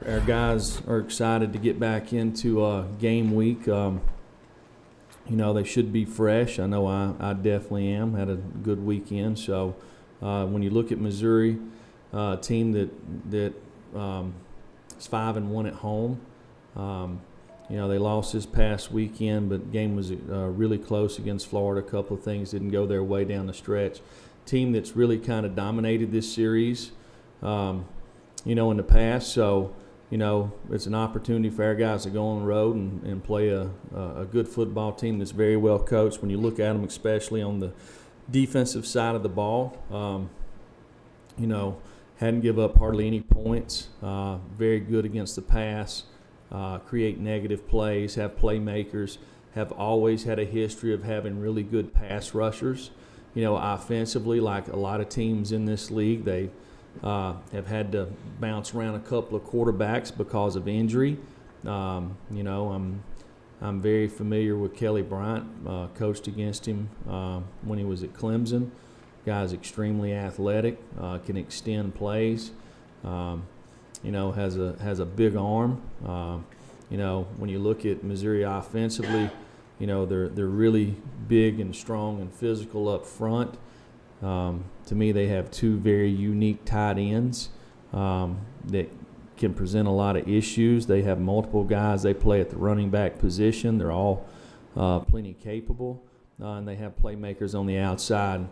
Our guys are excited to get back into game week. They should be fresh. I know I definitely am. Had a good weekend. So when you look at Missouri, a team that is 5-1 at home. They lost this past weekend, but the game was really close against Florida. A couple of things didn't go their way down the stretch. Team that's really kind of dominated this series, in the past. So, it's an opportunity for our guys to go on the road and play a good football team that's very well coached. When you look at them, especially on the defensive side of the ball, hadn't give up hardly any points. Very good against the pass. Create negative plays, have playmakers, have always had a history of having really good pass rushers. Offensively, like a lot of teams in this league, they have had to bounce around a couple of quarterbacks because of injury. I'm very familiar with Kelly Bryant, coached against him when he was at Clemson. Guy's extremely athletic, can extend plays. Has a big arm. When you look at Missouri offensively, they're really big and strong and physical up front. To me, they have two very unique tight ends that can present a lot of issues. They have multiple guys they play at the running back position. They're all plenty capable, and they have playmakers on the outside.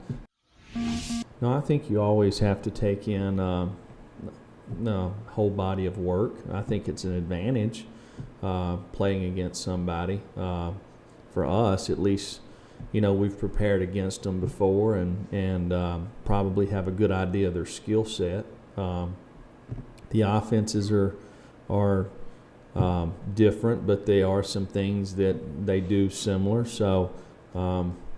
I think you always have to take in the whole body of work. I think it's an advantage playing against somebody. For us, at least, we've prepared against them before and probably have a good idea of their skill set. The offenses are different, but they are some things that they do similar. So,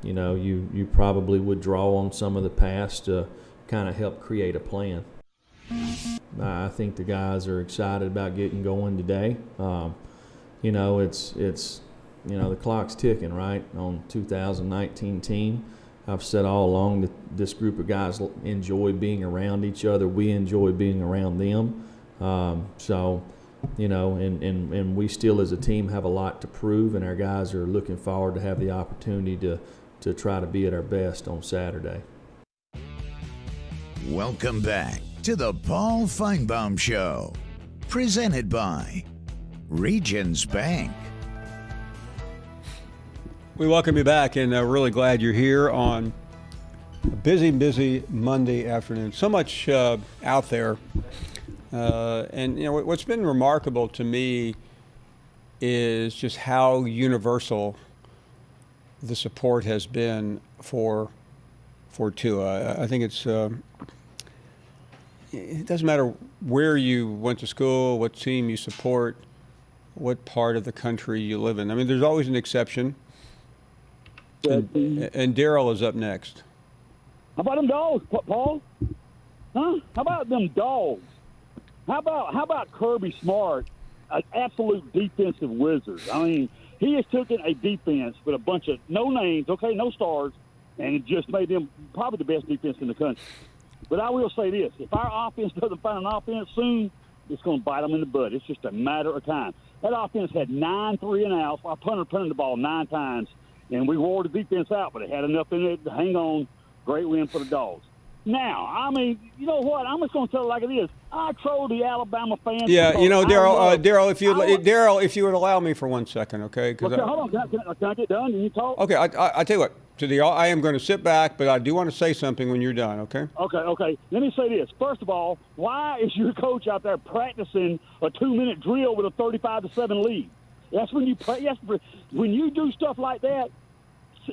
you probably would draw on some of the past to kind of help create a plan. I think the guys are excited about getting going today. It's the clock's ticking, right, on 2019 team. I've said all along that this group of guys enjoy being around each other. We enjoy being around them. And we still as a team have a lot to prove, and our guys are looking forward to have the opportunity to try to be at our best on Saturday. Welcome back to the Paul Finebaum Show, presented by Regions Bank. We welcome you back, and really glad you're here on a busy Monday afternoon. So much out there, and what's been remarkable to me is just how universal the support has been for Tua. I think it doesn't matter where you went to school, what team you support, what part of the country you live in. I mean, there's always an exception. And Darryl is up next. How about them dogs, Paul? Huh? How about them dogs? How about Kirby Smart, an absolute defensive wizard? I mean, he has taken a defense with a bunch of no names, okay, no stars, and it just made them probably the best defense in the country. But I will say this: if our offense doesn't find an offense soon, it's going to bite them in the butt. It's just a matter of time. That offense had 9 3-and-outs. Our punter punted the ball 9 times, and we wore the defense out, but it had enough in it to hang on. Great win for the Dogs. Now, I mean, you know what? I'm just going to tell it like it is. I troll the Alabama fans. Yeah, Darryl, if you would allow me for 1 second, okay? Okay, hold on. Can I get done? Can you talk? Okay, I tell you what. I am going to sit back, but I do want to say something when you're done, okay? Okay. Let me say this. First of all, why is your coach out there practicing a 2-minute drill with a 35-7 lead? That's when you play. When you do stuff like that,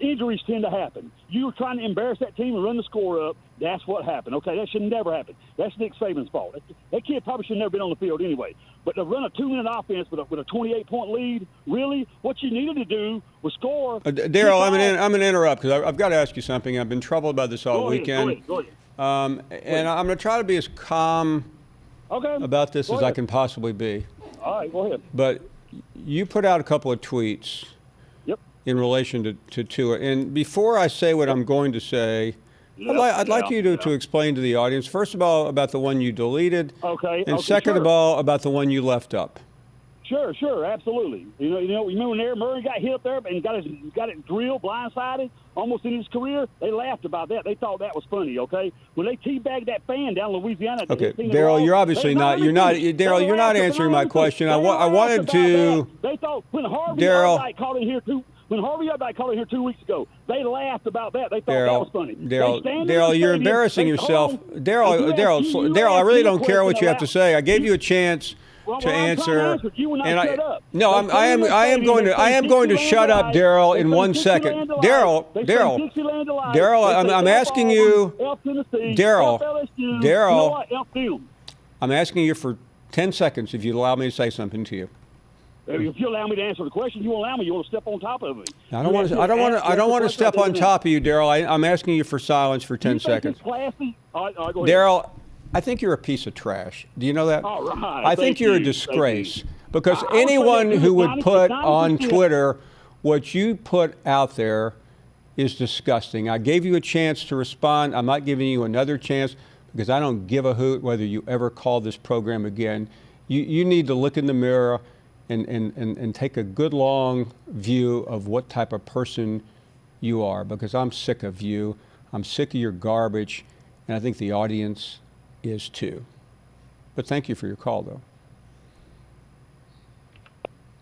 injuries tend to happen. You were trying to embarrass that team and run the score up. That's what happened. Okay, that should never happen. That's Nick Saban's fault. That kid probably should have never been on the field anyway. But to run a 2-minute offense with a 28-point lead, really, what you needed to do was score. Darryl, I'm going to interrupt because I've got to ask you something. I've been troubled about this all weekend. Go ahead. And I'm going to try to be as calm about this as I can possibly be. All right, go ahead. But you put out a couple of tweets in relation to Tua. And before I say what I'm going to say, I'd like you to explain to the audience, first of all, about the one you deleted. Okay. And second of all, about the one you left up. Sure, absolutely. You remember when Aaron Murray got hit up there and got it drilled, blindsided, almost in his career? They laughed about that. They thought that was funny. Okay, when they teabagged that fan down Louisiana. Okay, Daryl, you're obviously not. Daryl, you're not answering my question. I wanted to. They thought when Harvey Updike called in here 2 weeks ago, they laughed about that. They thought that was funny. Daryl, you're embarrassing yourself. Daryl, I really don't care what you have to say. I gave you a chance to answer. I am going to shut up, Daryl, in 1 second. Daryl, I'm asking you. Daryl, I'm asking you for 10 seconds if you allow me to say something to you. If you allow me to answer the question, you won't allow me. You want to step on top of me. I don't want to step on top of you, Daryl. I'm asking you for silence for 10 seconds. Daryl, I think you're a piece of trash. Do you know that? All right. I think you're a disgrace because anyone who would put on Twitter what you put out there is disgusting. I gave you a chance to respond. I'm not giving you another chance because I don't give a hoot whether you ever call this program again. You need to look in the mirror and take a good long view of what type of person you are, because I'm sick of you. I'm sick of your garbage, and I think the audience is too. But thank you for your call, though.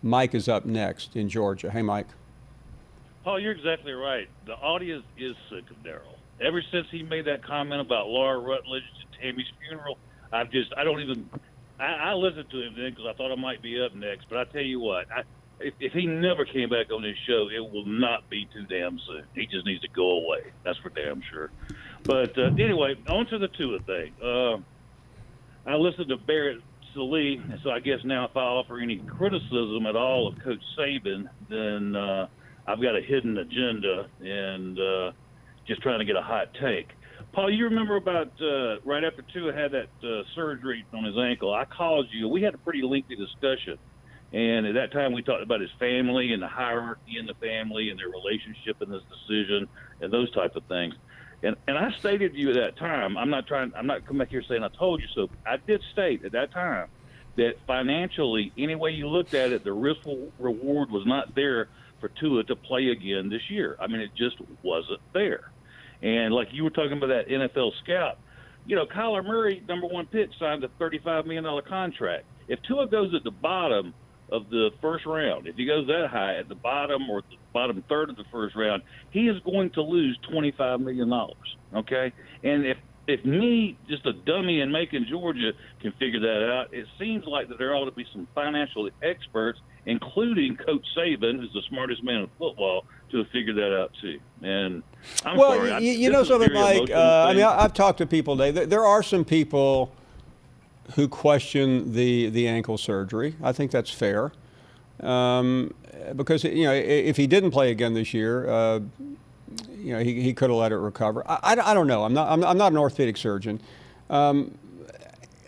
Mike is up next in Georgia. Hey, Mike. Paul, you're exactly right. The audience is sick of Daryl. Ever since he made that comment about Laura Rutledge and Tammy's funeral, I listened to him then because I thought I might be up next. But I tell you what, if he never came back on this show, it will not be too damn soon. He just needs to go away. That's for damn sure. But anyway, on to the Tua thing. I listened to Barrett Sallee, so I guess now if I offer any criticism at all of Coach Saban, then I've got a hidden agenda and just trying to get a hot take. Paul, you remember about right after Tua had that surgery on his ankle, I called you. We had a pretty lengthy discussion. And at that time, we talked about his family and the hierarchy in the family and their relationship in this decision and those type of things. And I stated to you at that time, I'm not coming back here saying I told you so. I did state at that time that financially, any way you looked at it, the risk reward was not there for Tua to play again this year. I mean, it just wasn't there. And like you were talking about that NFL scout, Kyler Murray, number one pick, signed a $35 million contract. If Tua goes at the bottom of the first round, if he goes that high at the bottom or the bottom third of the first round, he is going to lose $25 million, okay? And if me, just a dummy in Macon, Georgia, can figure that out, it seems like that there ought to be some financial experts, including Coach Saban, who's the smartest man in football, to have figured that out too. And I'm sorry. You know something, Mike? I've talked to people today. There are some people who question the ankle surgery. I think that's fair, because if he didn't play again this year, he could have let it recover. I don't know. I'm not an orthopedic surgeon.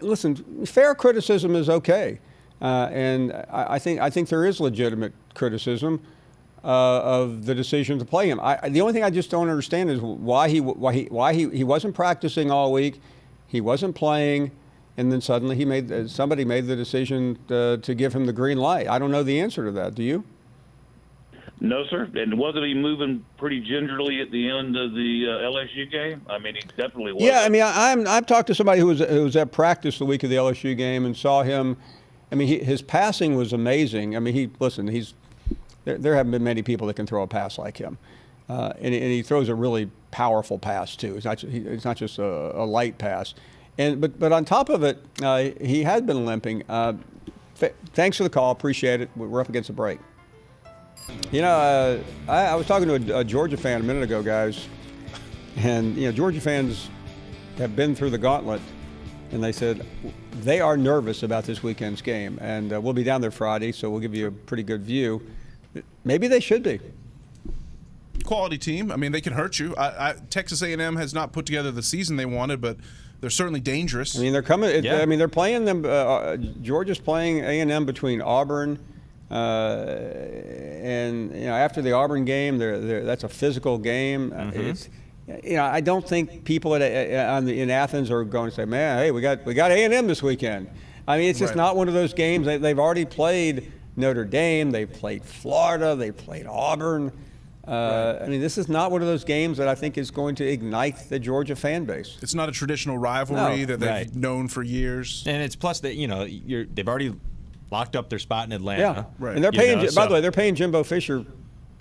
Listen, fair criticism is okay, and I think there is legitimate criticism of the decision to play him. The only thing I just don't understand is why he wasn't practicing all week, he wasn't playing. And then suddenly somebody made the decision to give him the green light. I don't know the answer to that. Do you? No, sir. And wasn't he moving pretty gingerly at the end of the LSU game? I mean, he definitely was. Yeah, I've talked to somebody who was at practice the week of the LSU game and saw him. I mean, his passing was amazing. I mean, there haven't been many people that can throw a pass like him, and he throws a really powerful pass too. It's not just a light pass. But on top of it, he had been limping. Thanks for the call. Appreciate it. We're up against a break. I was talking to a Georgia fan a minute ago, guys, and Georgia fans have been through the gauntlet, and they said they are nervous about this weekend's game. And we'll be down there Friday, so we'll give you a pretty good view. Maybe they should be. Quality team. I mean, they can hurt you. Texas A&M has not put together the season they wanted, but they're certainly dangerous. I mean, they're coming. I mean, they're playing them. Georgia's playing A&M between Auburn, and after the Auburn game, that's a physical game. I don't think people in Athens are going to say, "Man, hey, we got A&M this weekend." I mean, it's just not one of those games. They've already played Notre Dame, they've played Florida, they've played Auburn. I mean, this is not one of those games that I think is going to ignite the Georgia fan base. It's not a traditional rivalry that they've known for years. And it's plus that they've already locked up their spot in Atlanta. Yeah, right. And they're paying. By the way, they're paying Jimbo Fisher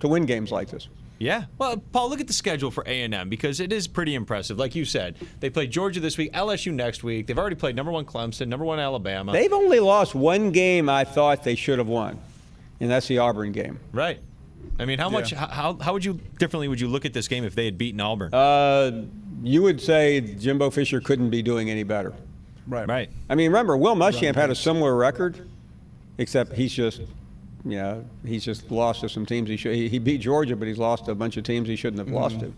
to win games like this. Yeah. Well, Paul, look at the schedule for A&M because it is pretty impressive. Like you said, they play Georgia this week, LSU next week. They've already played number 1 Clemson, number 1 Alabama. They've only lost one game I thought they should have won, and that's the Auburn game. Right. I mean, how would you look at this game if they had beaten Auburn? You would say Jimbo Fisher couldn't be doing any better. Right. I mean, remember, Will Muschamp had a similar record, except he's just lost to some teams he beat Georgia, but he's lost to a bunch of teams he shouldn't have lost to.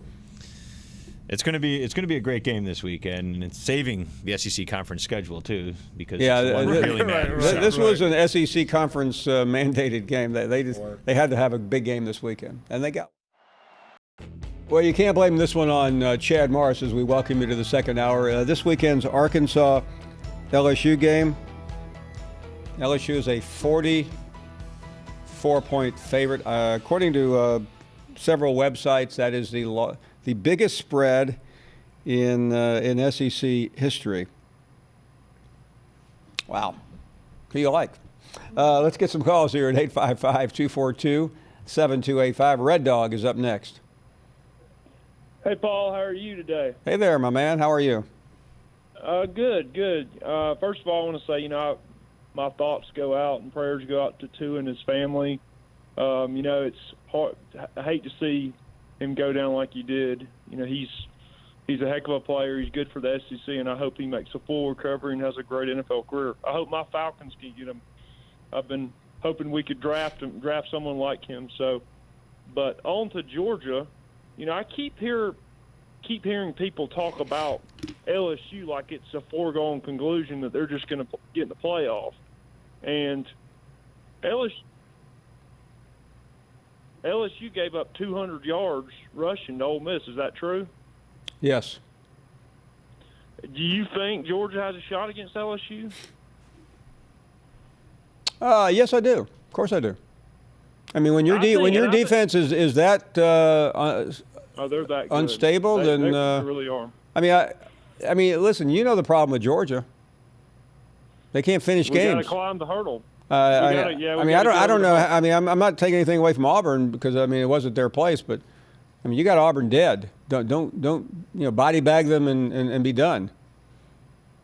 It's going to be a great game this week, and it's saving the SEC conference schedule too because one really matters. This was an SEC conference mandated game. They had to have a big game this weekend, and they got. Well, you can't blame this one on Chad Morris as we welcome you to the second hour. This weekend's Arkansas LSU game. LSU is a 44-point favorite. According to several websites, that is the biggest spread in SEC history. Wow. Who you like? Let's get some calls here at 855-242-7285. Red Dog is up next. Hey, Paul. How are you today? Hey there, my man. How are you? Good. First of all, I want to say, my thoughts go out and prayers go out to Tu and his family. It's hard. I hate to see him go down like he did. He's a heck of a player. He's good for the SEC, and I hope he makes a full recovery and has a great NFL career. I hope my Falcons can get him. I've been hoping we could draft someone like him. So, but on to Georgia. I keep hearing people talk about LSU like it's a foregone conclusion that they're just going to get in the playoff. And LSU gave up 200 yards rushing to Ole Miss. Is that true? Yes. Do you think Georgia has a shot against LSU? Yes, I do. Of course I do. I mean, when your defense is that they're that good. unstable, they really are. I mean, listen. The problem with Georgia. They can't finish games. We got to climb the hurdle. I don't know. I mean, I'm not taking anything away from Auburn because it wasn't their place, but you got Auburn dead. Don't body bag them and be done.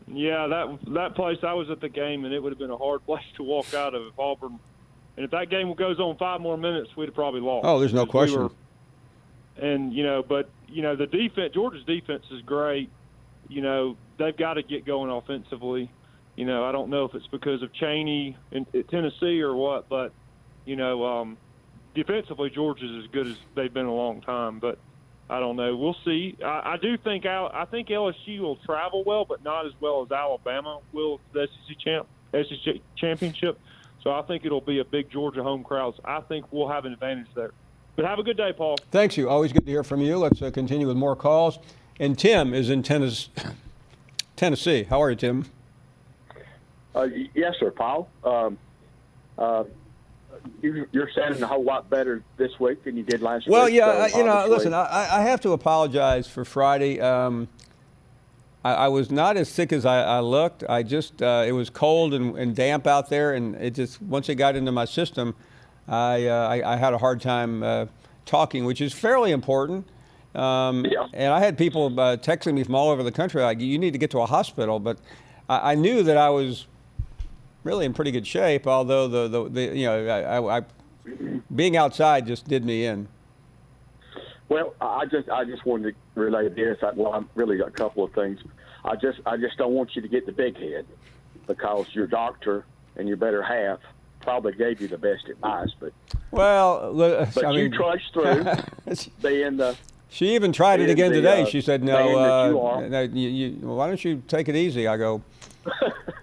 Yeah, that place, I was at the game, and it would have been a hard place to walk out of if Auburn. And if that game goes on 5 more minutes, we'd have probably lost. Oh, there's no question. The defense, Georgia's defense is great. They've got to get going offensively. I don't know if it's because of Chaney at Tennessee or what, but, defensively, Georgia's as good as they've been in a long time. But I don't know. We'll see. I think LSU will travel well, but not as well as Alabama will the SEC championship. So I think it'll be a big Georgia home crowd. So I think we'll have an advantage there. But have a good day, Paul. Thanks, you. Always good to hear from you. Let's continue with more calls. And Tim is in Tennessee. How are you, Tim? Yes, sir, Paul. You're sounding a whole lot better this week than you did last week. Well, yeah, listen, I have to apologize for Friday. I was not as sick as I looked. I just it was cold and damp out there, and it just once it got into my system, I had a hard time talking, which is fairly important. And I had people texting me from all over the country like, "You need to get to a hospital," but I knew that I was really in pretty good shape. Although I being outside just did me in. Well, I just wanted to relay this. I'm really got a couple of things. I just don't want you to get the big head because your doctor and your better half probably gave you the best advice. But you trudged through being the. She even tried it again today. She said, "No, why don't you take it easy?" I go,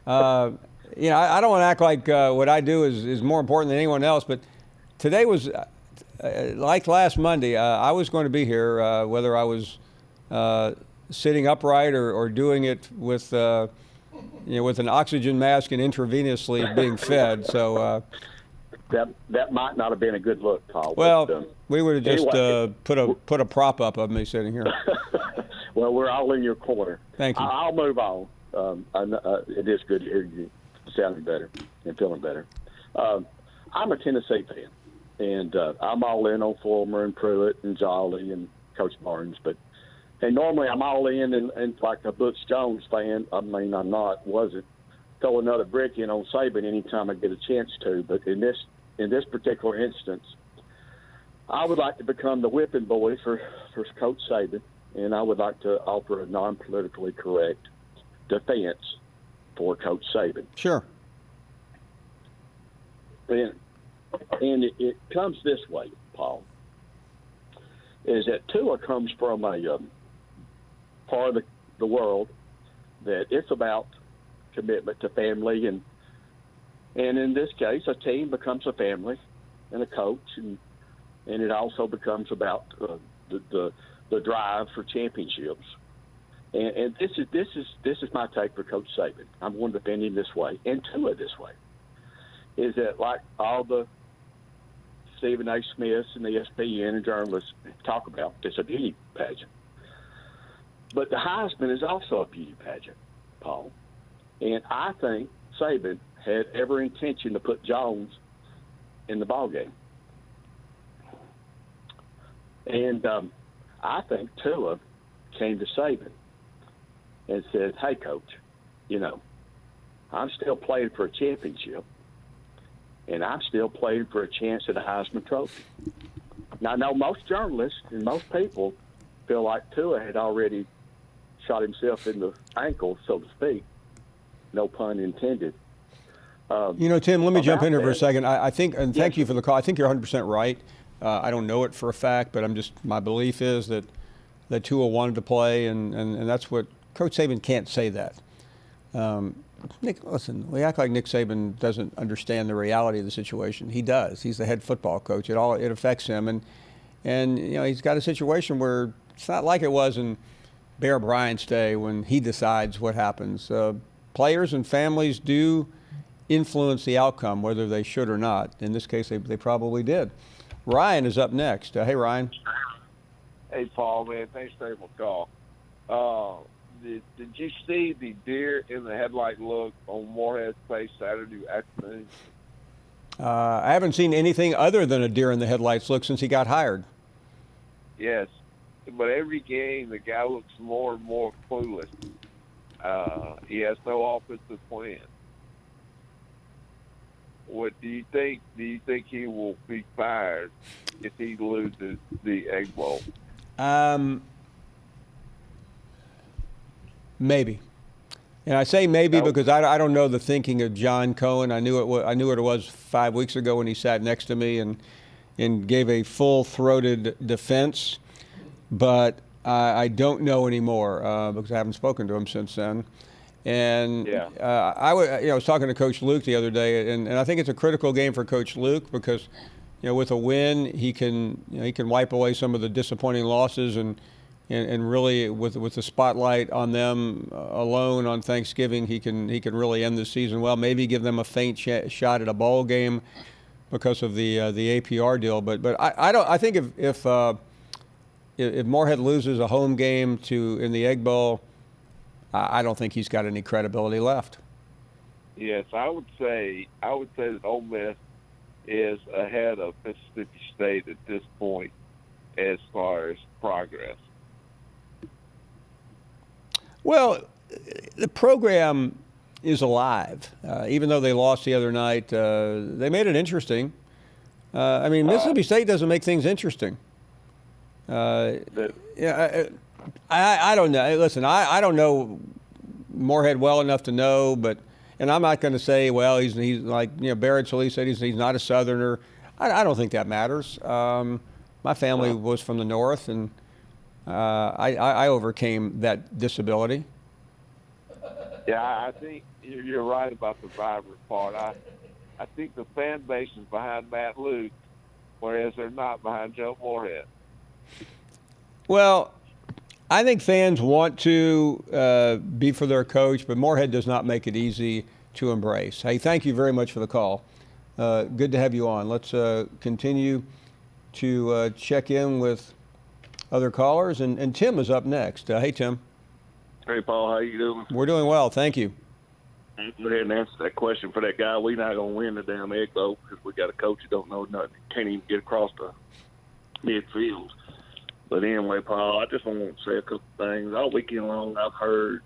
I don't want to act like what I do is more important than anyone else, but today was like last Monday. I was going to be here whether I was sitting upright or doing it with with an oxygen mask and intravenously being fed. So that might not have been a good look, Paul. Well, but, we would have just anyway. put a prop up of me sitting here. Well, we're all in your corner. Thank you. I'll move on. It is good to hear you sounding better and feeling better. I'm a Tennessee fan, and I'm all in on Fulmer and Pruitt and Jolly and Coach Barnes. And normally I'm all in and like a Butch Jones fan. I mean, I'm not, wasn't. Throw another brick in on Saban anytime I get a chance to. But in this particular instance, I would like to become the whipping boy for Coach Saban, and I would like to offer a non-politically correct defense for Coach Saban. Sure. And it comes this way, Paul, is that Tua comes from a part of the world that it's about commitment to family, and in this case, a team becomes a family and a coach, and it also becomes about the drive for championships. And this is my take for Coach Saban. I'm going to defend him this way, and Tua this way. Is that like all the Stephen A. Smiths and the ESPN and journalists talk about, it's a beauty pageant. But the Heisman is also a beauty pageant, Paul. And I think Saban had every intention to put Jones in the ballgame. And I think Tua came to Saban and said, hey, Coach, I'm still playing for a championship, and I'm still playing for a chance at a Heisman Trophy. Now, I know most journalists and most people feel like Tua had already shot himself in the ankle, so to speak. No pun intended. Tim, let me jump in here for a second. I think, and thank Yes. you for the call. I think you're 100% right. I don't know it for a fact, but my belief is that Tua wanted to play, and that's what Coach Saban can't say that. Nick, listen, we act like Nick Saban doesn't understand the reality of the situation. He does. He's the head football coach. It affects him, and he's got a situation where it's not like it was in Bear Bryant's day when he decides what happens. Players and families do influence the outcome, whether they should or not. In this case, they probably did. Ryan is up next. Hey, Ryan. Hey, Paul, man. Thanks for taking my call. Did you see the deer in the headlight look on Moorhead's face Saturday afternoon? I haven't seen anything other than a deer in the headlights look since he got hired. Yes. But every game, the guy looks more and more clueless. He has no offensive plan. What do you think? Do you think he will be fired if he loses the Egg Bowl? Maybe. And I say maybe because I don't know the thinking of John Cohen. I knew what it was 5 weeks ago when he sat next to me and gave a full-throated defense. But I don't know anymore because I haven't spoken to him since then. And Yeah. I was talking to Coach Luke the other day, and I think it's a critical game for Coach Luke because with a win he can wipe away some of the disappointing losses and really with the spotlight on them alone on Thanksgiving he can really end the season well. Maybe give them a faint shot at a bowl game because of the APR deal. But I think if Moorhead loses a home game in the Egg Bowl, I don't think he's got any credibility left. Yes, I would say that Ole Miss is ahead of Mississippi State at this point as far as progress. Well, the program is alive. Even though they lost the other night, they made it interesting. Mississippi State doesn't make things interesting. I don't know. Listen, I don't know Moorhead well enough to know, and I'm not going to say, well, he's like Barrett Solis said he's not a Southerner. I don't think that matters. My family was from the North, and I overcame that disability. Yeah, I think you're right about the vibrant part. I think the fan base is behind Matt Luke, whereas they're not behind Joe Moorhead. Well, I think fans want to be for their coach, but Moorhead does not make it easy to embrace. Hey, thank you very much for the call. Good to have you on. Let's continue to check in with other callers, and Tim is up next. Hey, Tim. Hey, Paul, how you doing? We're doing well, thank you. Go ahead and answer that question for that guy. We're not going to win the damn egg bowl because we got a coach who don't know nothing, can't even get across the midfield. But anyway, Paul, I just want to say a couple things. All weekend long, I've heard,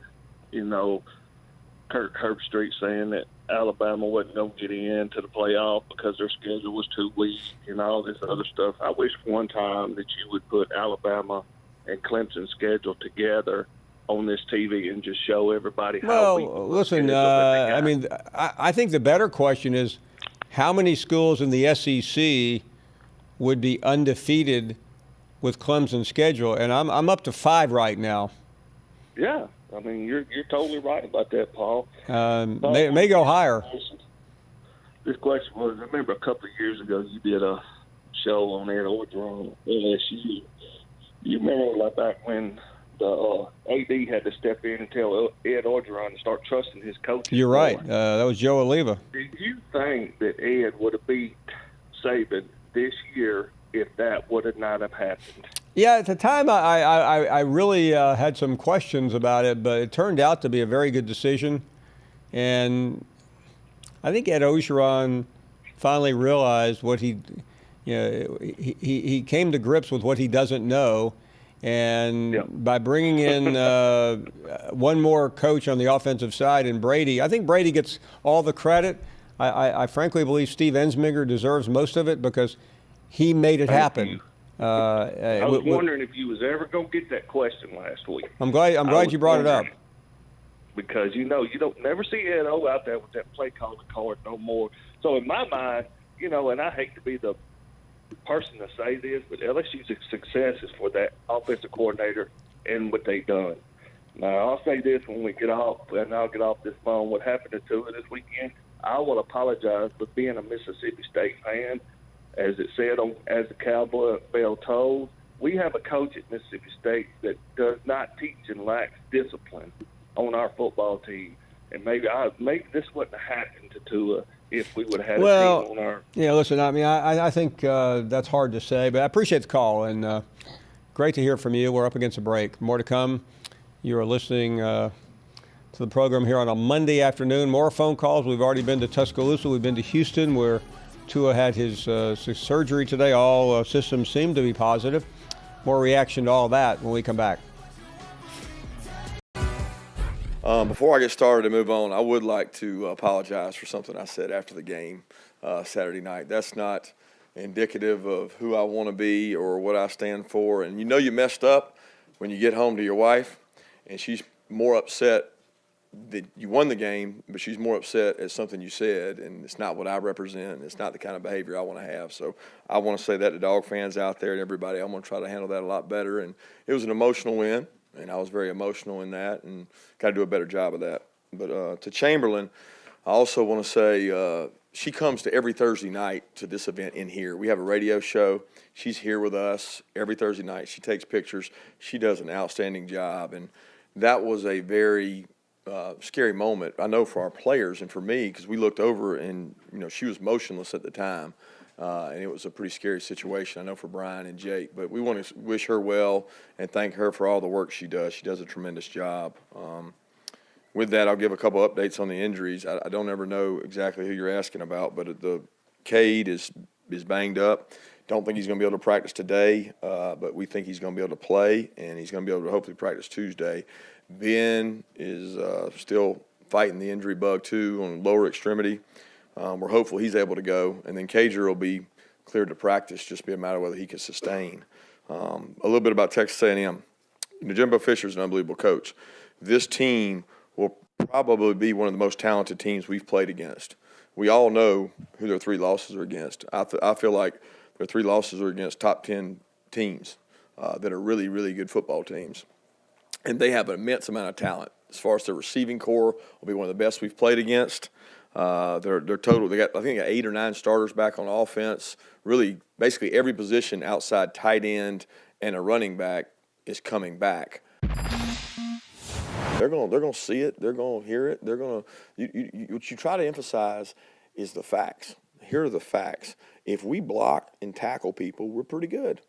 Kirk Herbstreit saying that Alabama wasn't going to get into the playoff because their schedule was too weak and all this other stuff. I wish one time that you would put Alabama and Clemson's schedule together on this TV and just show everybody how weak. Well, listen, I think the better question is how many schools in the SEC would be undefeated with Clemson's schedule, and I'm up to 5 right now. Yeah, I mean you're totally right about that, Paul. May go higher. This question was: I remember a couple of years ago you did a show on Ed Orgeron, LSU. You remember like back when the AD had to step in and tell Ed Orgeron to start trusting his coaches? You're right. That was Joe Oliva. Do you think that Ed would have beat Saban this year if that would not have happened? Yeah, at the time I really had some questions about it, but it turned out to be a very good decision. And I think Ed Orgeron finally realized what he came to grips with what he doesn't know. And by bringing in one more coach on the offensive side and Brady, I think Brady gets all the credit. I frankly believe Steve Ensminger deserves most of it because he made it happen. I was wondering if you was ever going to get that question last week. I'm glad you brought it up. Because you don't never see Ed O out there with that play calling card no more. So in my mind, and I hate to be the person to say this, but LSU's success is for that offensive coordinator and what they've done. Now I'll say this when we get off, and I'll get off this phone. What happened to Tua this weekend? I will apologize for being a Mississippi State fan. As it said as the Cowboy Bell told, we have a coach at Mississippi State that does not teach and lacks discipline on our football team. And maybe this wouldn't have happened to Tua if we would have had a team on our. Yeah, listen, I mean, I think that's hard to say, but I appreciate the call, and great to hear from you. We're up against a break. More to come. You are listening to the program here on a Monday afternoon. More phone calls. We've already been to Tuscaloosa. We've been to Houston, where Tua had his surgery today. All systems seem to be positive. More reaction to all that when we come back. Before I get started and move on, I would like to apologize for something I said after the game Saturday night. That's not indicative of who I want to be or what I stand for. And you messed up when you get home to your wife, and she's more upset that you won the game, but she's more upset at something you said, and it's not what I represent. It's not the kind of behavior I want to have. So I want to say that to dog fans out there and everybody. I'm going to try to handle that a lot better. And it was an emotional win, and I was very emotional in that, and got to do a better job of that. But to Chamberlain, I also want to say she comes to every Thursday night to this event in here. We have a radio show. She's here with us every Thursday night. She takes pictures. She does an outstanding job, and that was a very scary moment, I know, for our players and for me, because we looked over and she was motionless at the time, and it was a pretty scary situation, I know, for Brian and Jake. But we want to wish her well and thank her for all the work she does. She does a tremendous job. With that, I'll give a couple updates on the injuries. I don't ever know exactly who you're asking about, but the Cade is banged up. Don't think he's going to be able to practice today, but we think he's going to be able to play, and he's going to be able to hopefully practice Tuesday. Ben is still fighting the injury bug, too, on lower extremity. We're hopeful he's able to go. And then Cager will be cleared to practice, just be a matter of whether he can sustain. A little bit about Texas A&M. Jimbo Fisher's an unbelievable coach. This team will probably be one of the most talented teams we've played against. We all know who their 3 losses are against. I feel like their 3 losses are against top 10 teams that are really, really good football teams. And they have an immense amount of talent. As far as their receiving core, will be one of the best we've played against. They're total. They got 8 or 9 starters back on offense. Really, basically every position outside tight end and a running back is coming back. They're gonna see it. They're gonna hear it. They're gonna. What you try to emphasize is the facts. Here are the facts. If we block and tackle people, we're pretty good.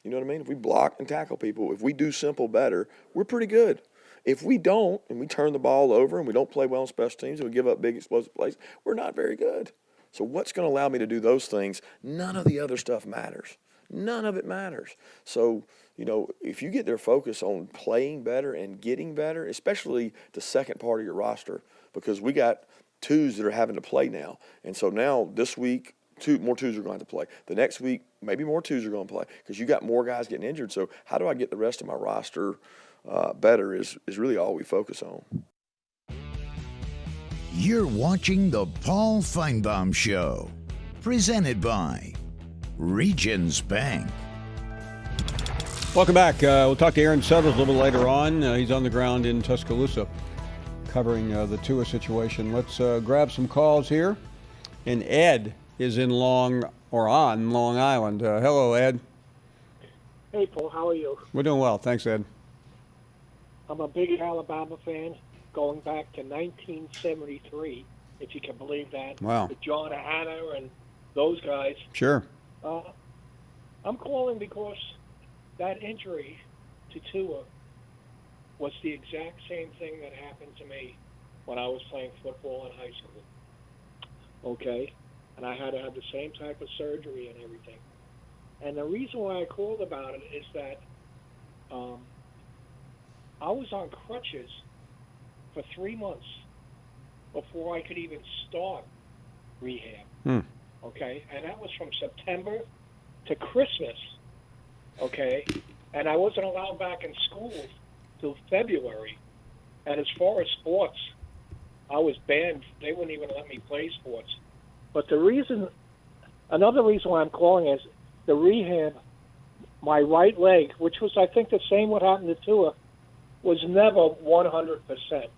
You know what I mean? If we block and tackle people, if we do simple better, we're pretty good. If we don't, and we turn the ball over and we don't play well on special teams and we give up big explosive plays, we're not very good. So what's going to allow me to do those things? None of the other stuff matters. None of it matters. So, if you get their focus on playing better and getting better, especially the second part of your roster, because we got twos that are having to play now. And so now this week, more twos are going to have to play. The next week, maybe more twos are going to play because you got more guys getting injured. So how do I get the rest of my roster better is really all we focus on. You're watching the Paul Finebaum Show, presented by Regions Bank. Welcome back. We'll talk to Aaron Suttles a little later on. He's on the ground in Tuscaloosa covering the Tua situation. Let's grab some calls here. And Ed is on Long Island. Hello, Ed. Hey, Paul. How are you? We're doing well. Thanks, Ed. I'm a big Alabama fan going back to 1973, if you can believe that. Wow. With John Hanna and those guys. Sure. I'm calling because that injury to Tua was the exact same thing that happened to me when I was playing football in high school. Okay? And I had to have the same type of surgery and everything. And the reason why I called about it is that I was on crutches for 3 months before I could even start rehab. Okay? And that was from September to Christmas. Okay? And I wasn't allowed back in school till February. And as far as sports, I was banned. They wouldn't even let me play sports. But another reason why I'm calling is the rehab, my right leg, which was, I think, the same what happened to Tua, was never 100%.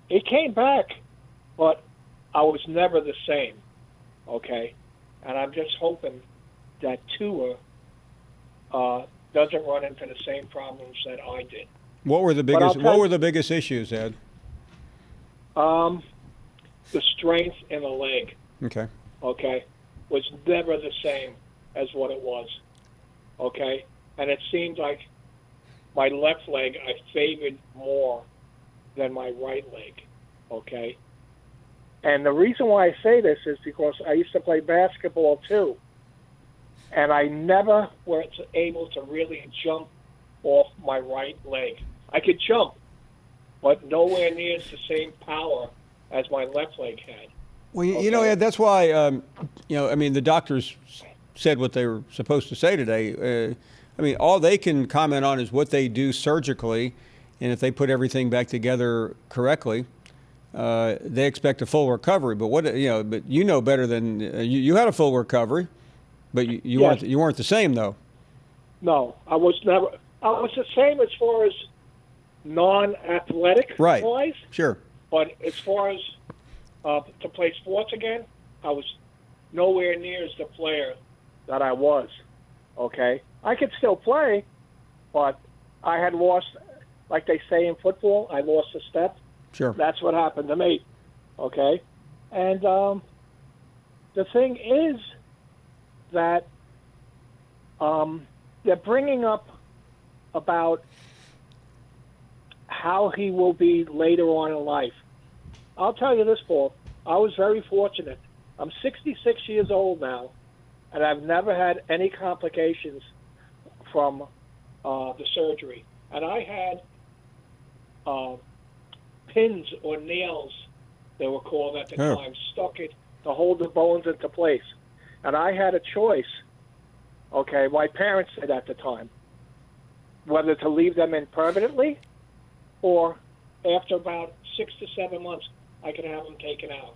It came back, but I was never the same, okay? And I'm just hoping that Tua doesn't run into the same problems that I did. What were the biggest issues, Ed? The strength in the leg. Okay, was never the same as what it was. Okay, and it seemed like my left leg I favored more than my right leg. Okay, and the reason why I say this is because I used to play basketball too, and I never was able to really jump off my right leg. I could jump, but nowhere near the same power as my left leg had. Well, Ed, that's why, the doctors said what they were supposed to say today. All they can comment on is what they do surgically, and if they put everything back together correctly, they expect a full recovery. But but you know better than you had a full recovery, but you weren't the same though. No, I was never. I was the same as far as non-athletic wise. Sure. But as far as to play sports again, I was nowhere near as the player that I was. Okay, I could still play, but I had lost, like they say in football, I lost a step. Sure. That's what happened to me. Okay, and the thing is that they're bringing up about how he will be later on in life. I'll tell you this, Paul. I was very fortunate. I'm 66 years old now, and I've never had any complications from the surgery. And I had pins or nails, they were called at the time, stuck it to hold the bones into place. And I had a choice, okay, my parents said at the time, whether to leave them in permanently or after about 6 to 7 months, I could have them taken out.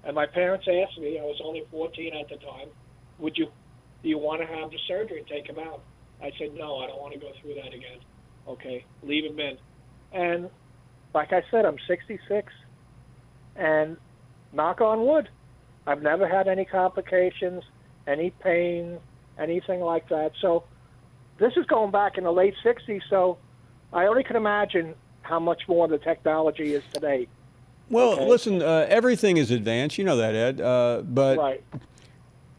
And my parents asked me, I was only 14 at the time, do you want to have the surgery and take them out? I said, no, I don't want to go through that again. Okay, leave them in. And like I said, I'm 66, and knock on wood, I've never had any complications, any pain, anything like that. So this is going back in the late 60s, so I only can imagine how much more the technology is today. Well, Okay. listen, everything is advanced. You know that, Ed. But Right.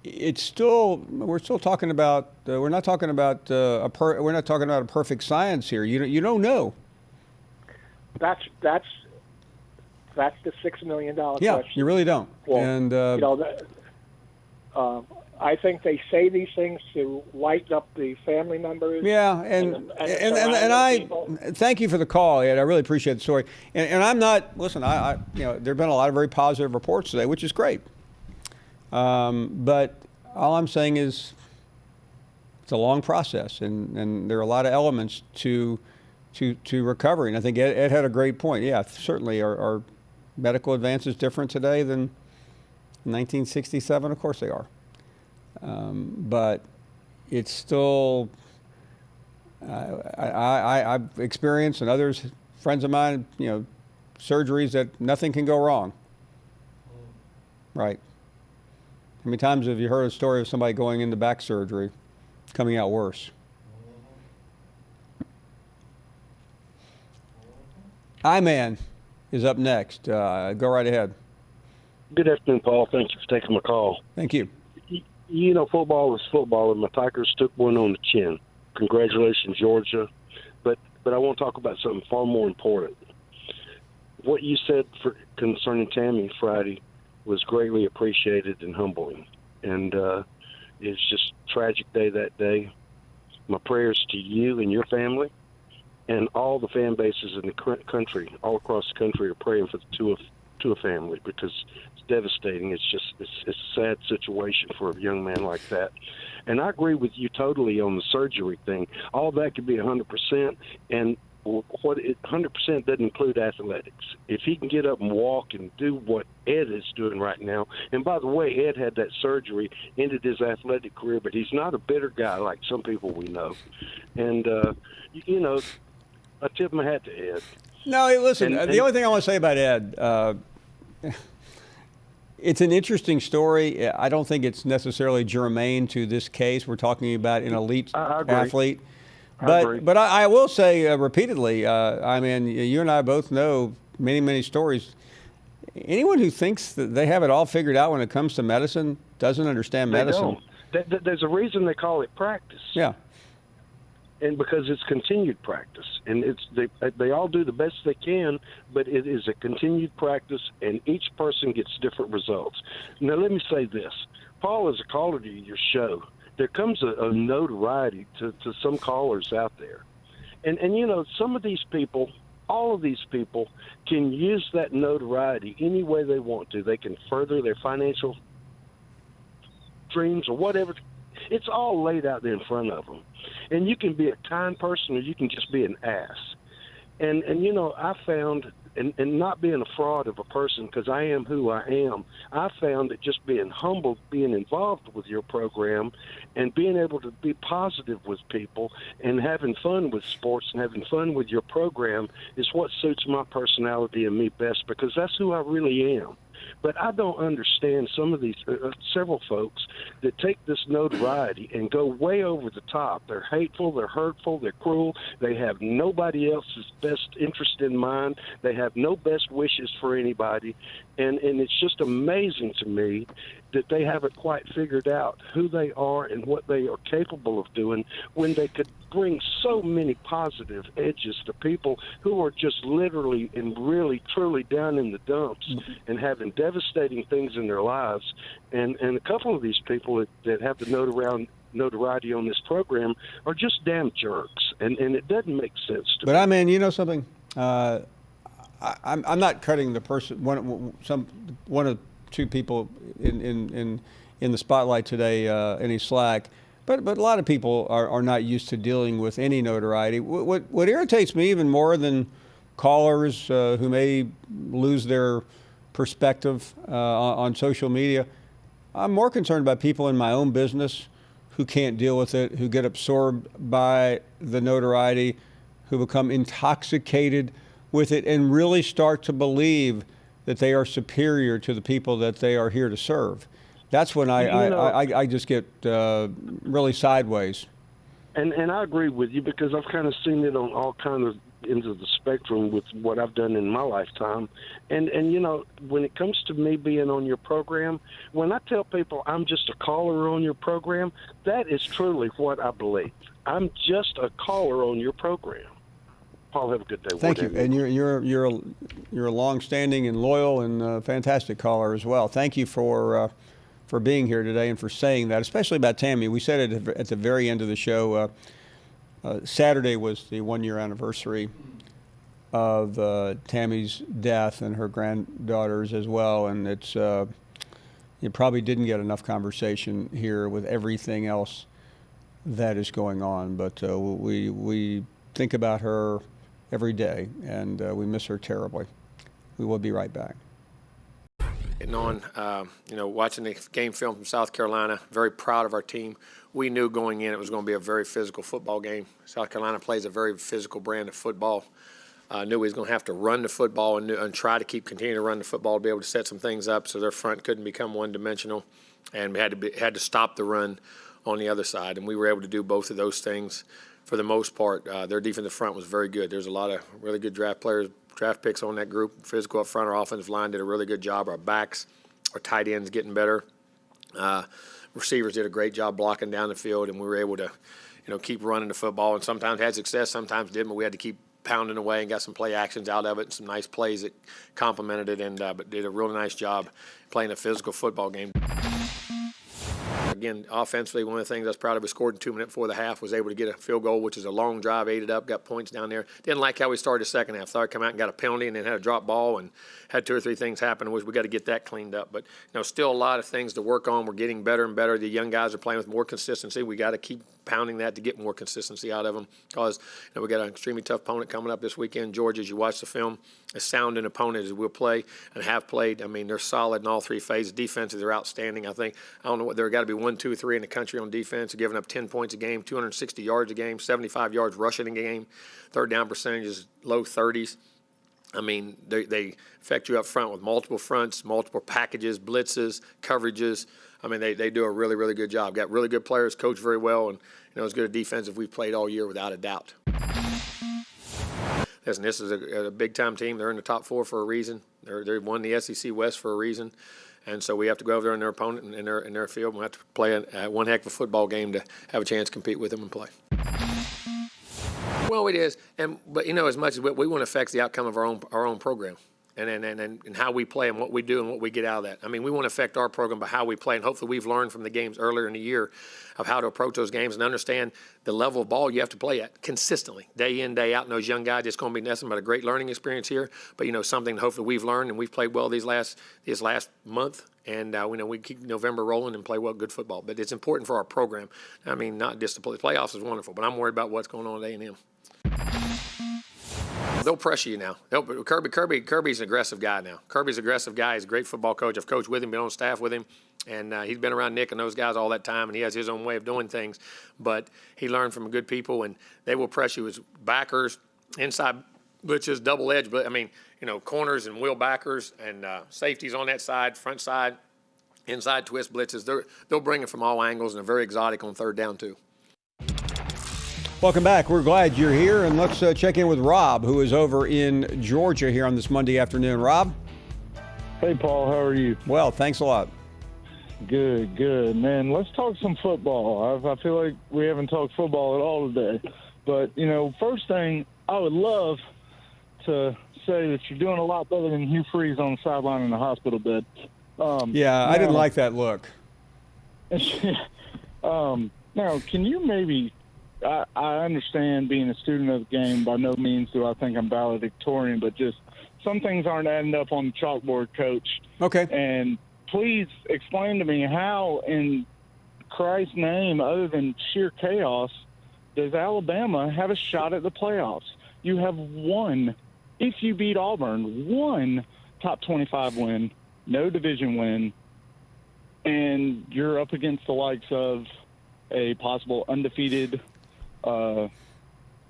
it's still we're still talking about we're not talking about we're not talking about a perfect science here. You don't know. That's the $6 million Yeah, question. you really don't. Well, And you know, I think they say these things to lighten up the family members. yeah, and I people. thank you for the call, Ed. I really appreciate the story. And I'm not listen. I you know there've been a lot of very positive reports today, which is great. But all I'm saying is it's a long process, and there are a lot of elements to recovery. And I think Ed had a great point. Yeah, certainly our medical advances different today than 1967? Of course they are. But it's still, I've experienced, and others, friends of mine, you know, surgeries that nothing can go wrong. Right. How many times have you heard a story of somebody going into back surgery, coming out worse? I-Man is up next. Go right ahead. Good afternoon, Paul. Thank you for taking my call. Thank you. You know, football is football, and my Tigers took one on the chin. Congratulations, Georgia. But I want to talk about something far more important. What you said concerning Tammy Friday was greatly appreciated and humbling. And it's just a tragic day that day. My prayers to you and your family, and all the fan bases in the country, all across the country, are praying for the Tua family, because it's devastating. It's a sad situation for a young man like that. And I agree with you totally on the surgery thing. All that could be 100%, and 100% doesn't include athletics. If he can get up and walk and do what Ed is doing right now, and by the way, Ed had that surgery, ended his athletic career, but he's not a bitter guy like some people we know. And, you know, I tip my hat to Ed. No, hey, listen, the only thing I want to say about Ed, it's an interesting story. I don't think it's necessarily germane to this case. We're talking about an elite athlete. But I will say repeatedly, I mean, you and I both know many stories. Anyone who thinks that they have it all figured out when it comes to medicine doesn't understand medicine. They don't. There's a reason they call it practice. Yeah. And because it's continued practice, and they all do the best they can, but it is a continued practice, and each person gets different results. Now, let me say this. Paul, as a caller to your show, there comes a notoriety to some callers out there. And you know, some of these people, all of these people, can use that notoriety any way they want to. They can further their financial dreams or whatever. It's all laid out there in front of them. And you can be a kind person, or you can just be an ass. And you know, I found, and not being a fraud of a person, because I am who I am, I found that just being humble, being involved with your program, and being able to be positive with people, and having fun with sports, and having fun with your program is what suits my personality and me best, because that's who I really am. But I don't understand some of these, several folks that take this notoriety and go way over the top. They're hateful, they're hurtful, they're cruel. They have nobody else's best interest in mind. They have no best wishes for anybody. And it's just amazing to me that they haven't quite figured out who they are and what they are capable of doing, when they could bring so many positive edges to people who are just literally and really truly down in the dumps and having devastating things in their lives. And a couple of these people that have the notoriety on this program are just damn jerks, and it doesn't make sense to me. But I mean, you know something? I'm not cutting the person, one of two people in the spotlight today any slack. But a lot of people are not used to dealing with any notoriety. What irritates me even more than callers who may lose their perspective on social media, I'm more concerned about people in my own business who can't deal with it, who get absorbed by the notoriety, who become intoxicated with it and really start to believe that they are superior to the people that they are here to serve. That's when I just get really sideways. And I agree with you, because I've kind of seen it on all kind of ends of the spectrum with what I've done in my lifetime. And you know, when it comes to me being on your program, when I tell people I'm just a caller on your program, that is truly what I believe. I'm just a caller on your program. Paul, have a good day. Thank you. And you're a long-standing and loyal and fantastic caller as well. Thank you for being here today and for saying that, especially about Tammy. We said it at the very end of the show. Saturday was the one-year anniversary of Tammy's death and her granddaughters as well, and it's you probably didn't get enough conversation here with everything else that is going on. But we think about her every day, and we miss her terribly. We will be right back. Getting on, watching the game film from South Carolina, very proud of our team. We knew going in it was going to be a very physical football game. South Carolina plays a very physical brand of football. Knew he was going to have to run the football and try to continue to run the football to be able to set some things up so their front couldn't become one-dimensional, and we had to stop the run on the other side, and we were able to do both of those things for the most part. Their defensive front was very good. There's a lot of really good draft picks on that group. Physical up front, our offensive line did a really good job. Our backs, our tight ends getting better. Receivers did a great job blocking down the field, and we were able to, keep running the football. And sometimes had success, sometimes didn't, but we had to keep pounding away and got some play actions out of it and some nice plays that complemented it, and but did a really nice job playing a physical football game. Again, offensively, one of the things I was proud of, we scored in 2 minutes before the half, was able to get a field goal, which is a long drive, ate it up, got points down there. Didn't like how we started the second half. Thought I'd come out and got a penalty and then had a drop ball and had 2 or 3 things happen. We got to get that cleaned up. But, still a lot of things to work on. We're getting better and better. The young guys are playing with more consistency. We got to keep pounding that to get more consistency out of them because, we got an extremely tough opponent coming up this weekend. Georgia, as you watch the film, as sound an opponent as we'll play and have played. I mean, they're solid in all 3 phases. Defenses, they're outstanding. I don't know what, there got to be 1, 2, 3 in the country on defense, giving up 10 points a game, 260 yards a game, 75 yards rushing a game, third down percentages, low 30s. I mean, they affect you up front with multiple fronts, multiple packages, blitzes, coverages. I mean, they do a really, really good job. Got really good players, coach very well, and, as good a defense as we've played all year without a doubt. Listen, this is a big-time team. They're in the top 4 for a reason. They won the SEC West for a reason. And so we have to go over there in their opponent in their field. We have to play one heck of a football game to have a chance to compete with them and play. Well, it is, but as much as we want to affect the outcome of our own program, and how we play and what we do and what we get out of that. I mean, we want to affect our program by how we play, and hopefully we've learned from the games earlier in the year of how to approach those games and understand the level of ball you have to play at consistently, day in, day out. And those young guys, it's going to be nothing but a great learning experience here. But something hopefully we've learned and we've played well this last month. And we keep November rolling and play well, good football. But it's important for our program. I mean, not just to play. The playoffs is wonderful, but I'm worried about what's going on at A&M. They'll pressure you now. Kirby's an aggressive guy now. Kirby's an aggressive guy. He's a great football coach. I've coached with him, been on staff with him, and he's been around Nick and those guys all that time, and he has his own way of doing things. But he learned from good people, and they will pressure you as backers, inside blitzes, double edge. But I mean, corners and wheel backers and safeties on that side, front side, inside twist blitzes. They'll bring it from all angles, and they're very exotic on third down too. Welcome back. We're glad you're here, and let's check in with Rob, who is over in Georgia here on this Monday afternoon. Rob? Hey, Paul. How are you? Well, thanks a lot. Good. Man, let's talk some football. I feel like we haven't talked football at all today. But, first thing, I would love to say that you're doing a lot better than Hugh Freeze on the sideline in the hospital bed. I didn't like that look. Now, can you maybe – I understand being a student of the game. By no means do I think I'm valedictorian, but just some things aren't adding up on the chalkboard, Coach. Okay. And please explain to me how, in Christ's name, other than sheer chaos, does Alabama have a shot at the playoffs? You have one, if you beat Auburn, one top 25 win, no division win, and you're up against the likes of a possible undefeated a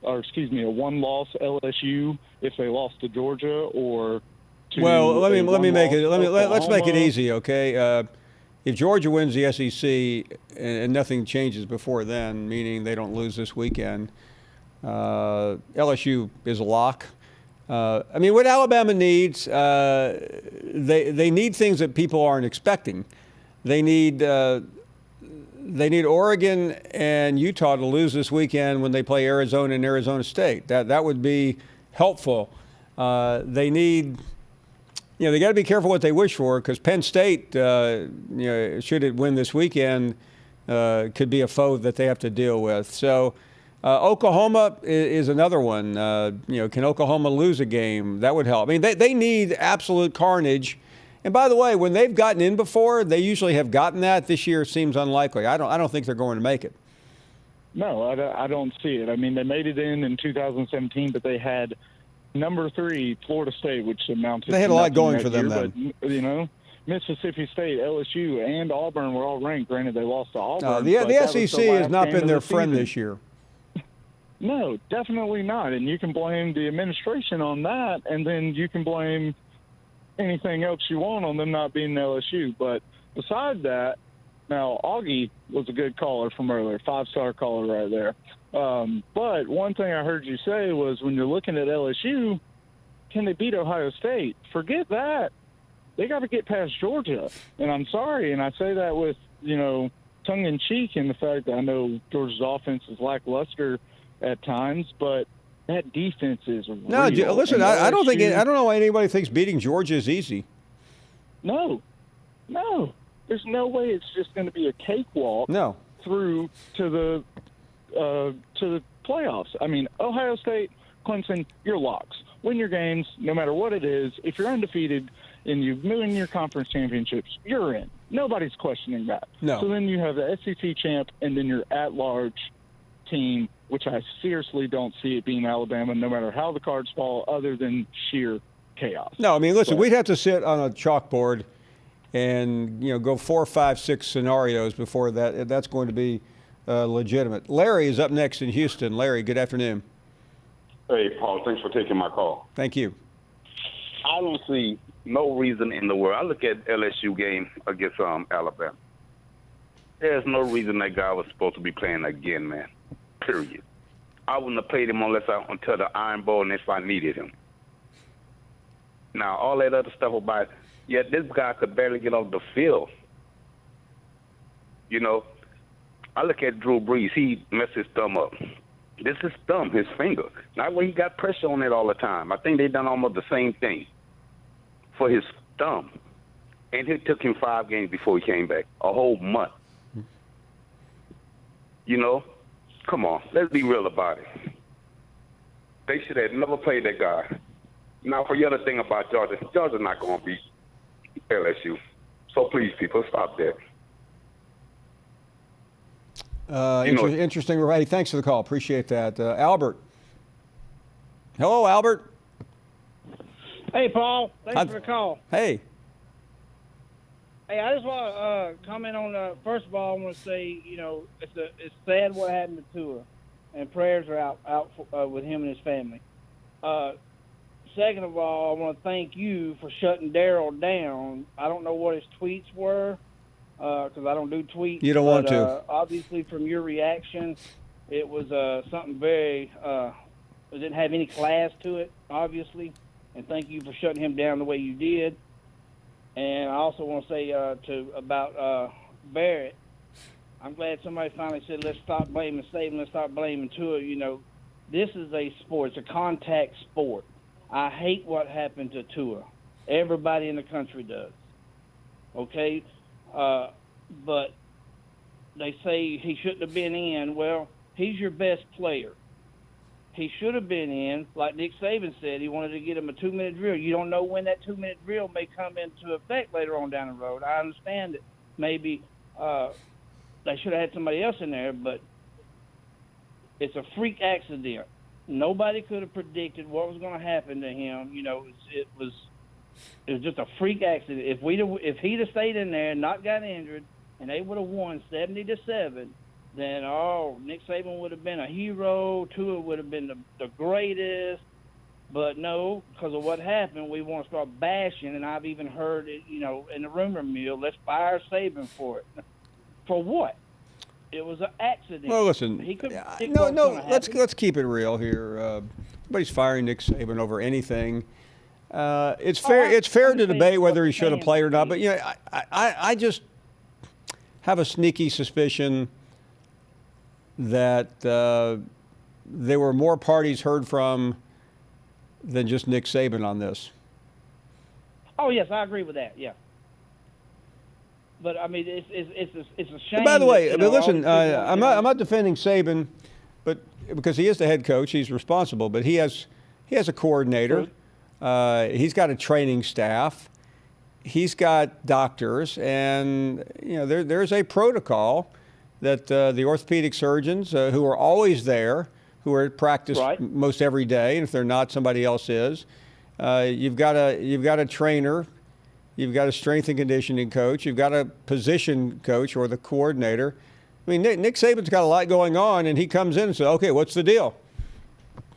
one-loss LSU if they lost to Georgia, or let's make it easy, okay? If Georgia wins the SEC and nothing changes before then, meaning they don't lose this weekend, LSU is a lock. I mean, what Alabama needs, they need things that people aren't expecting. They need Oregon and Utah to lose this weekend when they play Arizona and Arizona State. That would be helpful. They need, they got to be careful what they wish for, because Penn State, should it win this weekend, could be a foe that they have to deal with. So Oklahoma is another one. Can Oklahoma lose a game? That would help. I mean, they need absolute carnage. And by the way, when they've gotten in before, they usually have gotten that. This year seems unlikely. I don't think they're going to make it. No, I don't see it. I mean, they made it in 2017, but they had number 3 Florida State, which amounted. They had to a lot going that for them year, then. But, Mississippi State, LSU, and Auburn were all ranked. Granted, they lost to Auburn. The SEC has not been their friend this year. No, definitely not. And you can blame the administration on that, and then you can blame anything else you want on them not being LSU. But besides that, now Augie was a good caller from earlier, 5-star caller right there. But one thing I heard you say was, when you're looking at LSU, can they beat Ohio State? Forget that. They got to get past Georgia. And I'm sorry, and I say that with, tongue-in-cheek in the fact that I know Georgia's offense is lackluster at times, but that defense is real. No, listen, I don't know why anybody thinks beating Georgia is easy. No. There's no way it's just going to be a cakewalk through to the playoffs. I mean, Ohio State, Clemson, you're locks. Win your games, no matter what it is. If you're undefeated and you win your conference championships, you're in. Nobody's questioning that. No. So then you have the SEC champ, and then your at-large team, which I seriously don't see it being Alabama, no matter how the cards fall, other than sheer chaos. No, I mean, listen, we'd have to sit on a chalkboard and go 4, 5, 6 scenarios before that's going to be legitimate. Larry is up next in Houston. Larry, good afternoon. Hey, Paul, thanks for taking my call. Thank you. I don't see no reason in the world. I look at LSU game against Alabama. There's no reason that guy was supposed to be playing again, man. Period. I wouldn't have played him until the Iron Bowl and if I needed him. Now, all that other stuff about, this guy could barely get off the field. I look at Drew Brees. He messed his thumb up. This is thumb, his finger. Not where he got pressure on it all the time. I think they done almost the same thing for his thumb. And it took him 5 games before he came back, a whole month. Come on, let's be real about it. They should have never played that guy. Now, for the other thing about Georgia's not going to beat LSU. So please, people, stop that. Interesting. Right. Thanks for the call. Appreciate that. Albert. Hello, Albert. Hey, Paul. Thanks for the call. Hey. Hey, I just want to comment on, first of all, I want to say, it's sad what happened to Tua, and prayers are out with him and his family. Second of all, I want to thank you for shutting Darryl down. I don't know what his tweets were, because I don't do tweets. You don't want to. Obviously, from your reaction, it was something very, it didn't have any class to it, obviously. And thank you for shutting him down the way you did. And I also want to say about Barrett, I'm glad somebody finally said, let's stop blaming Saban, let's stop blaming Tua. This is a sport. It's a contact sport. I hate what happened to Tua. Everybody in the country does. Okay? But they say he shouldn't have been in. Well, he's your best player. He should have been in, like Nick Saban said. He wanted to get him a 2-minute drill. You don't know when that 2-minute drill may come into effect later on down the road. I understand that maybe they should have had somebody else in there, but it's a freak accident. Nobody could have predicted what was going to happen to him. It was just a freak accident. If he'd have stayed in there and not got injured, and they would have won 70-7. Then, Nick Saban would have been a hero. Tua would have been the greatest. But no, because of what happened, we want to start bashing. And I've even heard it, in the rumor mill, let's fire Saban for it. For what? It was an accident. Well, listen. He could. Let's keep it real here. Nobody's firing Nick Saban over anything. It's fair to debate whether he should have played or not. But I just have a sneaky suspicion that there were more parties heard from than just Nick Saban on this. Oh yes, I agree with that. Yeah. But I mean, it's a shame. And by the way, that, listen, I'm not defending Saban, but because he is the head coach, he's responsible. But he has a coordinator. He's got a training staff. He's got doctors, and there's a protocol that the orthopedic surgeons who are always there, who are at practice most every day, and if they're not, somebody else is. You've got a trainer. You've got a strength and conditioning coach. You've got a position coach or the coordinator. I mean, Nick Saban's got a lot going on, and he comes in and says, okay, what's the deal?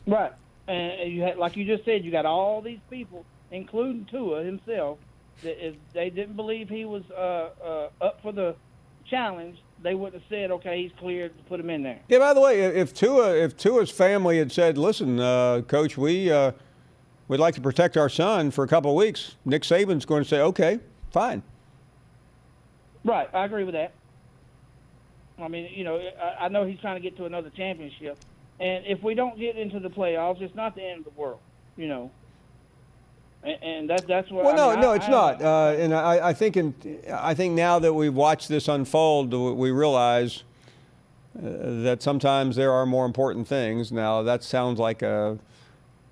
Right. And you had, like you just said, you got all these people, including Tua himself, that if they didn't believe he was up for the challenge, they would have said, okay, he's cleared to put him in there. Yeah, by the way, if Tua's family had said, listen, Coach, we'd like to protect our son for a couple of weeks, Nick Saban's going to say, okay, fine. Right, I agree with that. I mean, I know he's trying to get to another championship. And if we don't get into the playoffs, it's not the end of the world, And that's what. Well, no, it's not. And I think now that we've watched this unfold, we realize that sometimes there are more important things. Now that sounds like a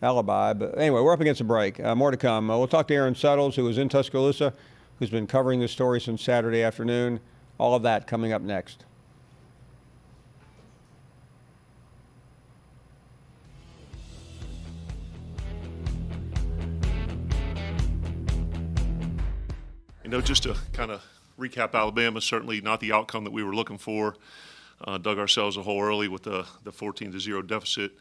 alibi, but anyway, we're up against a break. More to come. We'll talk to Aaron Suttles, who is in Tuscaloosa, who's been covering this story since Saturday afternoon. All of that coming up next. Just to kind of recap Alabama, certainly not the outcome that we were looking for. Dug ourselves a hole early with the 14-0 deficit,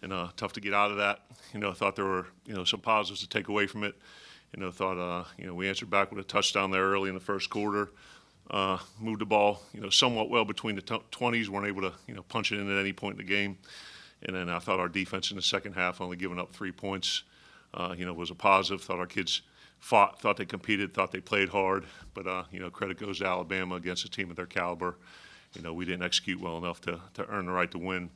and tough to get out of that. I thought there were some positives to take away from it. Thought we answered back with a touchdown there early in the first quarter. Moved the ball somewhat well between the 20s, weren't able to punch it in at any point in the game. And then I thought our defense in the second half, only giving up 3 points, was a positive. Thought our kids fought, thought they competed, thought they played hard, but credit goes to Alabama against a team of their caliber. We didn't execute well enough to earn the right to win.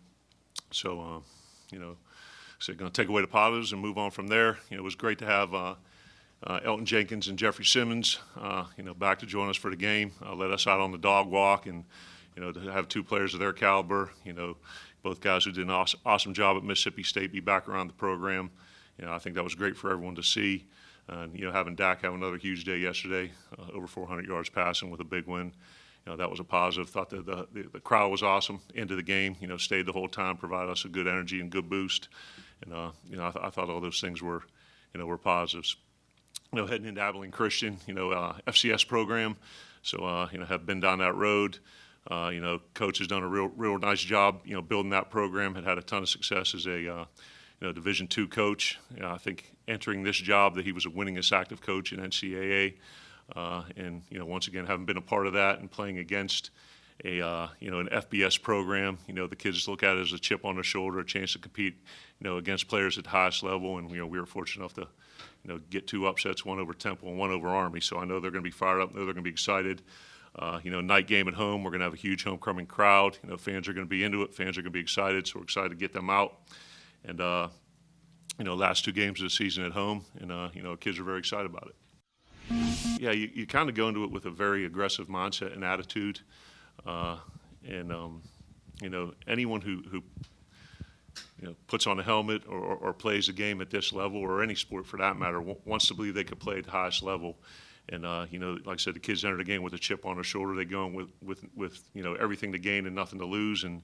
So, so going to take away the positives and move on from there. It was great to have Elton Jenkins and Jeffrey Simmons, back to join us for the game. Let us out on the dog walk, and to have two players of their caliber. Both guys who did an awesome job at Mississippi State be back around the program. I think that was great for everyone to see. Having Dak have another huge day yesterday, over 400 yards passing with a big win, that was a positive. Thought that the crowd was awesome. End of the game, stayed the whole time, provided us a good energy and good boost, and I thought all those things were, were positives. Heading into Abilene Christian, FCS program, so have been down that road. Coach has done a real nice job, building that program. Had a ton of success as a Division II coach. I think entering this job that he was a winningest active coach in NCAA, and once again having been a part of that and playing against an FBS program, the kids look at it as a chip on their shoulder, a chance to compete, against players at the highest level, and we were fortunate enough to get two upsets, one over Temple and one over Army. So I know they're going to be fired up. I know they're going to be excited. Night game at home. We're going to have a huge homecoming crowd. Fans are going to be into it. Fans are going to be excited. So we're excited to get them out. And, last two games of the season at home, and, kids are very excited about it. Yeah, you kind of go into it with a very aggressive mindset and attitude. Anyone who puts on a helmet or plays a game at this level, or any sport for that matter, wants to believe they could play at the highest level. And, like I said, the kids enter the game with a chip on their shoulder. They go in with everything to gain and nothing to lose. And,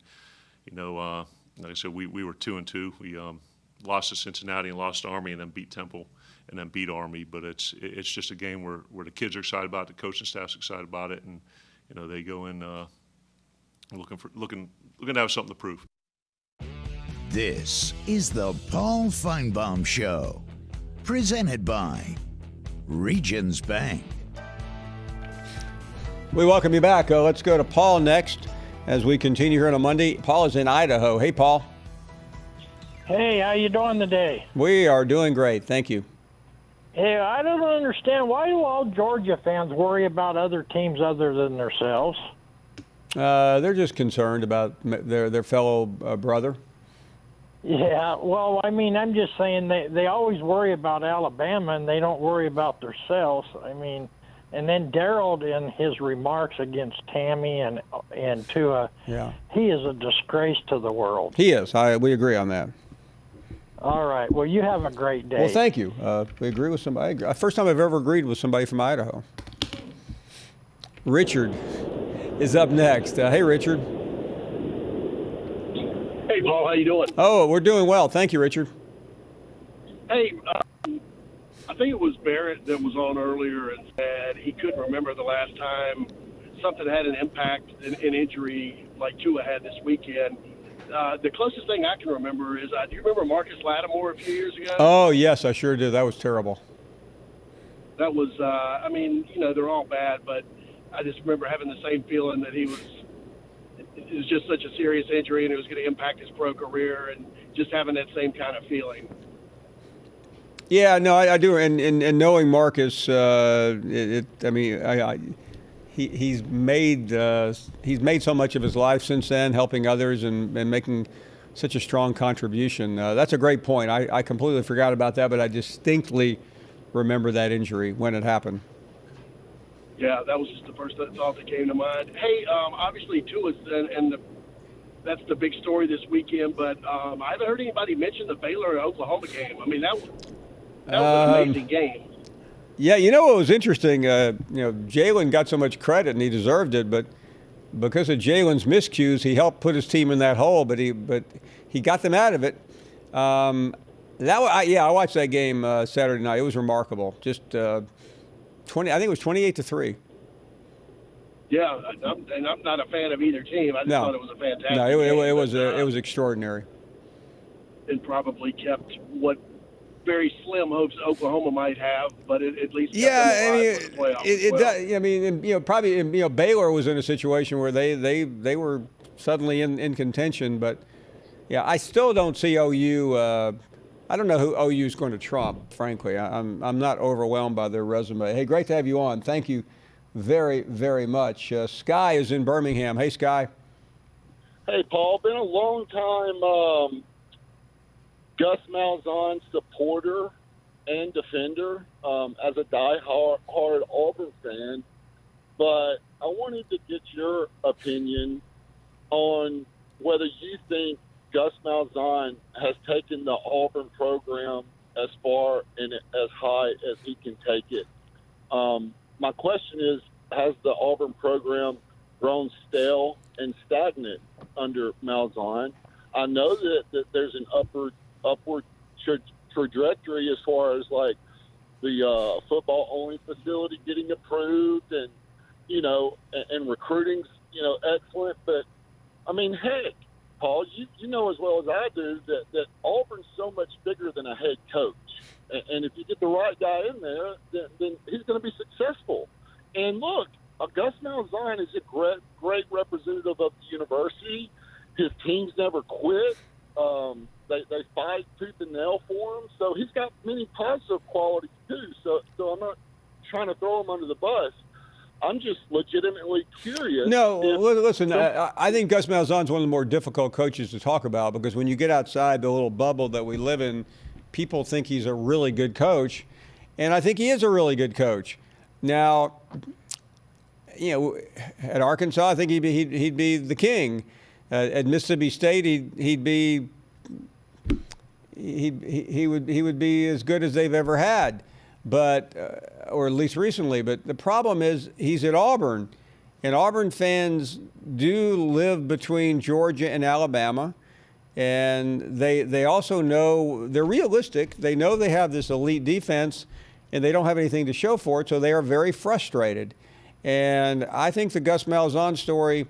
like I said, we were 2-2. We lost to Cincinnati and lost to Army, and then beat Temple and then beat Army. But it's just a game where the kids are excited about it, the coaching staff's excited about it, and they go in looking to have something to prove. This is the Paul Finebaum Show, presented by Regions Bank. We welcome you back. Let's go to Paul next. as we continue here on a Monday. Paul is in Idaho. Hey, Paul. Hey, how you doing today? We are doing great. Thank you. Hey, I don't understand. Why do all Georgia fans worry about other teams other than themselves? They're just concerned about their fellow brother. Yeah, well, I mean, I'm just saying they always worry about Alabama and they don't worry about themselves. I mean, and then Darrell in his remarks against Tammy and Tua, Yeah, he is a disgrace to the world. he is. We agree on that. All right. Well, you have a great day. Well, thank you. We agree with somebody. First time I've ever agreed with somebody from Idaho. Richard is up next. Hey, Richard. Hey, Paul, how you doing? Oh, we're doing well. Thank you, Richard. Hey, I think it was Barrett that was on earlier and said he couldn't remember the last time something had an impact, an injury like Tua had this weekend. The closest thing I can remember is, do you remember Marcus Lattimore a few years ago? Oh, yes, I sure did. That was terrible. That was, I mean, you know, they're all bad, but I just remember having the same feeling that it was just such a serious injury and it was going to impact his pro career, and just having that same kind of feeling. Yeah, no, I do. And knowing Marcus, he's made so much of his life since then, helping others and making such a strong contribution. That's a great point. I completely forgot about that, but I distinctly remember that injury when it happened. Yeah, that was just the first thought that came to mind. Hey, obviously, Tua, that's the big story this weekend, but I haven't heard anybody mention the Baylor and Oklahoma game. I mean, that was an amazing game. Yeah, you know what was interesting? Jalen got so much credit, and he deserved it, but because of Jalen's miscues, he helped put his team in that hole, but he got them out of it. I watched that game Saturday night. It was remarkable. Just 20. I think it was 28-3. Yeah, and I'm not a fan of either team. I just thought it was a fantastic game. It was extraordinary. And probably kept what very slim hopes Oklahoma might have, but at least Baylor was in a situation where they were suddenly in contention, but yeah, I still don't see OU. I don't know who OU is going to trump, frankly. I'm not overwhelmed by their resume. Hey, great to have you on. Thank you very, very much. Sky is in Birmingham. Hey, Sky. Hey, Paul. Been a long time Gus Malzahn supporter and defender as a die-hard Auburn fan, but I wanted to get your opinion on whether you think Gus Malzahn has taken the Auburn program as far and as high as he can take it. My question is, has the Auburn program grown stale and stagnant under Malzahn? I know that there's an upward trajectory as far as like the football-only facility getting approved, and and recruiting's excellent. But I mean, heck, Paul, you know as well as I do that Auburn's so much bigger than a head coach, and if you get the right guy in there, then he's going to be successful. And look, Gus Malzahn is a great representative of the university. His teams never quit. They fight tooth and nail for him. So he's got many positive qualities too. So I'm not trying to throw him under the bus. I'm just legitimately curious. No, listen, I think Gus Malzahn's one of the more difficult coaches to talk about, because when you get outside the little bubble that we live in, people think he's a really good coach, and I think he is a really good coach. Now, at Arkansas, I think he'd be the king. At Mississippi State, he would be as good as they've ever had, but or at least recently. But the problem is he's at Auburn, and Auburn fans do live between Georgia and Alabama, and they also know they're realistic. They know they have this elite defense, and they don't have anything to show for it, so they are very frustrated. And I think the Gus Malzahn story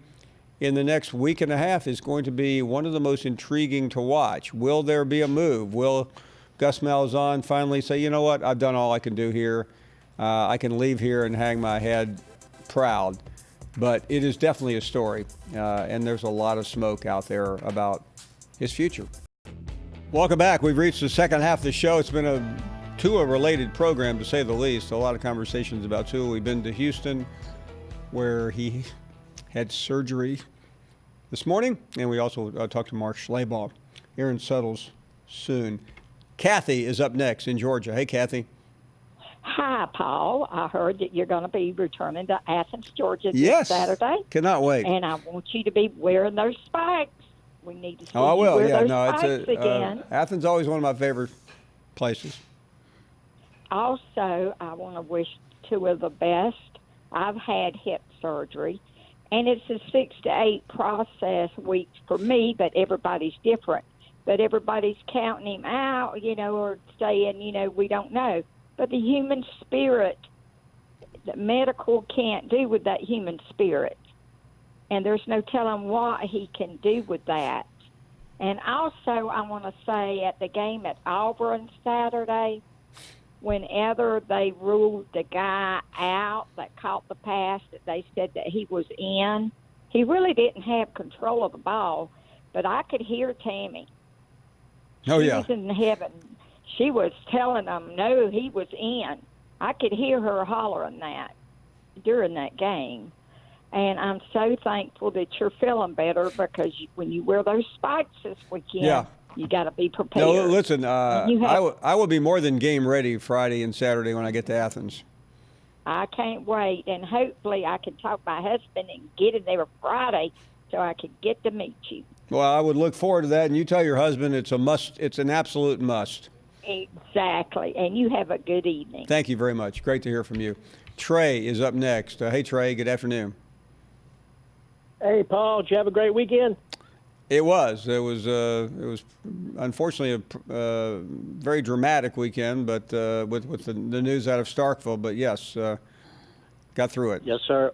in the next week and a half is going to be one of the most intriguing to watch. Will there be a move? Will Gus Malzahn finally say, you know what, I've done all I can do here. I can leave here and hang my head proud. But it is definitely a story, and there's a lot of smoke out there about his future. Welcome back. We've reached the second half of the show. It's been a Tua-related program, to say the least. A lot of conversations about Tua. We've been to Houston, where he had surgery this morning, and we also talked to Mark Schlabach. Aaron settles soon. Kathy is up next in Georgia. Hey, Kathy. Hi, Paul. I heard that you're going to be returning to Athens, Georgia this Yes. Saturday. Cannot wait. And I want you to be wearing those spikes. We need to see I you will. wear Yeah, those no, spikes again. Athens is always one of my favorite places. Also, I want to wish Tua the best. I've had hip surgery, and it's a 6 to 8 process weeks for me, but everybody's different. But everybody's counting him out, or saying, we don't know. But the human spirit, the medical can't do with that human spirit. And there's no telling what he can do with that. And also, I want to say at the game at Auburn Saturday, whenever they ruled the guy out that caught the pass that they said that he was in, he really didn't have control of the ball. But I could hear Tammy. Oh, She yeah. was in heaven. She was telling them, no, he was in. I could hear her hollering that during that game. And I'm so thankful that you're feeling better, because when you wear those spikes this weekend, Yeah. you got to be prepared. No, listen, You have- I will be more than game ready Friday and Saturday when I get to Athens. I can't wait. And hopefully I can talk my husband and get in there Friday so I can get to meet you. Well, I would look forward to that. And you tell your husband it's a must. It's an absolute must. Exactly. And you have a good evening. Thank you very much. Great to hear from you. Trey is up next. Hey, Trey. Good afternoon. Hey, Paul. Did you have a great weekend? It was. It was unfortunately a very dramatic weekend, but with the news out of Starkville. But yes, got through it. Yes, sir.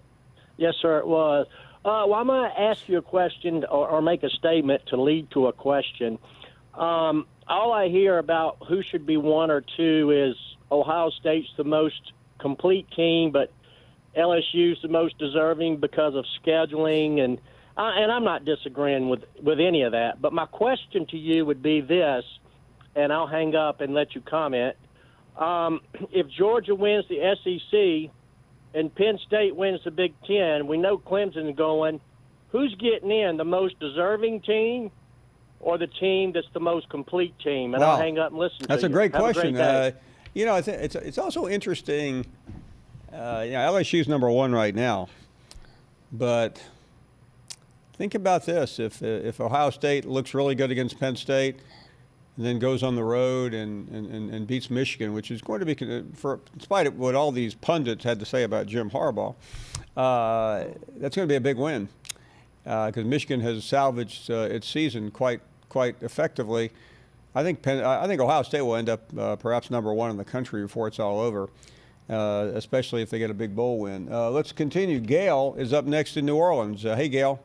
Yes, sir, it was. Well, I'm going to ask you a question or make a statement to lead to a question. All I hear about who should be 1 or 2 is Ohio State's the most complete team, but LSU's the most deserving because of scheduling, and I'm not disagreeing with any of that. But my question to you would be this, and I'll hang up and let you comment. If Georgia wins the SEC and Penn State wins the Big Ten, we know Clemson's going. Who's getting in, the most deserving team or the team that's the most complete team? And Wow. I'll hang up and listen to you. That's a great Have question. great day. I think it's also interesting. LSU's number 1 right now, but think about this: if Ohio State looks really good against Penn State, and then goes on the road and beats Michigan, which is going to be, in spite of what all these pundits had to say about Jim Harbaugh, that's going to be a big win, because Michigan has salvaged its season quite effectively. I think Ohio State will end up perhaps number 1 in the country before it's all over, especially if they get a big bowl win. Let's continue. Gail is up next in New Orleans. Hey, Gail.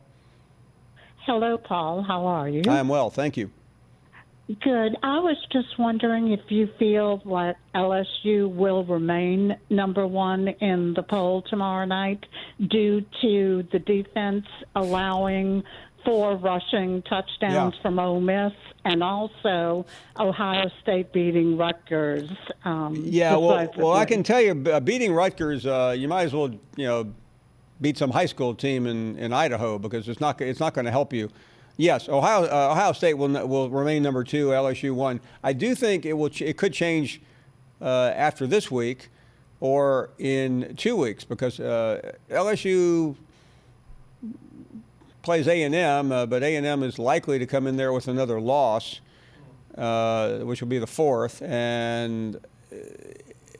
Hello, Paul. How are you? I am well, thank you. Good. I was just wondering if you feel that LSU will remain number 1 in the poll tomorrow night due to the defense allowing 4 rushing touchdowns from Ole Miss, and also Ohio State beating Rutgers. Well, I can tell you, beating Rutgers, you might as well, beat some high school team in Idaho, because it's not going to help you. Yes, Ohio State will remain number 2, LSU 1. I do think it could change after this week or in 2 weeks, because LSU plays A&M, but A&M is likely to come in there with another loss, which will be the 4th. And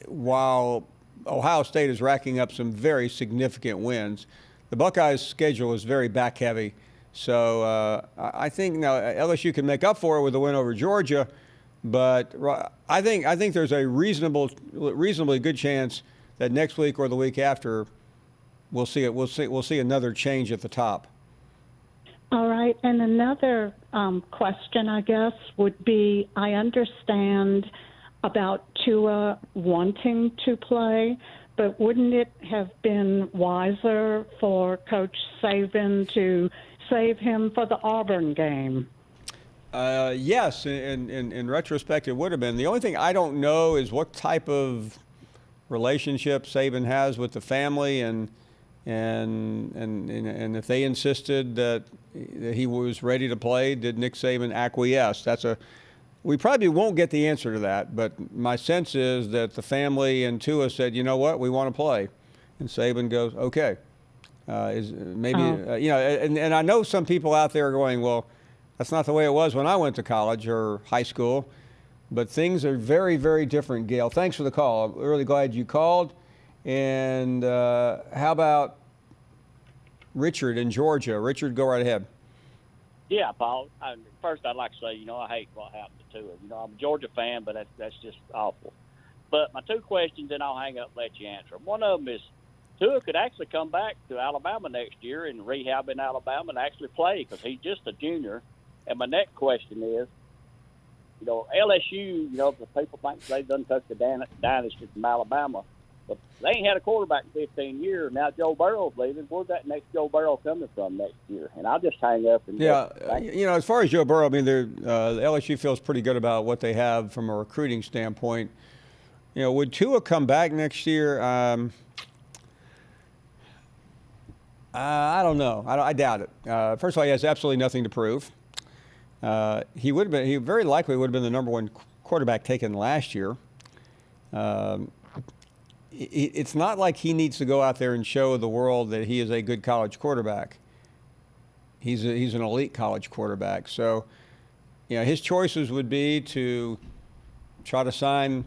while Ohio State is racking up some very significant wins, the Buckeyes' schedule is very back-heavy. So I think now LSU can make up for it with a win over Georgia, but I think there's a reasonably good chance that next week or the week after we'll see another change at the top. All right. And another question, I guess, would be, I understand about Tua wanting to play, but wouldn't it have been wiser for Coach Saban to save him for the Auburn game? Yes, in retrospect, it would have been. The only thing I don't know is what type of relationship Saban has with the family, and if they insisted that he was ready to play, did Nick Saban acquiesce? We probably won't get the answer to that, but my sense is that the family and Tua said, you know what, we want to play, and Saban goes, okay. And I know some people out there are going, well, that's not the way it was when I went to college or high school, but things are very, very different. Gail, thanks for the call. I'm really glad you called. And how about Richard in Georgia? Richard, go right ahead. Yeah, Paul. First, I'd like to say, I hate what happened to Tua. I'm a Georgia fan, but that's just awful. But my two questions, and I'll hang up and let you answer them. One of them is Tua could actually come back to Alabama next year and rehab in Alabama and actually play because he's just a junior. And my next question is, LSU, the people think they done took the dynasty from Alabama, but they ain't had a quarterback in 15 years. Now Joe Burrow's leaving. Where's that next Joe Burrow coming from next year? And I'll just hang up. And as far as Joe Burrow, I mean, the LSU feels pretty good about what they have from a recruiting standpoint. Would Tua come back next year? I don't know. I doubt it. First of all, he has absolutely nothing to prove. He very likely would have been the number one quarterback taken last year. It's not like he needs to go out there and show the world that he is a good college quarterback. He's an elite college quarterback. So, his choices would be to try to sign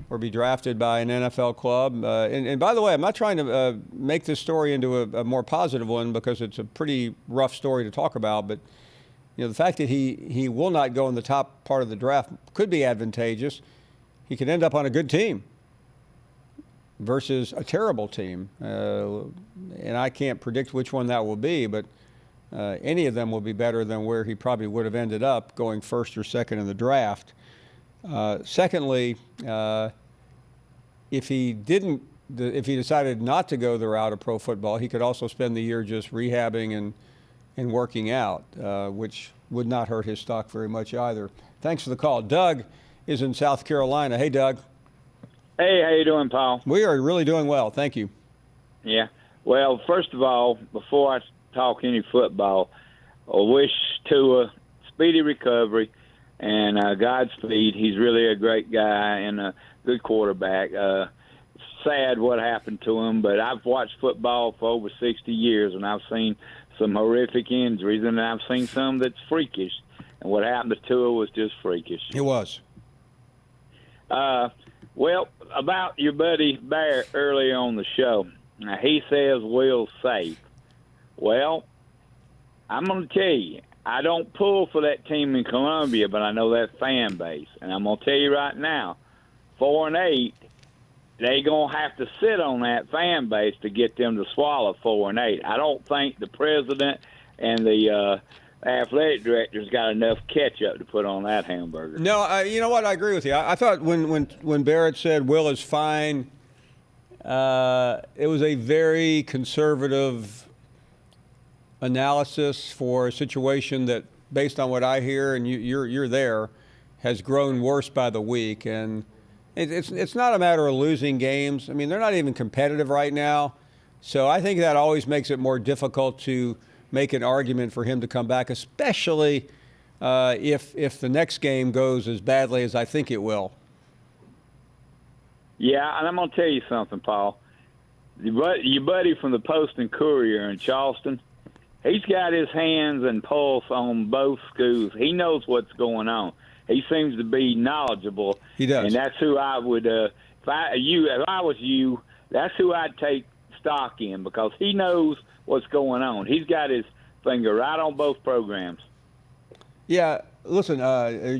or be drafted by an NFL club. And by the way, I'm not trying to make this story into a more positive one because it's a pretty rough story to talk about. But the fact that he will not go in the top part of the draft could be advantageous. He could end up on a good team versus a terrible team. And I can't predict which one that will be, but any of them will be better than where he probably would have ended up going first or second in the draft. Secondly, if he decided not to go the route of pro football, he could also spend the year just rehabbing and working out, which would not hurt his stock very much either. Thanks for the call. Doug is in South Carolina. Hey, Doug. Hey, how you doing, Paul? We are really doing well. Thank you. Yeah. Well, first of all, before I talk any football, I wish Tua speedy recovery and Godspeed. He's really a great guy and a good quarterback. Sad what happened to him, but I've watched football for over 60 years, and I've seen some horrific injuries, and I've seen some that's freakish. And what happened to Tua was just freakish. It was. Well, about your buddy Barrett earlier on the show, now he says Will's safe. Well, I'm going to tell you, I don't pull for that team in Columbia, but I know that fan base. And I'm going to tell you right now, 4-8, they going to have to sit on that fan base to get them to swallow 4-8. I don't think the president and the athletic director's got enough ketchup to put on that hamburger. No, you know what? I agree with you. I thought when Barrett said Will is fine, it was a very conservative analysis for a situation that, based on what I hear, and you're there, has grown worse by the week. And it's not a matter of losing games. I mean, they're not even competitive right now. So I think that always makes it more difficult to make an argument for him to come back, especially if the next game goes as badly as I think it will. Yeah, and I'm going to tell you something, Paul. Your buddy from the Post and Courier in Charleston, he's got his hands and pulse on both schools. He knows what's going on. He seems to be knowledgeable. He does. And that's who I would, if I was you, that's who I'd take stock in because he knows what's going on. He's got his finger right on both programs. Yeah, listen,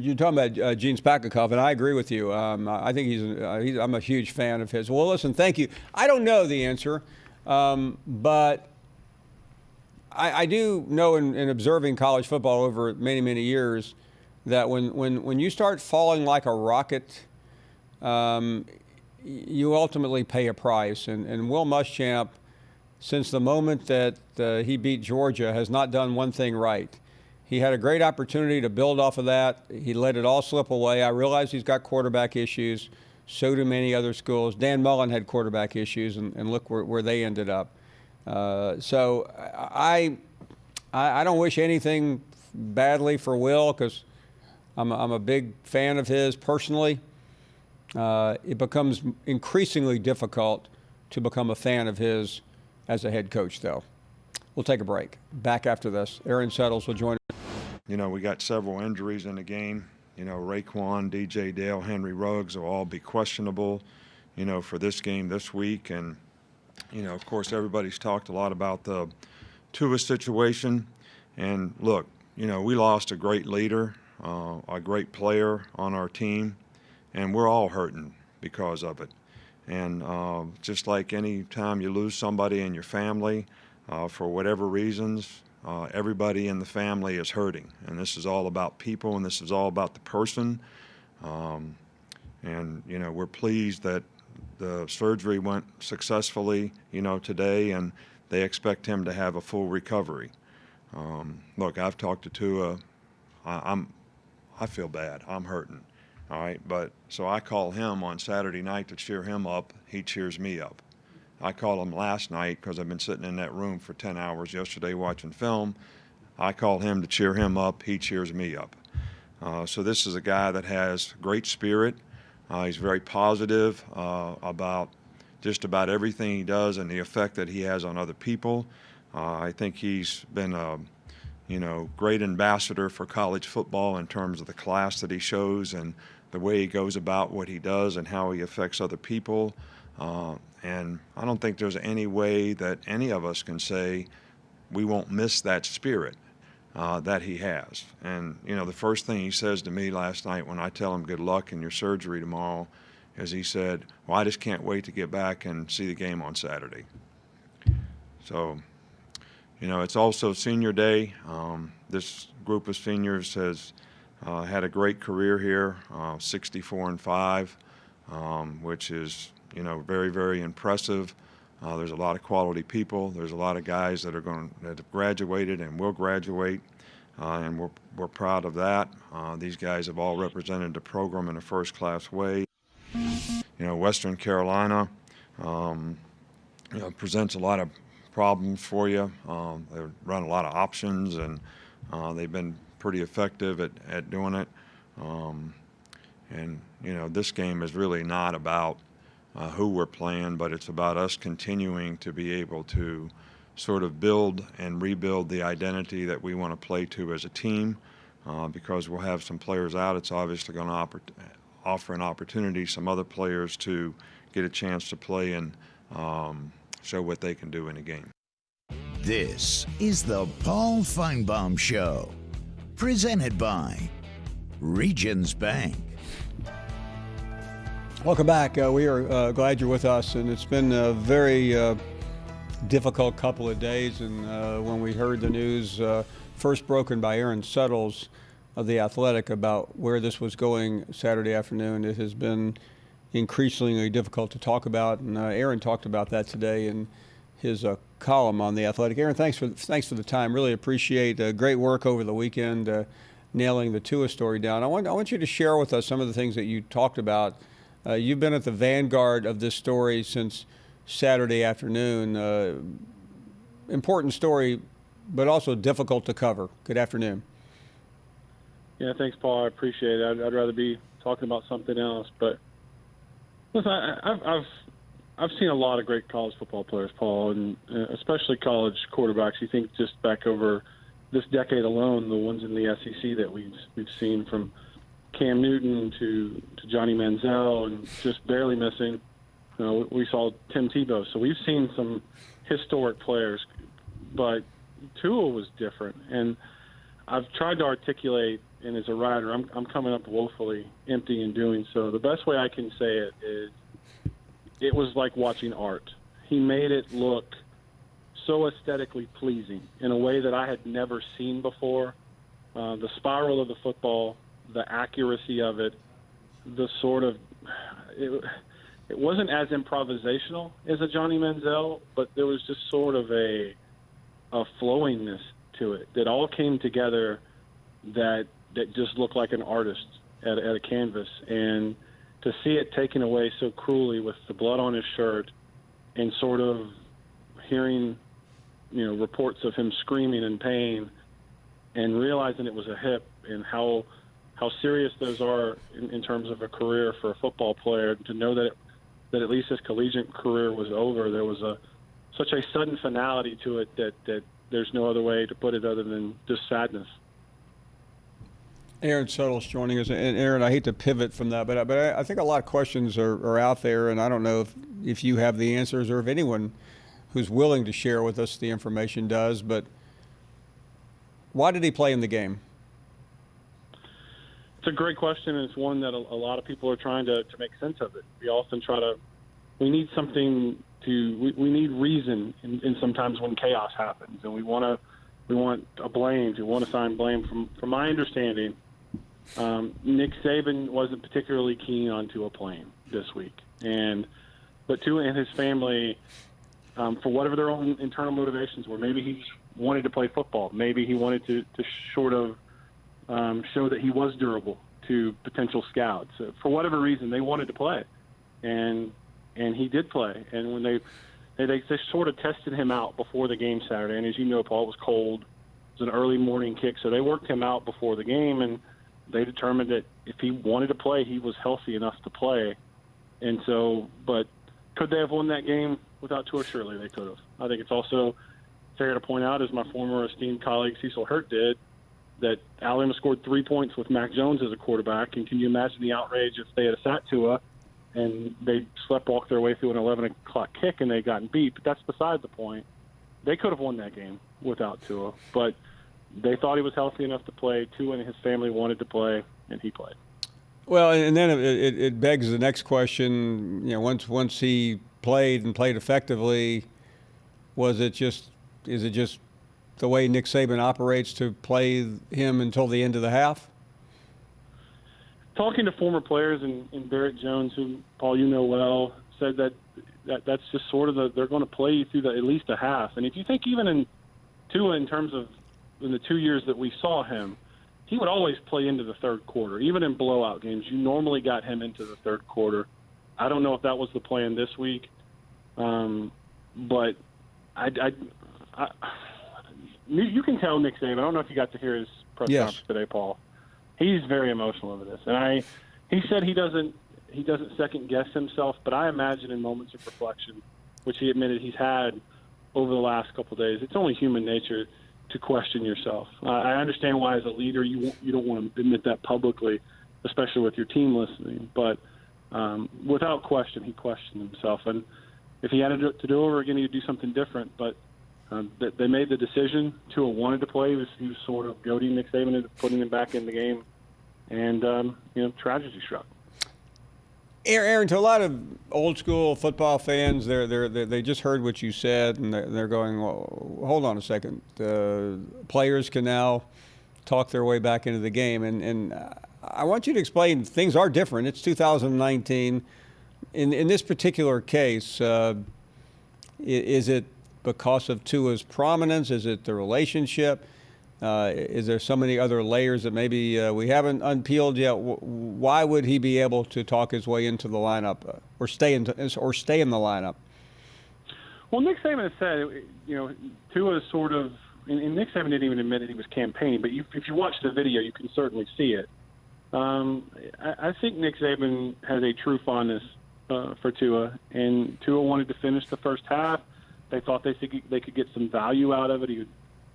you're talking about Gene Spackoff, and I agree with you. I think I'm a huge fan of his. Well, listen, thank you. I don't know the answer, but I do know in observing college football over many, many years that when you start falling like a rocket, you ultimately pay a price. And Will Muschamp, since the moment that he beat Georgia, has not done one thing right. He had a great opportunity to build off of that. He let it all slip away. I realize he's got quarterback issues. So do many other schools. Dan Mullen had quarterback issues, and look where they ended up. So I don't wish anything badly for Will, because I'm a big fan of his personally. It becomes increasingly difficult to become a fan of his as a head coach, though. We'll take a break. Back after this. Aaron Settles will join us. You know, we got several injuries in the game. You know, Raekwon, DJ Dale, Henry Ruggs will all be questionable, you know, for this game this week. And, you know, of course, everybody's talked a lot about the Tua situation. And look, you know, we lost a great leader, a great player on our team, and we're all hurting because of it. And just like any time you lose somebody in your family, for whatever reasons, everybody in the family is hurting. And this is all about people, and this is all about the person. And, you know, we're pleased that the surgery went successfully, you know, today, and they expect him to have a full recovery. Look, I've talked to Tua. I feel bad. I'm hurting. All right, but so I call him on Saturday night to cheer him up. He cheers me up. I called him last night because I've been sitting in that room for 10 hours yesterday watching film. I call him to cheer him up. He cheers me up. So this is a guy that has great spirit. He's very positive about just about everything he does and the effect that he has on other people. I think he's been a great ambassador for college football in terms of the class that he shows and the way he goes about what he does and how he affects other people. And I don't think there's any way that any of us can say we won't miss that spirit that he has. And, you know, the first thing he says to me last night when I tell him good luck in your surgery tomorrow is he said, well, I just can't wait to get back and see the game on Saturday. So, you know, it's also senior day. This group of seniors has had a great career here, 64-5, which is, you know, very, very impressive. There's a lot of quality people. There's a lot of guys that have graduated and will graduate, and we're proud of that. These guys have all represented the program in a first-class way. You know, Western Carolina, presents a lot of problems for you. They run a lot of options, and they've been pretty effective at doing it. And, you know, this game is really not about who we're playing, but it's about us continuing to be able to sort of build and rebuild the identity that we want to play to as a team. Because we'll have some players out, it's obviously going to offer an opportunity some other players to get a chance to play and show what they can do in a game. This is the Paul Finebaum Show, presented by Regions Bank. Welcome back. We are glad you're with us, and it's been a very difficult couple of days. And when we heard the news first broken by Aaron Settles of The Athletic about where this was going Saturday afternoon, it has been increasingly difficult to talk about. And Aaron talked about that today in his column on The Athletic. Aaron, thanks for the time. Really appreciate great work over the weekend, nailing the Tua story down. I want you to share with us some of the things that you talked about. You've been at the vanguard of this story since Saturday afternoon. Important story, but also difficult to cover. Good afternoon. Yeah, thanks, Paul. I appreciate it. I'd rather be talking about something else. But listen, I've seen a lot of great college football players, Paul, and especially college quarterbacks. You think just back over this decade alone, the ones in the SEC that we've seen, from Cam Newton to Johnny Manziel, and just barely missing, you know, we saw Tim Tebow. So we've seen some historic players, but Tua was different. And I've tried to articulate, and as a writer, I'm coming up woefully empty in doing so. The best way I can say it is it was like watching art. He made it look so aesthetically pleasing in a way that I had never seen before. The spiral of the football, the accuracy of it, the sort of it wasn't as improvisational as a Johnny Manziel, but there was just sort of a flowingness to it that all came together that just looked like an artist at a canvas. And to see it taken away so cruelly with the blood on his shirt and sort of hearing, reports of him screaming in pain and realizing it was a hip and how serious those are in terms of a career for a football player, to know that at least his collegiate career was over. There was such a sudden finality to it that there's no other way to put it other than just sadness. Aaron Suttles joining us. And Aaron, I hate to pivot from that, but I think a lot of questions are out there, and I don't know if you have the answers or if anyone who's willing to share with us the information does, but why did he play in the game? It's a great question, and it's one that a lot of people are trying to make sense of it. We often we need something we need reason in sometimes when chaos happens, and we want a blame. We want to assign blame. From my understanding, Nick Saban wasn't particularly keen on Tua playing this week, but Tua and his family, for whatever their own internal motivations were, maybe he wanted to play football, maybe he wanted to sort of show that he was durable to potential scouts. For whatever reason, they wanted to play, and he did play. And when they sort of tested him out before the game Saturday, and as you know, Paul, it was cold. It was an early morning kick, so they worked him out before the game, and they determined that if he wanted to play, he was healthy enough to play. And so, but could they have won that game without Tua? Surely they could have. I think it's also fair to point out, as my former esteemed colleague Cecil Hurt did, that Alabama scored 3 points with Mac Jones as a quarterback. And can you imagine the outrage if they had sat Tua and they sleptwalked their way through an 11 o'clock kick and they gotten beat? But that's beside the point. They could have won that game without Tua, but they thought he was healthy enough to play. Tua and his family wanted to play, and he played. Well, and then it begs the next question. Once he played and played effectively, is it just the way Nick Saban operates to play him until the end of the half? Talking to former players and Barrett Jones, who, Paul, you know well, said that's just sort of they're going to play you through at least a half. And if you think even in Tua, in terms of in the 2 years that we saw him, he would always play into the third quarter. Even in blowout games, you normally got him into the third quarter. I don't know if that was the plan this week, but you can tell Nick Saban. I don't know if you got to hear his press conference today, Paul. He's very emotional over this, and he said he doesn't second guess himself, but I imagine in moments of reflection, which he admitted he's had over the last couple of days, it's only human nature to question yourself. I understand why, as a leader, you don't want to admit that publicly, especially with your team listening. But without question, he questioned himself, and if he had to do over again, he'd do something different. But they made the decision. Tua wanted to play. He was sort of goading Nick Saban into putting him back in the game, and tragedy struck. Aaron, to a lot of old school football fans, they just heard what you said, and they're going, well, hold on a second. Players can now talk their way back into the game, and I want you to explain. Things are different. It's 2019. In this particular case, is it because of Tua's prominence? Is it the relationship? Is there so many other layers that maybe we haven't unpeeled yet? Why would he be able to talk his way into the lineup or stay in the lineup? Well, Nick Saban has said, Tua is sort of, and Nick Saban didn't even admit that he was campaigning, but if you watch the video, you can certainly see it. I think Nick Saban has a true fondness for Tua, and Tua wanted to finish the first half. They thought they could get some value out of it. He had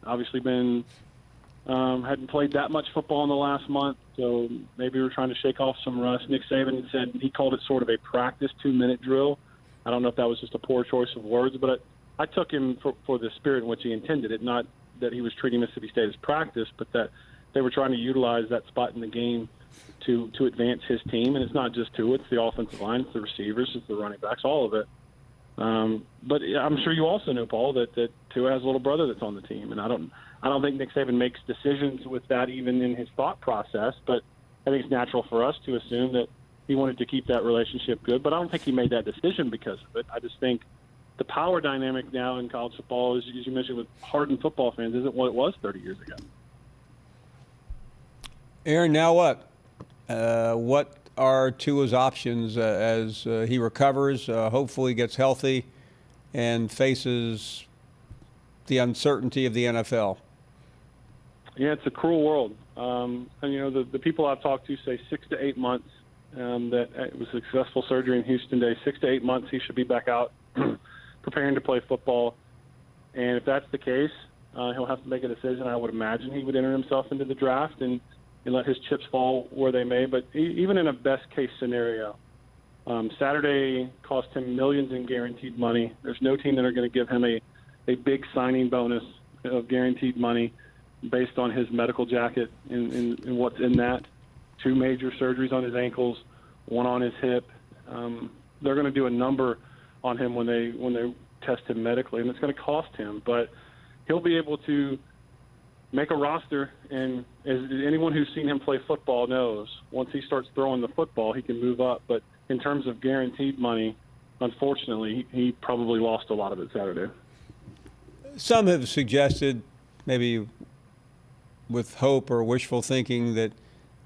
obviously hadn't played that much football in the last month, so maybe we were trying to shake off some rust. Nick Saban said he called it sort of a practice 2-minute drill. I don't know if that was just a poor choice of words, but I took him for the spirit in which he intended it, not that he was treating Mississippi State as practice, but that they were trying to utilize that spot in the game to advance his team. And it's not just Tua, it's the offensive line, it's the receivers, it's the running backs, all of it. But I'm sure you also know, Paul, that Tua has a little brother that's on the team, and I don't think Nick Saban makes decisions with that even in his thought process. But I think it's natural for us to assume that he wanted to keep that relationship good. But I don't think he made that decision because of it. I just think the power dynamic now in college football, as you mentioned, with hardened football fans, isn't what it was 30 years ago. Aaron, now what? What are Tua's options as he recovers, hopefully gets healthy, and faces the uncertainty of the NFL? Yeah, it's a cruel world. And, the people I've talked to say 6 to 8 months. That it was a successful surgery in Houston Day. 6 to 8 months, he should be back out preparing to play football. And if that's the case, he'll have to make a decision. I would imagine he would enter himself into the draft and let his chips fall where they may. But even in a best-case scenario, Saturday cost him millions in guaranteed money. There's no team that are going to give him a big signing bonus of guaranteed money based on his medical jacket and what's in that. 2 major surgeries on his ankles, 1 on his hip. They're going to do a number on him when they test him medically, and it's going to cost him. But he'll be able to make a roster, and as anyone who's seen him play football knows, once he starts throwing the football, he can move up. But in terms of guaranteed money, unfortunately, he probably lost a lot of it Saturday. Some have suggested, maybe with hope or wishful thinking, that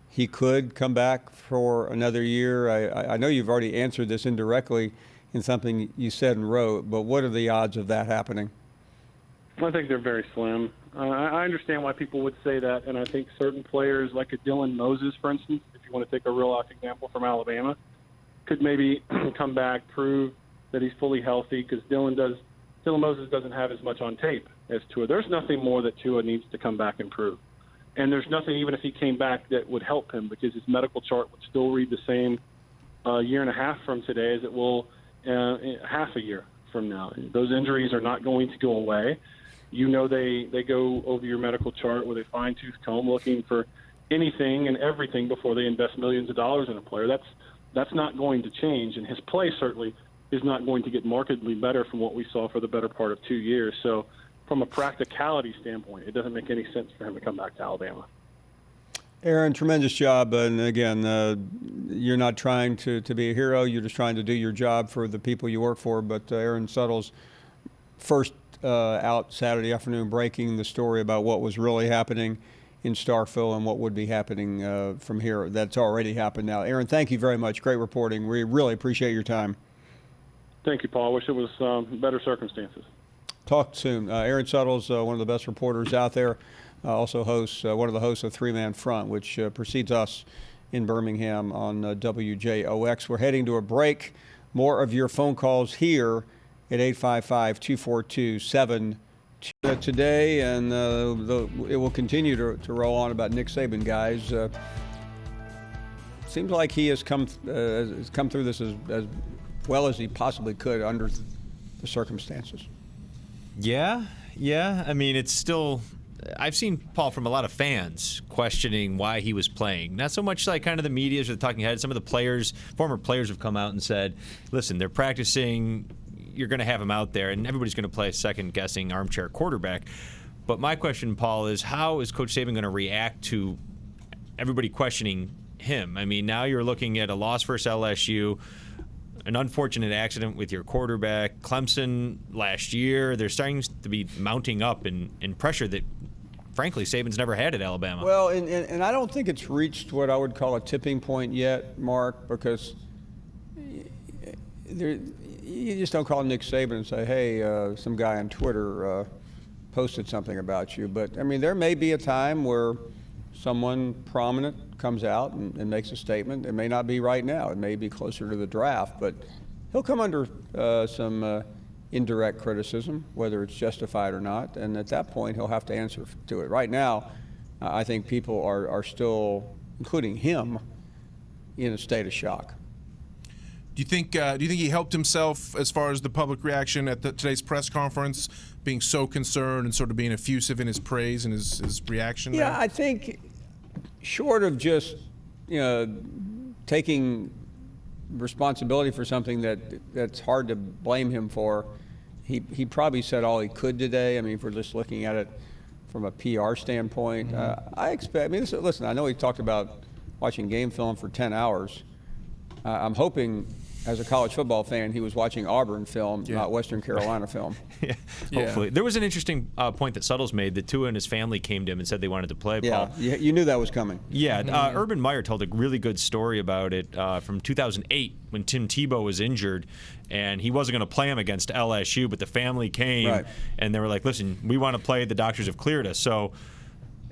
he could come back for another year. I know you've already answered this indirectly in something you said and wrote, but what are the odds of that happening? I think they're very slim. I understand why people would say that, and I think certain players, like a Dylan Moses, for instance, if you want to take a real-life example from Alabama, could maybe come back, prove that he's fully healthy, because Dylan Moses doesn't have as much on tape as Tua. There's nothing more that Tua needs to come back and prove. And there's nothing, even if he came back, that would help him, because his medical chart would still read the same year and a half from today as it will half a year from now. Those injuries are not going to go away. They go over your medical chart with a fine-tooth comb looking for anything and everything before they invest millions of dollars in a player. That's not going to change, and his play certainly is not going to get markedly better from what we saw for the better part of 2 years. So from a practicality standpoint, it doesn't make any sense for him to come back to Alabama. Aaron, tremendous job. And again, you're not trying to be a hero. You're just trying to do your job for the people you work for. But Aaron Suttles, first out Saturday afternoon, breaking the story about what was really happening in Starkville and what would be happening from here. That's already happened now. Aaron, thank you very much. Great reporting. We really appreciate your time. Thank you, Paul. I wish it was better circumstances. Talk soon. Aaron Suttles, one of the best reporters out there, also hosts one of the hosts of Three Man Front, which precedes us in Birmingham on WJOX. We're heading to a break. More of your phone calls here at 855-242-72 today, and it will continue to roll on about Nick Saban, guys. Seems like he has come through this as well as he possibly could under the circumstances. Yeah. I mean, it's still – I've seen, Paul, from a lot of fans questioning why he was playing. Not so much like kind of the media or the talking heads. Some of the players, former players have come out and said, listen, they're practicing. You're going to have him out there, and everybody's going to play a second-guessing armchair quarterback. But my question, Paul, is how is Coach Saban going to react to everybody questioning him? I mean, now you're looking at a loss versus LSU, an unfortunate accident with your quarterback, Clemson last year. They're starting to be mounting up in pressure that, frankly, Saban's never had at Alabama. Well, and I don't think it's reached what I would call a tipping point yet, Mark, because you just don't call Nick Saban and say, hey, some guy on Twitter posted something about you. But, I mean, there may be a time where someone prominent comes out and makes a statement. It may not be right now. It may be closer to the draft. But he'll come under some indirect criticism, whether it's justified or not. And at that point, he'll have to answer to it. Right now, I think people are still, including him, in a state of shock. Do you think he helped himself as far as the public reaction at today's press conference, being so concerned and sort of being effusive in his praise and his reaction? Yeah, there? I think short of just taking responsibility for something that's hard to blame him for, he probably said all he could today. I mean, if we're just looking at it from a PR standpoint, I expect. I mean, listen, I know he talked about watching game film for 10 hours. I'm hoping, as a college football fan, he was watching Auburn film, not Western Carolina film. Hopefully. There was an interesting point that Suttles made that Tua and his family came to him and said they wanted to play, Paul. Yeah, you knew that was coming. Yeah, Urban Meyer told a really good story about it from 2008 when Tim Tebow was injured, and he wasn't going to play him against LSU, but the family came, and they were like, listen, we want to play. The doctors have cleared us. So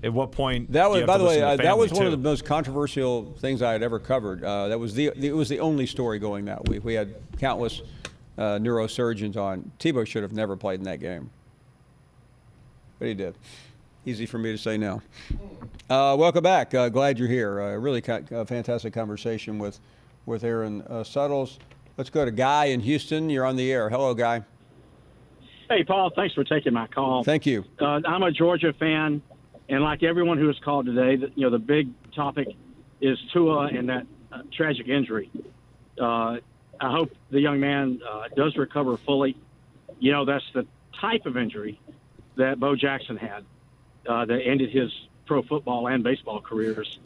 at what point that was, do you have by to the way, listen to the that was family, one of too? the most controversial things I had ever covered. It was the only story going that week. We had countless neurosurgeons on. Tebow should have never played in that game, but he did. Easy for me to say no. Welcome back. Glad you're here. Really fantastic conversation with Aaron Suttles. Let's go to Guy in Houston. You're on the air. Hello, Guy. Hey, Paul. Thanks for taking my call. Thank you. I'm a Georgia fan. And like everyone who has called today, the big topic is Tua and that tragic injury. I hope the young man does recover fully. That's the type of injury that Bo Jackson had that ended his pro football and baseball careers.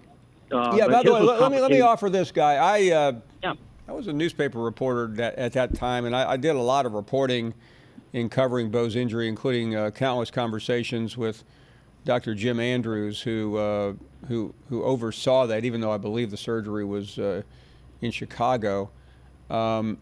By the way, let me offer this, Guy. I was a newspaper reporter at that time, and I did a lot of reporting in covering Bo's injury, including countless conversations with Dr. Jim Andrews, who oversaw that, even though I believe the surgery was in Chicago. I'm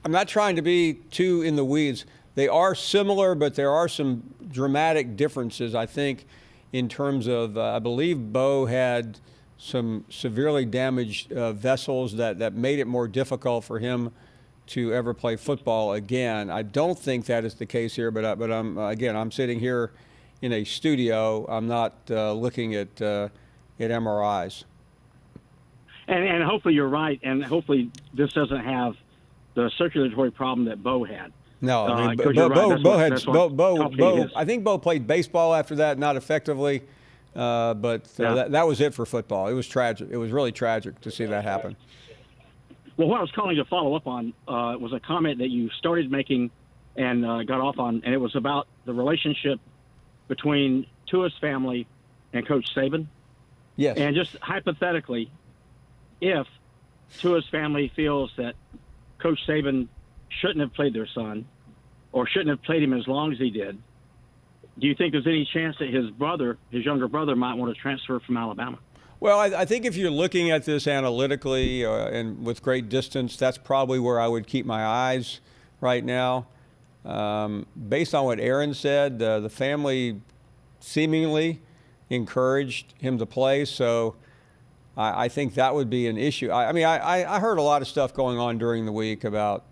not trying to be too in the weeds. They are similar, but there are some dramatic differences, I think, in terms of, I believe Bo had some severely damaged vessels that made it more difficult for him to ever play football again. I don't think that is the case here, but I'm sitting here in a studio. I'm not looking at MRIs. And hopefully you're right, and hopefully this doesn't have the circulatory problem that Bo had. No, I mean, I think Bo played baseball after that, not effectively, but that was it for football. It was tragic. It was really tragic to see that happen. Well, what I was calling to follow up on was a comment that you started making and got off on, and it was about the relationship between Tua's family and Coach Saban. Yes. And just hypothetically, if Tua's family feels that Coach Saban shouldn't have played their son or shouldn't have played him as long as he did, do you think there's any chance that his younger brother, might want to transfer from Alabama? Well, I think if you're looking at this analytically and with great distance, that's probably where I would keep my eyes right now. Based on what Aaron said, the family seemingly encouraged him to play, so I think that would be an issue. I heard a lot of stuff going on during the week about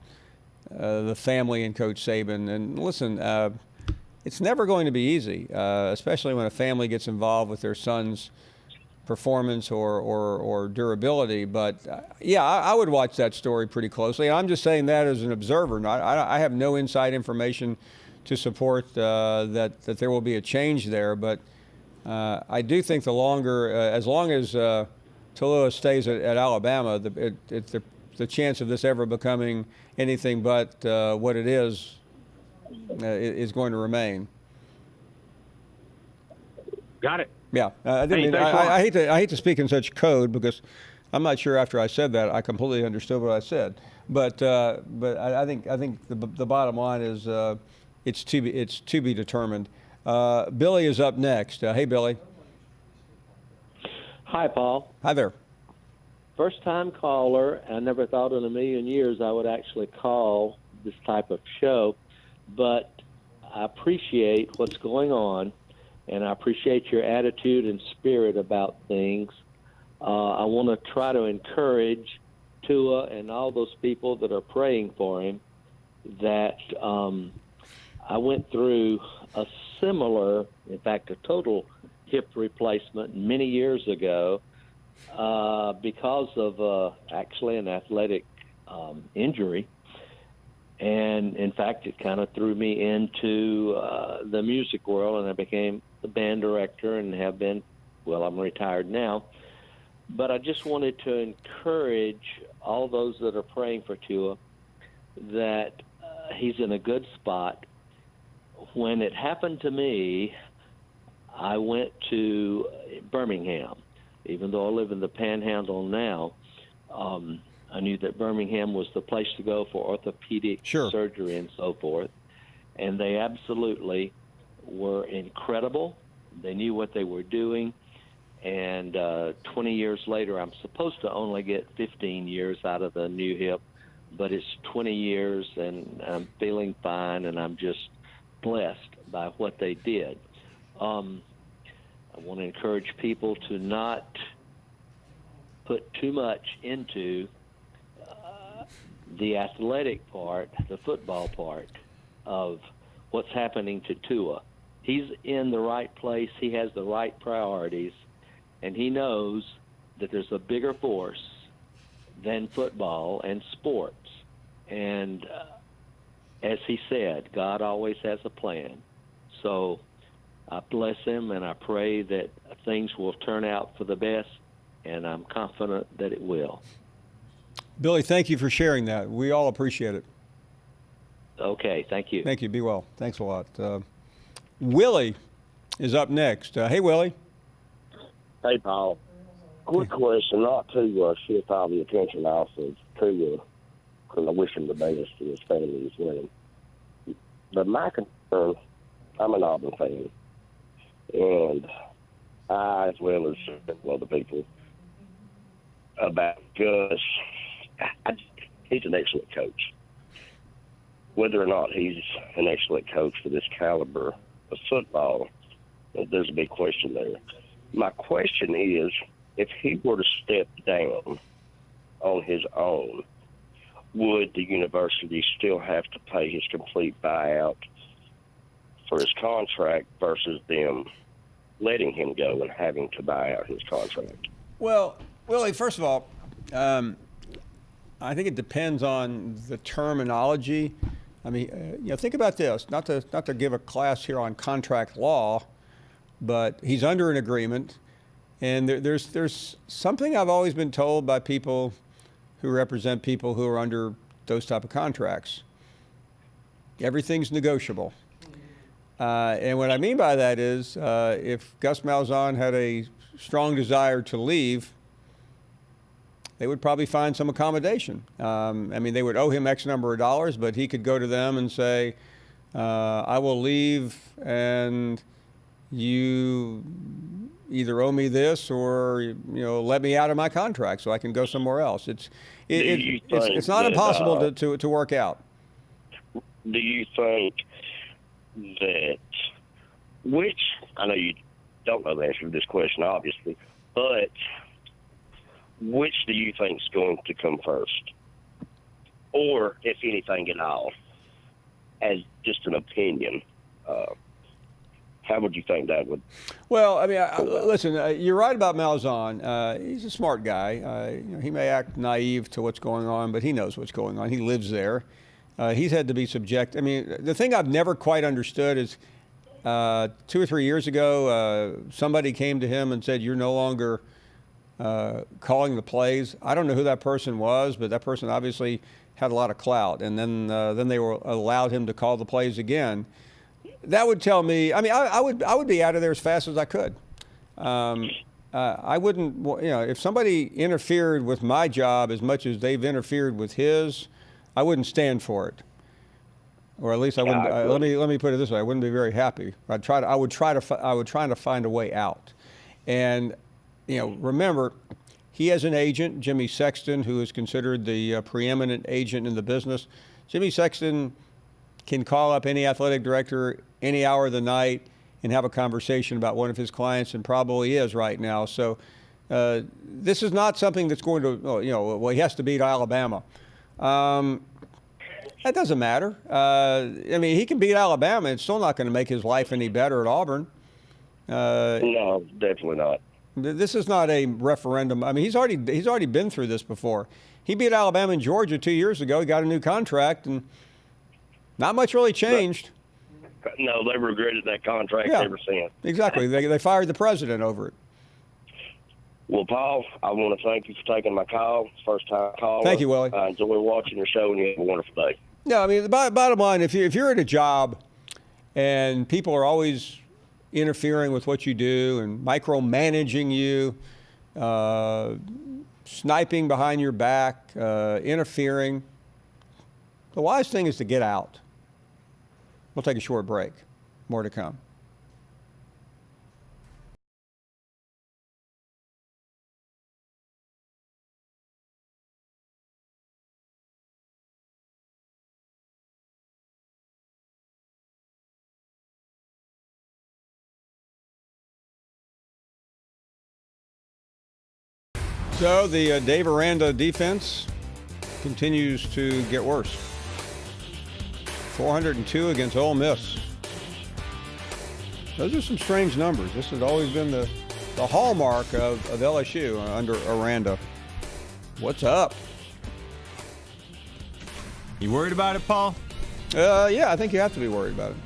the family and Coach Saban, and listen, it's never going to be easy, especially when a family gets involved with their son's performance or durability. But I would watch that story pretty closely. I'm just saying that as an observer. I have no inside information to support that there will be a change there. But I do think as long as Tua stays at Alabama, the chance of this ever becoming anything but what it is going to remain. Got it. Yeah, I hate to speak in such code because I'm not sure after I said that I completely understood what I said. But I think the bottom line is it's to be determined. Billy is up next. Hey, Billy. Hi, Paul. Hi there. First-time caller. I never thought in a million years I would actually call this type of show, but I appreciate what's going on. And I appreciate your attitude and spirit about things. I want to try to encourage Tua and all those people that are praying for him that I went through a similar, in fact, a total hip replacement many years ago because of actually an athletic injury. And, in fact, it kind of threw me into the music world, and I became the band director and have been, well, I'm retired now. But I just wanted to encourage all those that are praying for Tua that he's in a good spot. When it happened to me, I went to Birmingham. Even though I live in the Panhandle now, I knew that Birmingham was the place to go for orthopedic surgery and so forth. And they absolutely were incredible. They knew what they were doing. And 20 years later, I'm supposed to only get 15 years out of the new hip, but it's 20 years, and I'm feeling fine, and I'm just blessed by what they did. I want to encourage people to not put too much into the athletic part, the football part of what's happening to Tua. He's in the right place. He has the right priorities, and he knows that there's a bigger force than football and sports. And as he said, God always has a plan. So I bless him, and I pray that things will turn out for the best, and I'm confident that it will. Billy, thank you for sharing that. We all appreciate it. Okay, thank you. Thank you. Be well. Thanks a lot. Willie is up next. Hey, Willie. Hey, Paul. Quick question, not to shift all the attention off of Tua, because I wish him the best to his family as well. But my concern, I'm an Auburn fan, and I, as well as several other people, about Gus, he's an excellent coach. Whether or not he's an excellent coach for this caliber of football, there's a big question there. My question is, if he were to step down on his own, would the university still have to pay his complete buyout for his contract versus them letting him go and having to buy out his contract? Well, Willie, first of all, I think it depends on the terminology. I mean, think about this. Not to give a class here on contract law, but he's under an agreement, and there's something I've always been told by people who represent people who are under those type of contracts. Everything's negotiable. And what I mean by that is if Gus Malzahn had a strong desire to leave, they would probably find some accommodation. I mean, they would owe him X number of dollars, but he could go to them and say, I will leave, and you either owe me this or let me out of my contract so I can go somewhere else. It's not impossible to work out. Do you think that, which, I know you don't know the answer to this question, obviously, but which do you think is going to come first? Or, if anything at all, as just an opinion, how would you think that would? Well, I mean, listen, you're right about Malzahn. He's a smart guy. He may act naive to what's going on, but he knows what's going on. He lives there. He's had to be subject. I mean, the thing I've never quite understood is 2 or 3 years ago, somebody came to him and said, you're no longer calling the plays. I don't know who that person was, but that person obviously had a lot of clout. And then they allowed him to call the plays again. That would tell me. I mean, I would be out of there as fast as I could. I wouldn't. If somebody interfered with my job as much as they've interfered with his, I wouldn't stand for it. Or at least I wouldn't. Let me put it this way: I wouldn't be very happy. I would try to find a way out. And remember, he has an agent, Jimmy Sexton, who is considered the preeminent agent in the business. Jimmy Sexton can call up any athletic director any hour of the night and have a conversation about one of his clients, and probably is right now. So this is not something that's going to, he has to beat Alabama. That doesn't matter. I mean, he can beat Alabama. It's still not going to make his life any better at Auburn. No, definitely not. This is not a referendum. I mean, he's already been through this before. He beat Alabama and Georgia 2 years ago. He got a new contract, and not much really changed. No, they've regretted that contract ever since. Exactly. They fired the president over it. Well, Paul, I want to thank you for taking my call. First time caller. Thank you, Willie. I enjoy watching your show, and you have a wonderful day. No, I mean, the bottom line, if you're at a job and people are always interfering with what you do and micromanaging you, sniping behind your back, interfering. The wise thing is to get out. We'll take a short break. More to come. So the Dave Aranda defense continues to get worse. 402 against Ole Miss. Those are some strange numbers. This has always been the hallmark of LSU under Aranda. What's up? You worried about it, Paul? Yeah, I think you have to be worried about it.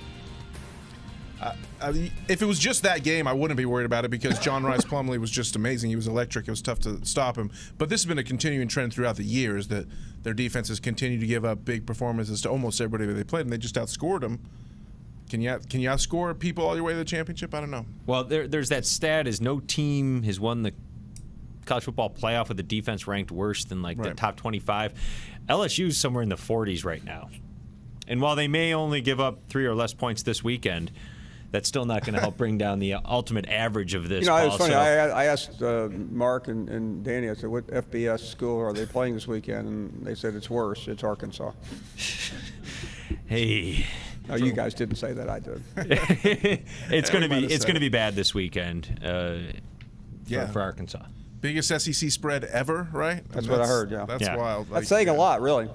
If it was just that game, I wouldn't be worried about it because John Rice Plumlee was just amazing. He was electric. It was tough to stop him. But this has been a continuing trend throughout the years that their defenses continue to give up big performances to almost everybody that they played, and they just outscored them. Can you outscore people all your way to the championship? I don't know. Well, there's that stat is no team has won the college football playoff with a defense ranked worse than the top 25. LSU's somewhere in the 40s right now. And while they may only give up 3 or less points this weekend, that's still not going to help bring down the ultimate average of this. You know, it's funny. I asked Mark and Danny, I said, what FBS school are they playing this weekend? And they said it's worse. It's Arkansas. Hey. No, you guys didn't say that. I did. It's going to be bad this weekend for Arkansas. Biggest SEC spread ever, right? That's what I heard, yeah. That's wild. That's saying a lot, really.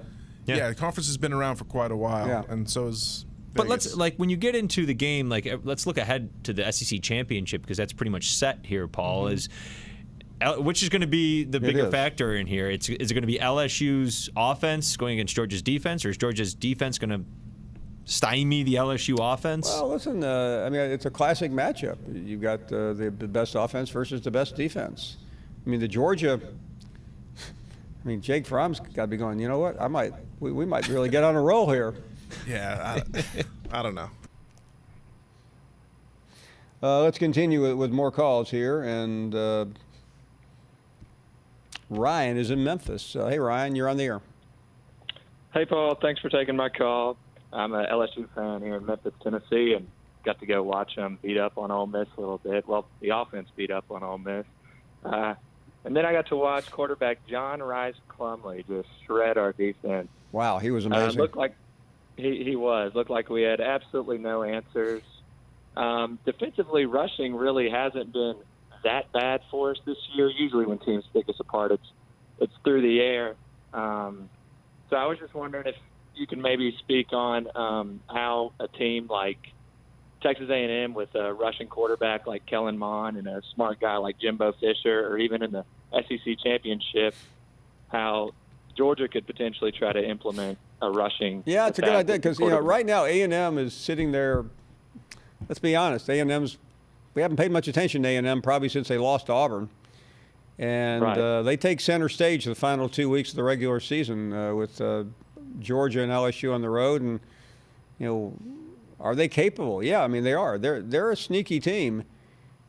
Yeah, the conference has been around for quite a while, and so is But let's when you get into the game, let's look ahead to the SEC championship because that's pretty much set here, Paul. Which is going to be the bigger factor in here? Is it going to be LSU's offense going against Georgia's defense, or is Georgia's defense going to stymie the LSU offense? Well, listen, I mean, it's a classic matchup. You've got the best offense versus the best defense. I mean, Jake Fromm's got to be going, you know what? We might really get on a roll here. Yeah, I don't know. Let's continue with more calls here. And Ryan is in Memphis. Hey, Ryan, you're on the air. Hey, Paul. Thanks for taking my call. I'm a LSU fan here in Memphis, Tennessee, and got to go watch them beat up on Ole Miss a little bit. Well, the offense beat up on Ole Miss. And then I got to watch quarterback John Rice Plumlee just shred our defense. Wow, he was amazing. Looked like he was. Looked like we had absolutely no answers. Defensively, rushing really hasn't been that bad for us this year. Usually when teams pick us apart, it's through the air. So I was just wondering if you can maybe speak on how a team like Texas A&M with a rushing quarterback like Kellen Mond and a smart guy like Jimbo Fisher, or even in the SEC championship, how Georgia could potentially try to implement a rushing. Yeah, it's a good idea because right now A&M is sitting there. Let's be honest, we haven't paid much attention to A&M probably since they lost to Auburn, and they take center stage the final 2 weeks of the regular season with Georgia and LSU on the road, and are they capable? Yeah, I mean they are. They're a sneaky team,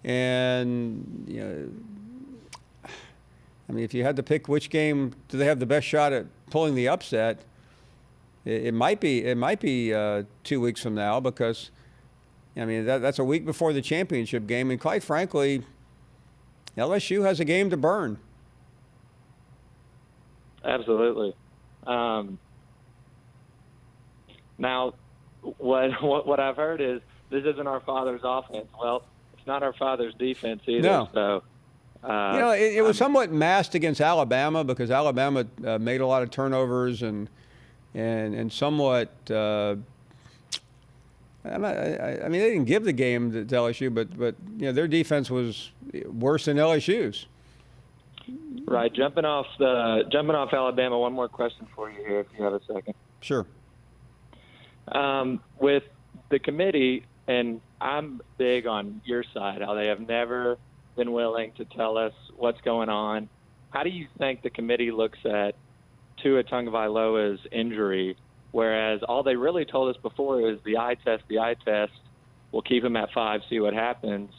and I mean if you had to pick which game do they have the best shot at pulling the upset, it might be 2 weeks from now because I mean that's a week before the championship game, and quite frankly, LSU has a game to burn. Absolutely. Now, what I've heard is this isn't our father's offense. Well, it's not our father's defense either. No. So, it was somewhat masked against Alabama because Alabama made a lot of turnovers and somewhat. I mean, they didn't give the game to LSU, but their defense was worse than LSU's. Right. Jumping off Alabama. One more question for you here, if you have a second. Sure. With the committee, and I'm big on your side, how they have never been willing to tell us what's going on. How do you think the committee looks at Tua Tagovailoa's injury, whereas all they really told us before is the eye test, we'll keep him at 5, see what happens.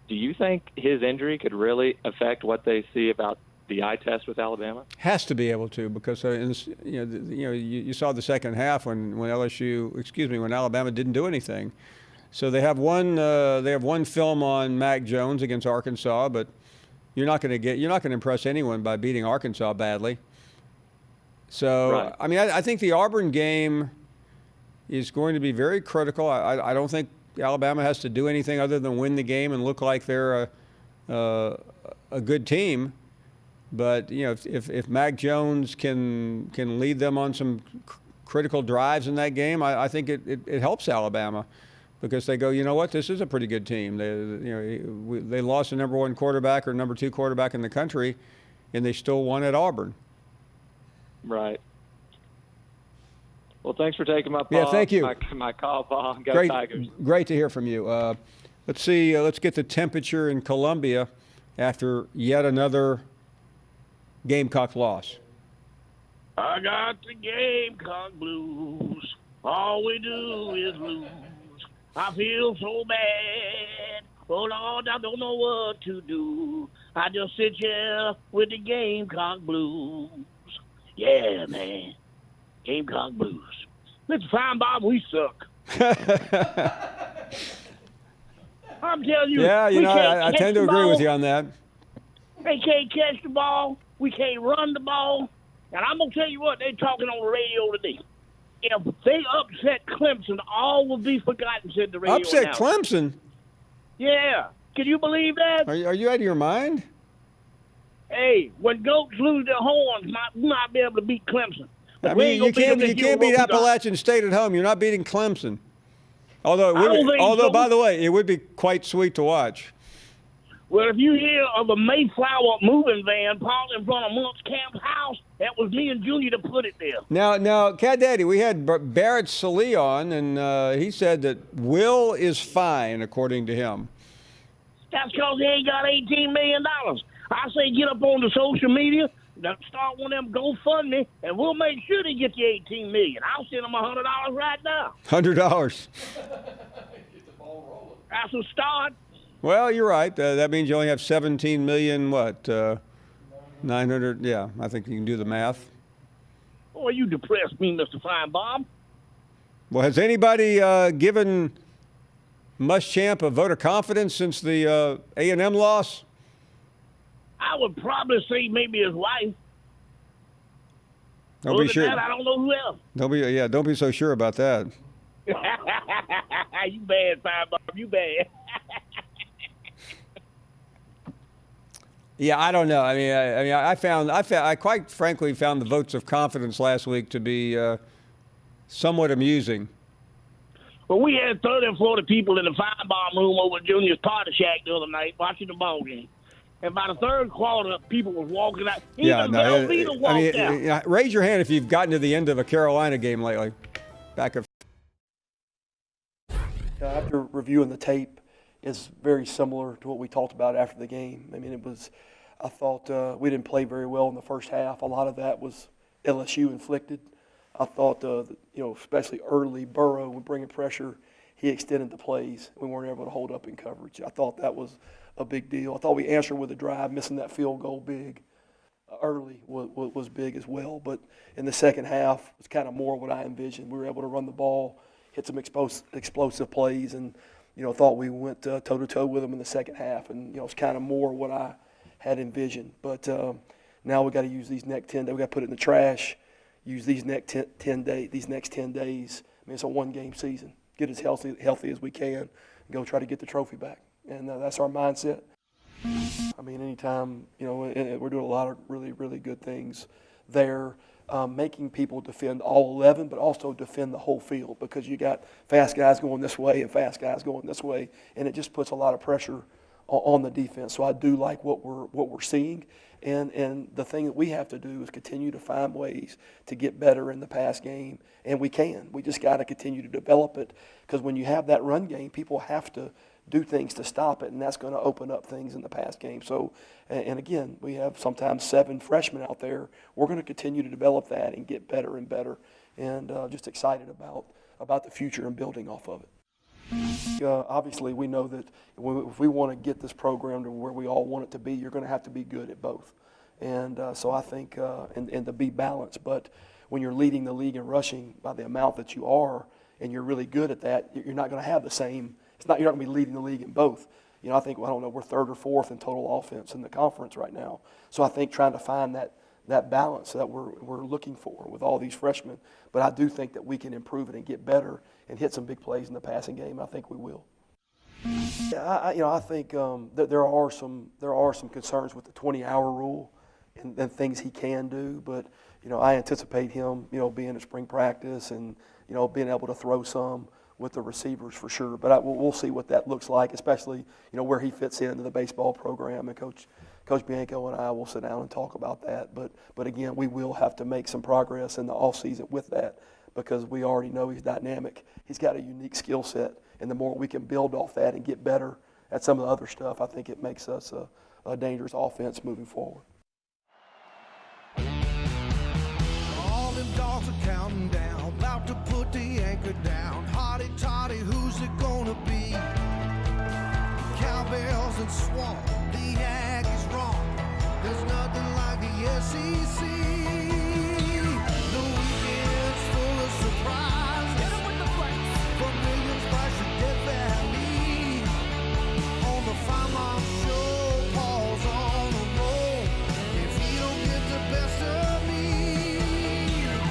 Do you think his injury could really affect what they see about the eye test with Alabama? Has to be able to, because you saw the second half when Alabama didn't do anything. So they have one film on Mac Jones against Arkansas, but you're not going to impress anyone by beating Arkansas badly. So Right. I mean, I think the Auburn game is going to be very critical. I don't think Alabama has to do anything other than win the game and look like they're a good team. But if Mac Jones can lead them on some critical drives in that game, I think it helps Alabama, because they go, you know what, this is a pretty good team. They lost the number 1 quarterback or number 2 quarterback in the country, and they still won at Auburn. Right. Well, thanks for taking my call. Yeah, thank you. My call, Paul. Go Tigers. Great to hear from you. Let's see. Let's get the temperature in Columbia after yet another Gamecock loss. I got the Gamecock blues. All we do is lose. I feel so bad. Oh, Lord, I don't know what to do. I just sit here with the Gamecock blues. Yeah, man. Gamecock blues. Mr. Finebaum, we suck. I'm telling you. Yeah, I tend to agree with you on that. They can't catch the ball. We can't run the ball. And I'm going to tell you what, they're talking on the radio today. If they upset Clemson, all will be forgotten, said the radio Upset announcer. Clemson? Yeah. Can you believe that? Are you out of your mind? Hey, when goats lose their horns, we might be able to beat Clemson. I mean, you can't beat Appalachian State at home. You're not beating Clemson. Although, by the way, it would be quite sweet to watch. Well, if you hear of a Mayflower moving van parked in front of Monk's Camp's house, that was me and Junior that put it there. Now, Cat Daddy, we had Barrett Salee on, and he said that Will is fine, according to him. That's because he ain't got $18 million. I say get up on the social media, start one of them GoFundMe, and we'll make sure they get you $18 million. I'll send them $100 right now. $100. That's a start. Well, you're right. That means you only have 17 million. 900. Yeah, I think you can do the math. Boy, you depressed me, Mr. Finebaum. Well, has anybody given Muschamp a vote of confidence since the A&M loss? I would probably say maybe his wife. Don't be sure. That, I don't know who else. Don't be so sure about that. You bad, Finebaum. You bad. Yeah, I don't know. I mean, I quite frankly found the votes of confidence last week to be somewhat amusing. Well, we had 30 or 40 people in the Finebaum room over at Junior's Party Shack the other night watching the ball game. And by the third quarter, people was walking out. Even Mel Peter walked out. Raise your hand if you've gotten to the end of a Carolina game lately. Back of. After reviewing the tape, is very similar to what we talked about after the game. I mean, I thought we didn't play very well in the first half. A lot of that was LSU inflicted. I thought, especially early, Burrow would bring in pressure. He extended the plays. We weren't able to hold up in coverage. I thought that was a big deal. I thought we answered with a drive, missing that field goal big early was big as well. But in the second half, it's kind of more what I envisioned. We were able to run the ball, hit some explosive plays, and thought we went toe-to-toe with them in the second half, and it's kind of more what I had envisioned. But now we got to use these next 10 days. We got to put it in the trash. Use these next 10 days. These next 10 days. I mean, it's a one-game season. Get as healthy as we can, and go try to get the trophy back. And that's our mindset. I mean, anytime we're doing a lot of really, really good things there. Making people defend all 11, but also defend the whole field, because you got fast guys going this way and fast guys going this way, and it just puts a lot of pressure on the defense. So I do like what we're seeing, and the thing that we have to do is continue to find ways to get better in the pass game, and we can. We just got to continue to develop it, because when you have that run game, people have to do things to stop it, and that's going to open up things in the pass game. So, and again, we have sometimes 7 freshmen out there. We're going to continue to develop that and get better and better, and just excited about the future and building off of it. Obviously, we know that if we want to get this program to where we all want it to be, you're going to have to be good at both. And so I think, and to be balanced. But when you're leading the league in rushing by the amount that you are, and you're really good at that, you're not going to have the same. You're not going to be leading the league in both. You know, I think, I don't know, we're third or fourth in total offense in the conference right now. So I think trying to find that balance that we're looking for with all these freshmen. But I do think that we can improve it and get better and hit some big plays in the passing game. I think we will. Yeah, I think that there are some concerns with the 20-hour rule and things he can do. But I anticipate him being at spring practice and being able to throw some with the receivers for sure. But we'll see what that looks like, especially where he fits into the baseball program. And Coach Bianco and I will sit down and talk about that. But again, we will have to make some progress in the offseason with that because we already know he's dynamic. He's got a unique skill set, and the more we can build off that and get better at some of the other stuff, I think it makes us a dangerous offense moving forward. All them dogs are counting down, about to put the anchor down. Hotty toddy, who's it gonna be? Cowbells and swamp, the Aggies wrong. There's nothing like the SEC. The weekend's full of surprises. Get 'em with the place. From Williams Bryce to Death Valley. On the Finebaum show, Paul's on the roll. If he don't get the best of me,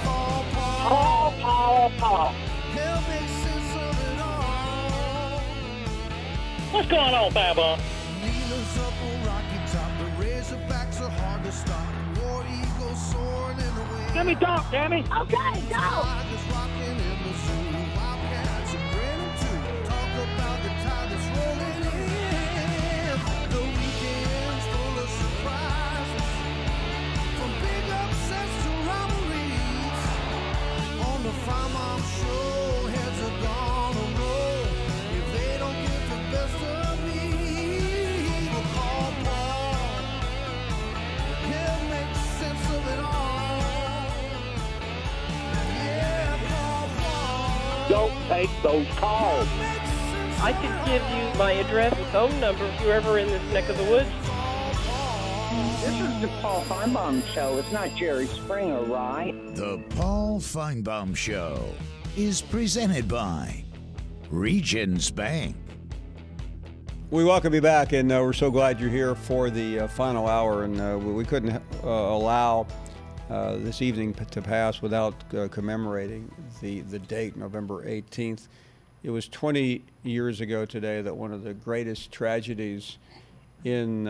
call Paul. He'll make sense of it all. What's going on, Baba? Needles up on Rocky Top. The Razorbacks are hard to stop. War Eagles soaring in the wind. Let me talk, Tammy. Okay, go. Tigers rocking in the zoo. Wildcats are grinning too. Talk about the Tigers rolling in. The weekend's full of surprises. From big upsets to robberies. On the Finebaum show, heads are gonna roll. If they don't get the best of me, we'll call Paul. He'll make sense of it all. Yeah, call Paul. Don't take those calls. I could give you my address and phone number if you're ever in this neck of the woods. This is the Paul Finebaum Show. It's not Jerry Springer, right? The Paul Finebaum Show is presented by Regions Bank. We welcome you back, and we're so glad you're here for the final hour. And we couldn't allow this evening to pass without commemorating the date, November 18th. It was 20 years ago today that one of the greatest tragedies in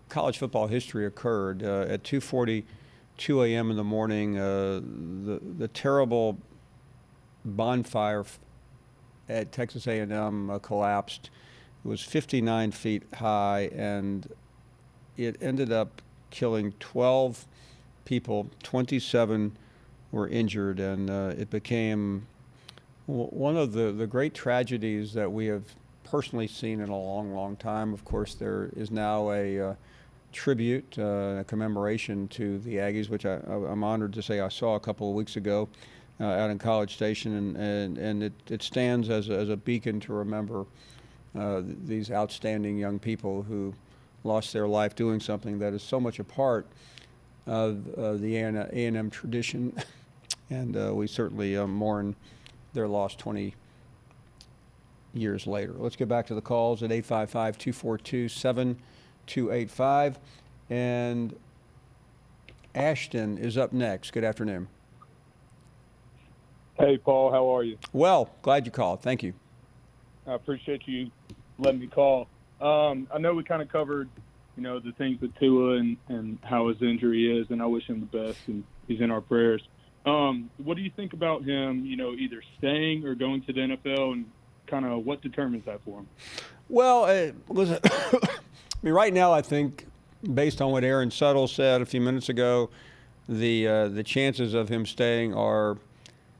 college football history occurred. At 2:42 a.m. in the morning, the terrible bonfire at Texas A&M collapsed. It was 59 feet high, and it ended up killing 12 people. 27 were injured, and it became one of the great tragedies that we have personally seen in a long, long time. Of course, there is now a tribute, a commemoration to the Aggies, which I'm honored to say I saw a couple of weeks ago out in College Station, and it stands as a beacon to remember these outstanding young people who lost their life doing something that is so much a part of the A&M tradition, and we certainly mourn their loss 20 years later. Let's get back to the calls at 855-242-7285. And Ashton is up next. Good afternoon. Hey, Paul, how are you? Well, glad you called. Thank you. I appreciate you letting me call. I know we kind of covered, the things with Tua and how his injury is, and I wish him the best, and he's in our prayers. What do you think about him, either staying or going to the NFL, and kind of what determines that for him? Well, right now I think, based on what Aaron Suttle said a few minutes ago, the chances of him staying are,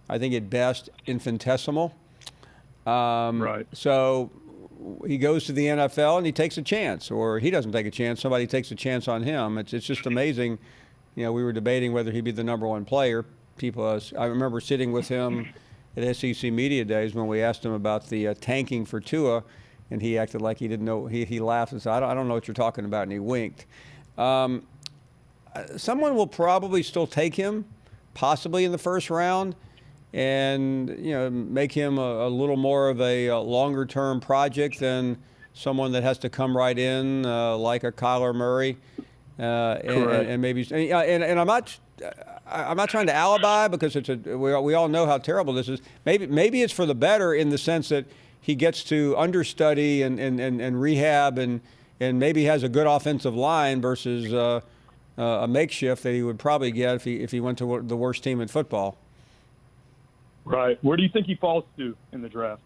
I think at best, infinitesimal. Right. So he goes to the NFL and he takes a chance, or he doesn't take a chance. Somebody takes a chance on him. It's just amazing. We were debating whether he'd be the number one player. I remember sitting with him at SEC Media Days when we asked him about the tanking for Tua, and he acted like he didn't know. He laughed and said, I don't know what you're talking about, and he winked. someone will probably still take him, possibly in the first round, and make him a little more of a longer-term project than someone that has to come right in like a Kyler Murray, and maybe and I'm not trying to alibi because we all know how terrible this is. Maybe it's for the better in the sense that he gets to understudy and rehab and maybe has a good offensive line versus a makeshift that he would probably get if he went to the worst team in football. Right. Where do you think he falls to in the draft?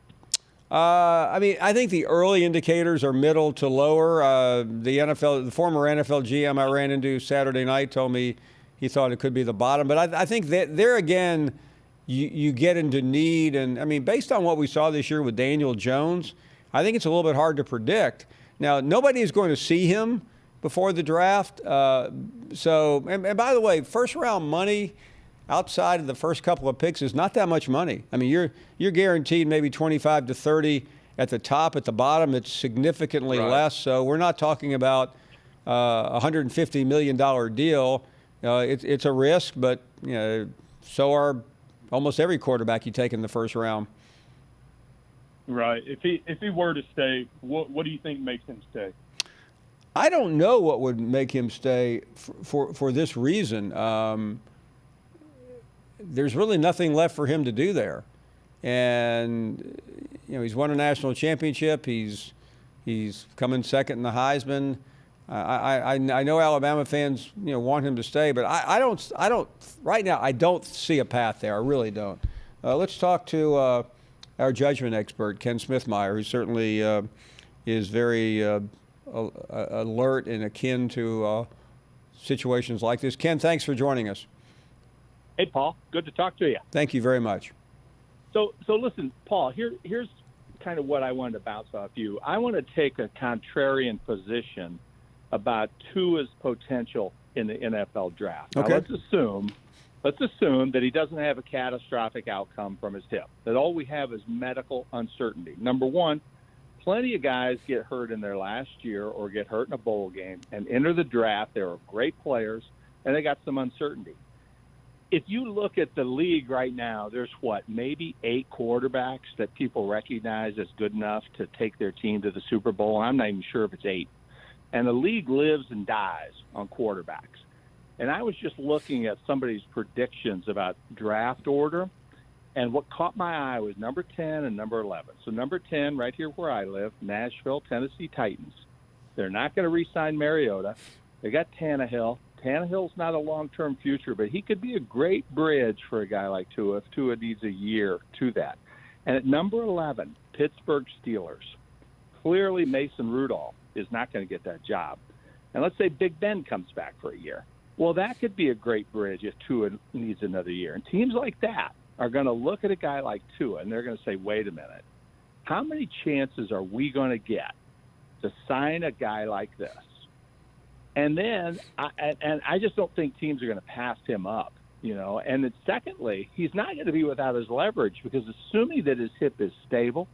I think the early indicators are middle to lower. The former NFL GM I ran into Saturday night told me he thought it could be the bottom. But I think that there again, you get into need. And, based on what we saw this year with Daniel Jones, I think it's a little bit hard to predict. Now, nobody is going to see him before the draft. And by the way, first-round money outside of the first couple of picks is not that much money. You're guaranteed maybe 25 to 30 at the top. At the bottom, it's significantly less. So we're not talking about a $150 million deal. It's a risk, but so are almost every quarterback you take in the first round. Right. If he were to stay, what do you think makes him stay? I don't know what would make him stay for this reason. There's really nothing left for him to do there, and he's won a national championship. He's coming second in the Heisman. I know Alabama fans want him to stay, but I don't right now. I don't see a path there. I really don't. Let's talk to our judgment expert, Ken Smithmeyer, who certainly is very alert and akin to situations like this. Ken, thanks for joining us. Hey, Paul. Good to talk to you. Thank you very much. So listen, Paul, here's kind of what I wanted to bounce off you. I want to take a contrarian position about Tua's potential in the NFL draft. Okay. Now, let's assume that he doesn't have a catastrophic outcome from his hip, that all we have is medical uncertainty. Number one, plenty of guys get hurt in their last year or get hurt in a bowl game and enter the draft. They are great players, and they got some uncertainty. If you look at the league right now, there's maybe 8 quarterbacks that people recognize as good enough to take their team to the Super Bowl. I'm not even sure if it's 8. And the league lives and dies on quarterbacks. And I was just looking at somebody's predictions about draft order, and what caught my eye was number 10 and number 11. So number 10, right here where I live, Nashville, Tennessee Titans. They're not going to re-sign Mariota. They got Tannehill. Tannehill's not a long-term future, but he could be a great bridge for a guy like Tua if Tua needs a year to that. And at number 11, Pittsburgh Steelers. Clearly Mason Rudolph is not going to get that job. And let's say Big Ben comes back for a year. Well, that could be a great bridge if Tua needs another year. And teams like that are going to look at a guy like Tua, and they're going to say, wait a minute, how many chances are we going to get to sign a guy like this? And then, I just don't think teams are going to pass him up, And then secondly, he's not going to be without his leverage because assuming that his hip is stable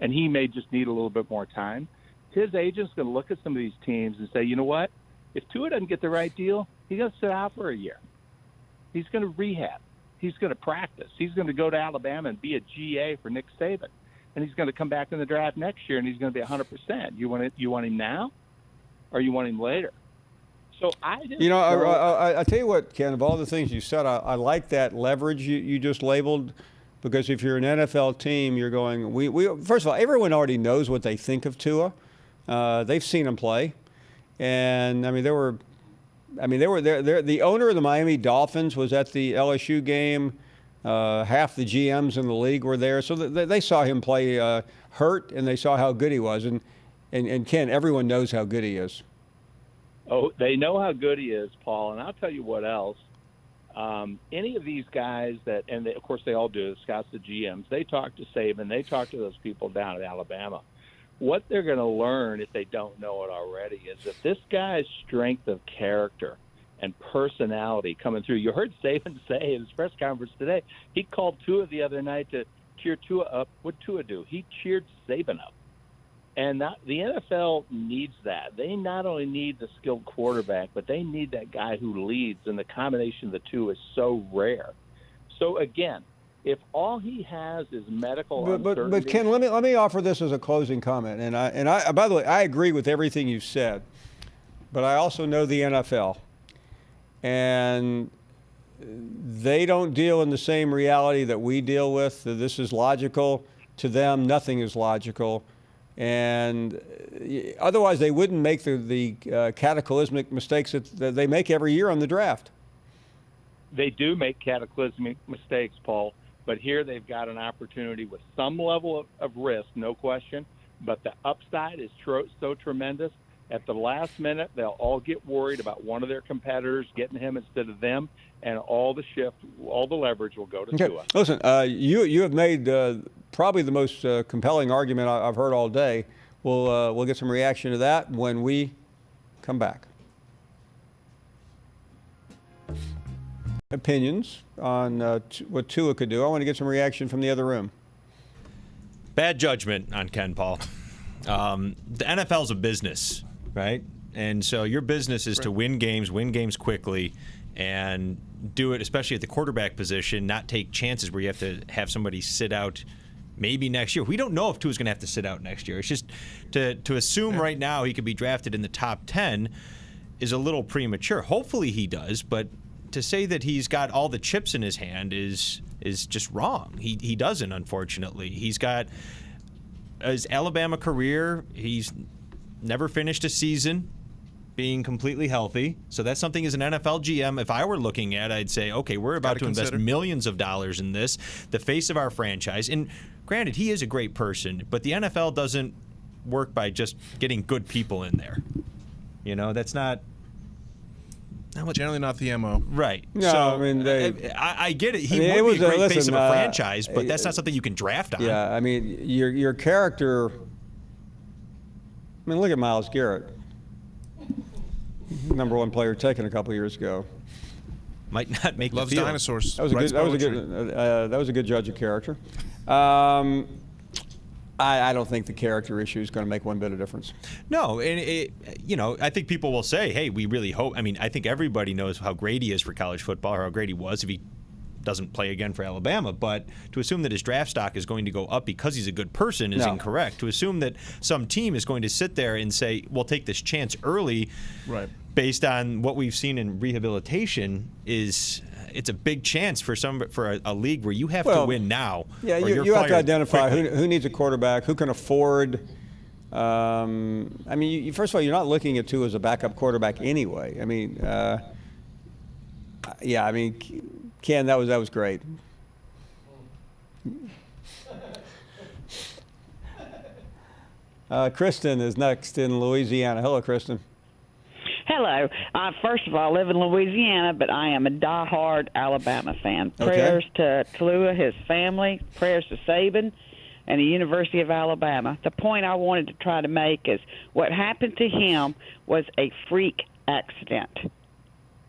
and he may just need a little bit more time, his agent's going to look at some of these teams and say, you know what? If Tua doesn't get the right deal, he's going to sit out for a year. He's going to rehab. He's going to practice. He's going to go to Alabama and be a GA for Nick Saban. And he's going to come back in the draft next year, and he's going to be 100%. You want him now or you want him later? So I tell you what, Ken, of all the things you said, I like that leverage you just labeled, because if you're an NFL team, you're going, we first of all, everyone already knows what they think of Tua. They've seen him play. And the owner of the Miami Dolphins was at the LSU game. Half the GMs in the league were there. So they saw him play hurt, and they saw how good he was. And Ken, everyone knows how good he is. Oh, they know how good he is, Paul. And I'll tell you what else. Any of these guys of course they all do, the scouts, the GMs, they talk to Saban, they talk to those people down at Alabama. What they're going to learn, if they don't know it already, is that this guy's strength of character and personality coming through. You heard Saban say in his press conference today, he called Tua the other night to cheer Tua up. What Tua do? He cheered Saban up. And the NFL needs that. They not only need the skilled quarterback, but they need that guy who leads, and the combination of the two is so rare. So, again, if all he has is medical uncertainty. But Ken, let me offer this as a closing comment. And I by the way, I agree with everything you've said, but I also know the NFL, and they don't deal in the same reality that we deal with. This is logical to them. Nothing is logical. And otherwise, they wouldn't make the cataclysmic mistakes that they make every year on the draft. They do make cataclysmic mistakes, Paul, but here they've got an opportunity with some level of risk, no question, but the upside is so tremendous. At the last minute, they'll all get worried about one of their competitors getting him instead of them, and all the leverage will go to Tua. Listen, you have made probably the most compelling argument I've heard all day. We'll get some reaction to that when we come back. Opinions on what Tua could do. I want to get some reaction from the other room. Bad judgment on Ken, Paul. The NFL's a business, right? And so your business is to win games quickly, and do it, especially at the quarterback position, not take chances where you have to have somebody sit out maybe next year. We don't know if Tua's going to have to sit out next year. It's just to assume right now he could be drafted in the top 10 is a little premature. Hopefully he does, but to say that he's got all the chips in his hand is just wrong. He doesn't, unfortunately. He's got his Alabama career. He's never finished a season being completely healthy. So that's something as an NFL GM, if I were looking at, I'd say, okay, we're about to invest millions of dollars in this, the face of our franchise. And granted, he is a great person, but the NFL doesn't work by just getting good people in there. You know, that's not generally not the MO. Right. No, so, I mean, I get it. He would be a great face of a franchise, but that's not something you can draft on. Yeah, I mean, your character. I mean, look at Myles Garrett, #1 player taken a couple years ago. Might not make Loves the field. dinosaurs. That was a good judge of character. I don't think the character issue is going to make one bit of difference. No, and I think people will say, hey, we really hope. I mean, I think everybody knows how great he is for college football, or how great he was if he doesn't play again for Alabama. But to assume that his draft stock is going to go up because he's a good person is incorrect. To assume that some team is going to sit there and say, we'll take this chance early, based on what we've seen in rehabilitation, it's a big chance for a league where you have to win now. Yeah, you have to identify who needs a quarterback, who can afford. I mean, first of all, you're not looking at Tua as a backup quarterback anyway. I mean, Ken, that was great. Kristen is next in Louisiana. Hello, Kristen. Hello. First of all, I live in Louisiana, but I am a diehard Alabama fan. Prayers to Tua, his family, prayers to Saban, and the University of Alabama. The point I wanted to try to make is what happened to him was a freak accident.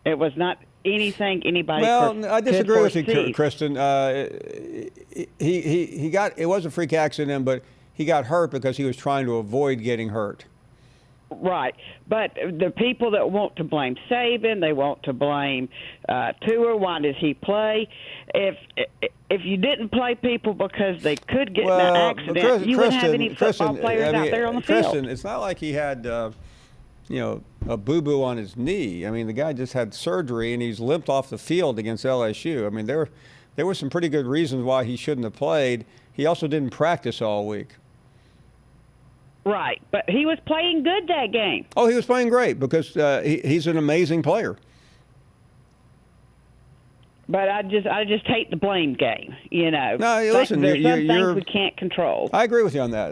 It was not anything anybody could I disagree with you, foresee. Kristen. He got, it was a freak accident, but he got hurt because he was trying to avoid getting hurt. Right, but the people that want to blame Saban, they want to blame Tua. Why does he play? If you didn't play people because they could get in an accident, you wouldn't have any football players out there on the field. Kristen, it's not like he had, a boo-boo on his knee. I mean, the guy just had surgery and he's limped off the field against LSU. I mean, there were some pretty good reasons why he shouldn't have played. He also didn't practice all week. Right, but he was playing good that game. Oh, he was playing great because he's an amazing player. But I just hate the blame game, you know. No, listen, there's some things we can't control. I agree with you on that.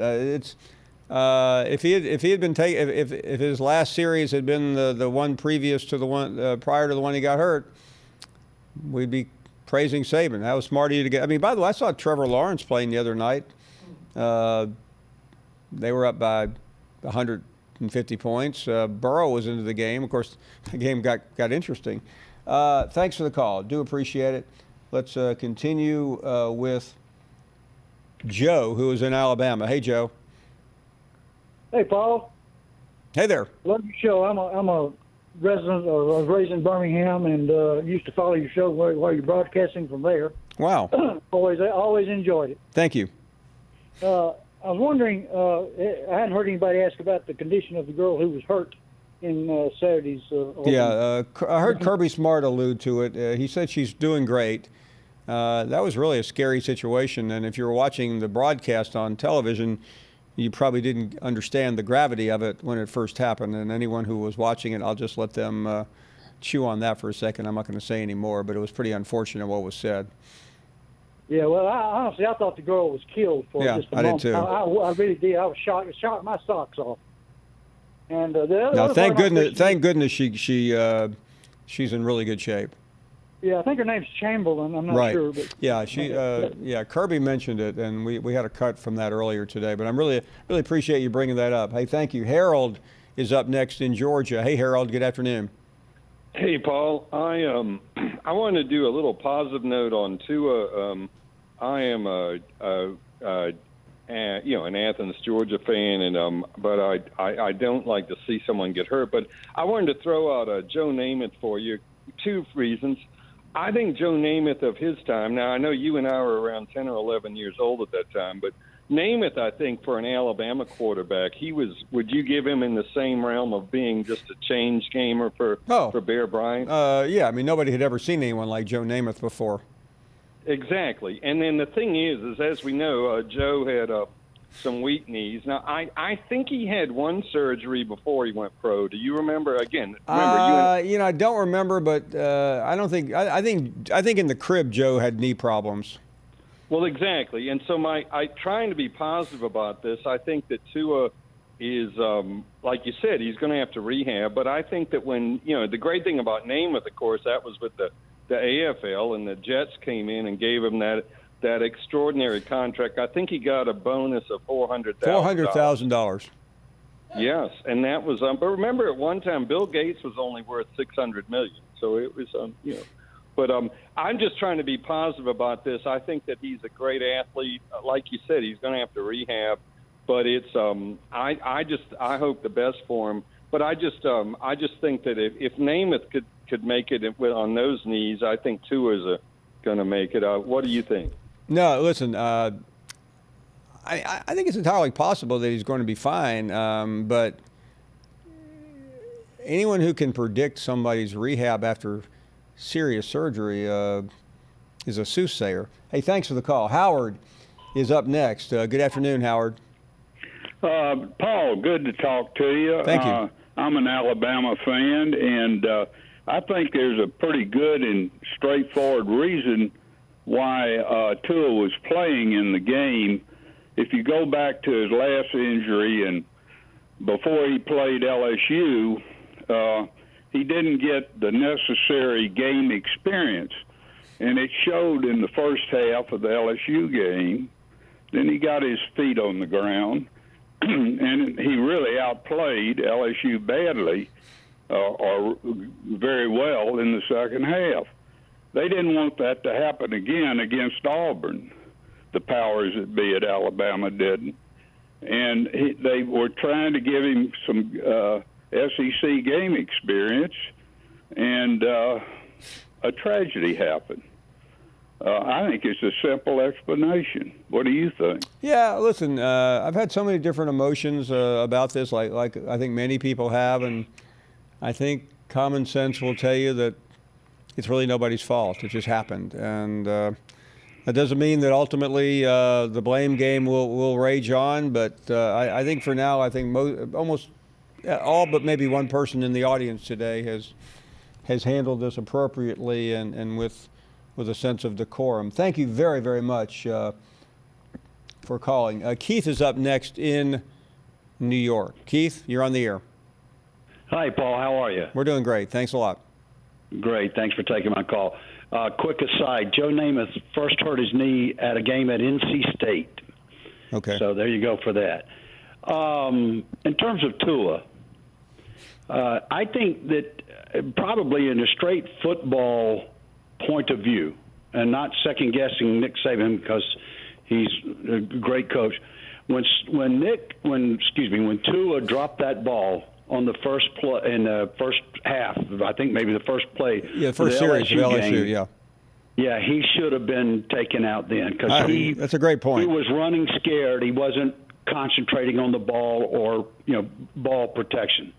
If he had been taken, if his last series had been the one previous to the one prior to the one he got hurt, we'd be praising Saban. That was smart of you to get. I mean, by the way, I saw Trevor Lawrence playing the other night. They were up by 150 points. Burrow was into the game. Of course, the game got interesting. Thanks for the call. Do appreciate it. Let's continue with Joe, who is in Alabama. Hey, Joe. Hey, Paul. Hey there. Love your show. I'm a resident of I was raised in Birmingham and used to follow your show while you're broadcasting from there. Wow. always enjoyed it. Thank you. I was wondering, I hadn't heard anybody ask about the condition of the girl who was hurt in Saturday's. I heard Kirby Smart allude to it. He said she's doing great. That was really a scary situation, and if you were watching the broadcast on television, you probably didn't understand the gravity of it when it first happened. And anyone who was watching it, I'll just let them chew on that for a second. I'm not going to say any more, but it was pretty unfortunate what was said. Yeah, well, honestly, I thought the girl was killed for just a moment. Did too. I really did. I was shocked. It shocked my socks off. And thank goodness she's in really good shape. Yeah, I think her name's Chamberlain. I'm not sure. But yeah, Kirby mentioned it, and we had a cut from that earlier today. But I'm really appreciate you bringing that up. Hey, thank you. Harold is up next in Georgia. Hey, Harold. Good afternoon. Hey, Paul. I want to do a little positive note on Tua. I am an Athens, Georgia fan, and but I don't like to see someone get hurt. But I wanted to throw out Joe Namath for you. 2 reasons. I think Joe Namath of his time. Now I know you and I were around 10 or 11 years old at that time, but Namath, I think, for an Alabama quarterback, he was. Would you give him in the same realm of being just a change gamer for Bear Bryant? Yeah, I mean nobody had ever seen anyone like Joe Namath before. Exactly, and then the thing is as we know, Joe had some weak knees. Now I think he had one surgery before he went pro. Do you remember? Again, I don't remember, but I don't think. I think in the crib Joe had knee problems. Well, exactly, and so trying to be positive about this. I think that Tua is, like you said, he's going to have to rehab. But I think that when the great thing about Namath, of course, that was with the AFL, and the Jets came in and gave him that extraordinary contract. I think he got a bonus of $400,000. $400,000. Yes, and that was. But remember, at one time, Bill Gates was only worth $600 million. So it was, But I'm just trying to be positive about this. I think that he's a great athlete. Like you said, he's going to have to rehab. But it's. I hope the best for him. But I just think that if Namath could make it on those knees, I think Tua's going to make it. What do you think? No, listen. I think it's entirely possible that he's going to be fine. But anyone who can predict somebody's rehab after serious surgery is a soothsayer. Hey, thanks for the call. Howard is up next. Good afternoon, Howard. Paul, good to talk to you. Thank you. I'm an Alabama fan, and I think there's a pretty good and straightforward reason why Tua was playing in the game. If you go back to his last injury and before he played LSU, he didn't get the necessary game experience, and it showed in the first half of the LSU game. Then he got his feet on the ground, and he really outplayed LSU badly or very well in the second half. They didn't want that to happen again against Auburn. The powers that be at Alabama didn't. And they were trying to give him some SEC game experience, and a tragedy happened. I think it's a simple explanation. What do you think? Yeah, listen, I've had so many different emotions about this, like I think many people have, and I think common sense will tell you that it's really nobody's fault. It just happened. And that doesn't mean that ultimately the blame game will rage on, but I think for now, I think almost all but maybe one person in the audience today has handled this appropriately and with a sense of decorum. Thank you very, very much for calling. Keith is up next in New York. Keith, you're on the air. Hi, Paul. How are you? We're doing great. Thanks a lot. Great. Thanks for taking my call. Quick aside, Joe Namath first hurt his knee at a game at NC State. Okay. So there you go for that. In terms of Tua, I think that probably in a straight football point of view, and not second-guessing Nick Saban because he's a great coach, when Tua dropped that ball on the first play in the first half, I think maybe the first play. Yeah, of the first series of LSU, game, yeah. Yeah, he should have been taken out then because that's a great point. He was running scared. He wasn't concentrating on the ball or ball protection.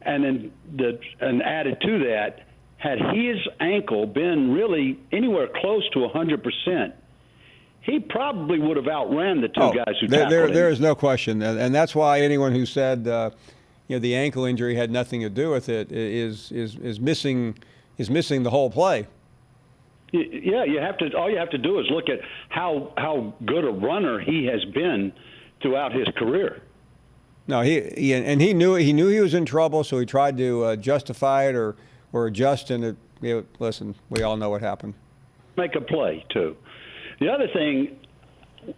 And then and added to that, had his ankle been really anywhere close to 100%, he probably would have outran the two guys who tackled him. There is no question, and that's why anyone who said the ankle injury had nothing to do with it is missing the whole play. Yeah, all you have to do is look at how good a runner he has been throughout his career. No, he knew he was in trouble, so he tried to justify it or adjust, and listen, we all know what happened. Make a play too. The other thing,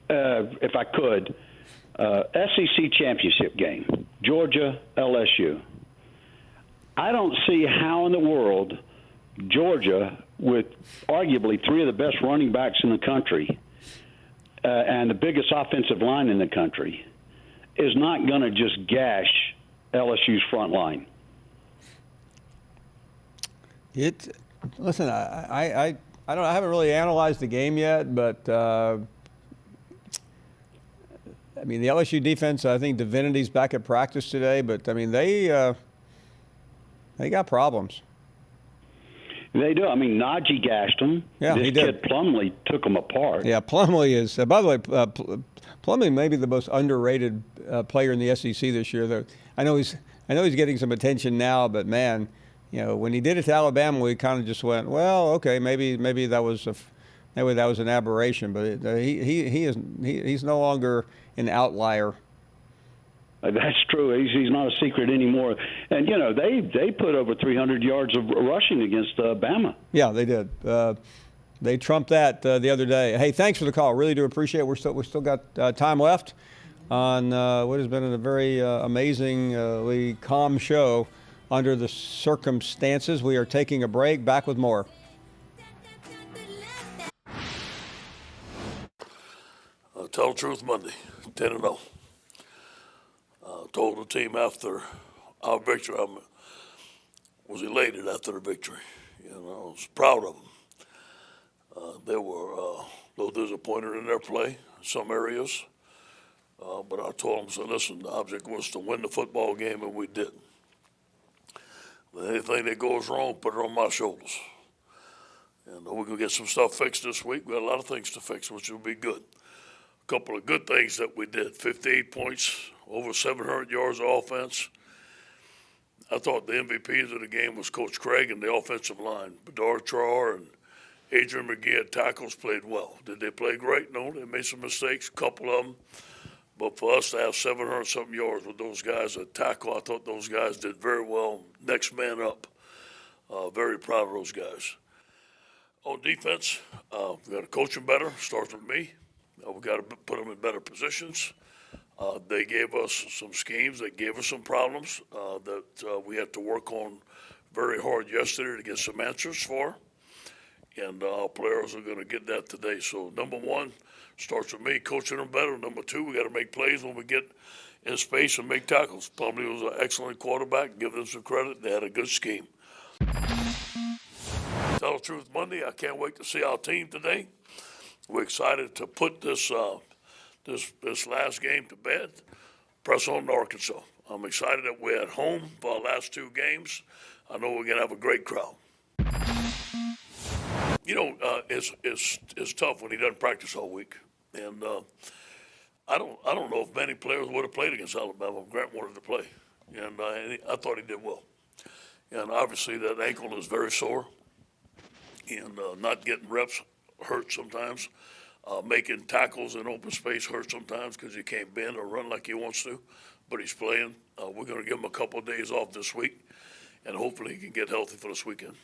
if I could, SEC championship game, Georgia LSU. I don't see how in the world Georgia, with arguably three of the best running backs in the country and the biggest offensive line in the country, is not going to just gash LSU's front line. Listen, I haven't really analyzed the game yet, but I mean the LSU defense. I think Divinity's back at practice today, but I mean they got problems. They do. I mean, Najee gashed them. Yeah, this he did. kid Plumlee took them apart. Yeah, Plumlee is. By the way, Plumlee may be the most underrated player in the SEC this year. I know he's getting some attention now, but man, when he did it to Alabama, we kind of just went, well, okay, maybe that was an aberration, but he's no longer an outlier. That's true. He's not a secret anymore. And they put over 300 yards of rushing against Bama. Yeah, they did. They trumped that the other day. Hey, thanks for the call. Really do appreciate it. We still got time left on what has been a very amazingly calm show under the circumstances. We are taking a break. Back with more. Tell the Truth Monday, 10-0. Told the team after our victory, I was elated after the victory. I was proud of them. They were a little disappointed in their play in some areas, but I told them, so listen, the object was to win the football game, and we did. But anything that goes wrong, put it on my shoulders. And we're going to get some stuff fixed this week. We got a lot of things to fix, which will be good. A couple of good things that we did, 58 points, over 700 yards of offense. I thought the MVPs of the game was Coach Craig and the offensive line. Bedard Char and Adrian McGee at tackles played well. Did they play great? No, they made some mistakes, a couple of them. But for us to have 700-something yards with those guys at tackle, I thought those guys did very well. Next man up. Very proud of those guys. On defense, we got to coach them better. Starts with me. We got to put them in better positions. They gave us some schemes. They gave us some problems that we had to work on very hard yesterday to get some answers for. And our players are going to get that today. So, number one, starts with me, coaching them better. Number two, we got to make plays when we get in space and make tackles. Plumlee was an excellent quarterback. Give them some credit. They had a good scheme. Tell the Truth Monday, I can't wait to see our team today. We're excited to put this last game to bed. Press on to Arkansas. I'm excited that we're at home for our last two games. I know we're going to have a great crowd. It's tough when he doesn't practice all week, and I don't know if many players would have played against Alabama if Grant wanted to play, and I thought he did well. And obviously that ankle is very sore, and not getting reps hurts sometimes. Making tackles in open space hurts sometimes because he can't bend or run like he wants to, but he's playing. We're going to give him a couple of days off this week, and hopefully he can get healthy for this weekend.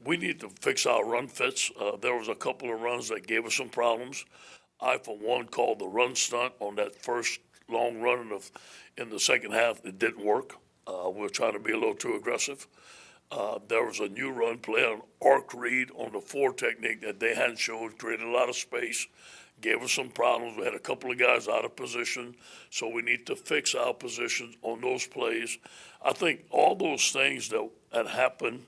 We need to fix our run fits. There was a couple of runs that gave us some problems. I, for one, called the run stunt on that first long run in the second half. It didn't work. We were trying to be a little too aggressive. There was a new run play on arc read on the 4 technique that they hadn't shown, created a lot of space, gave us some problems. We had a couple of guys out of position, so we need to fix our positions on those plays. I think all those things that happened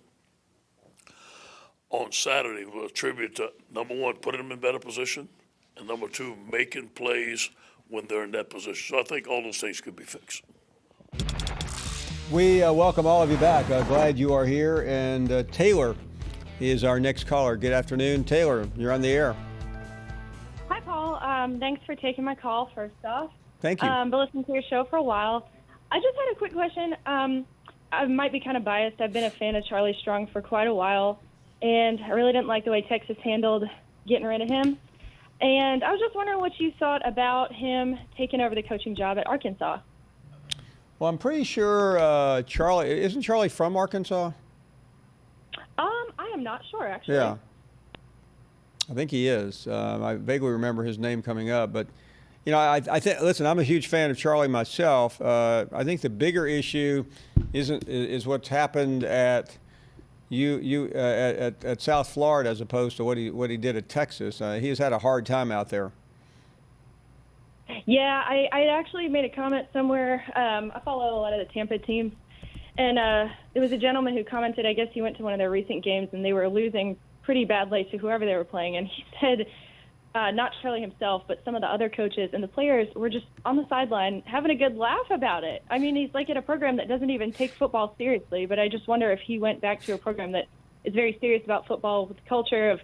on Saturday will attribute to, number one, putting them in better position, and number two, making plays when they're in that position. So I think all those things could be fixed. We welcome all of you back. Glad you are here. And Taylor is our next caller. Good afternoon, Taylor. You're on the air. Hi, Paul. Thanks for taking my call, first off. Thank you. Been listening to your show for a while. I just had a quick question. I might be kind of biased. I've been a fan of Charlie Strong for quite a while, and I really didn't like the way Texas handled getting rid of him. And I was just wondering what you thought about him taking over the coaching job at Arkansas. Well, I'm pretty sure isn't Charlie from Arkansas? I am not sure, actually. Yeah. I think he is. I vaguely remember his name coming up, but you know, I think. Listen, I'm a huge fan of Charlie myself. I think the bigger issue is what's happened at at South Florida as opposed to what he did at Texas. He has had a hard time out there. Yeah, I actually made a comment somewhere. I follow a lot of the Tampa teams, and there was a gentleman who commented. I guess he went to one of their recent games, and they were losing pretty badly to whoever they were playing, and he said, not Charlie himself, but some of the other coaches and the players were just on the sideline having a good laugh about it. I mean, he's like at a program that doesn't even take football seriously, but I just wonder if he went back to a program that is very serious about football with the culture of,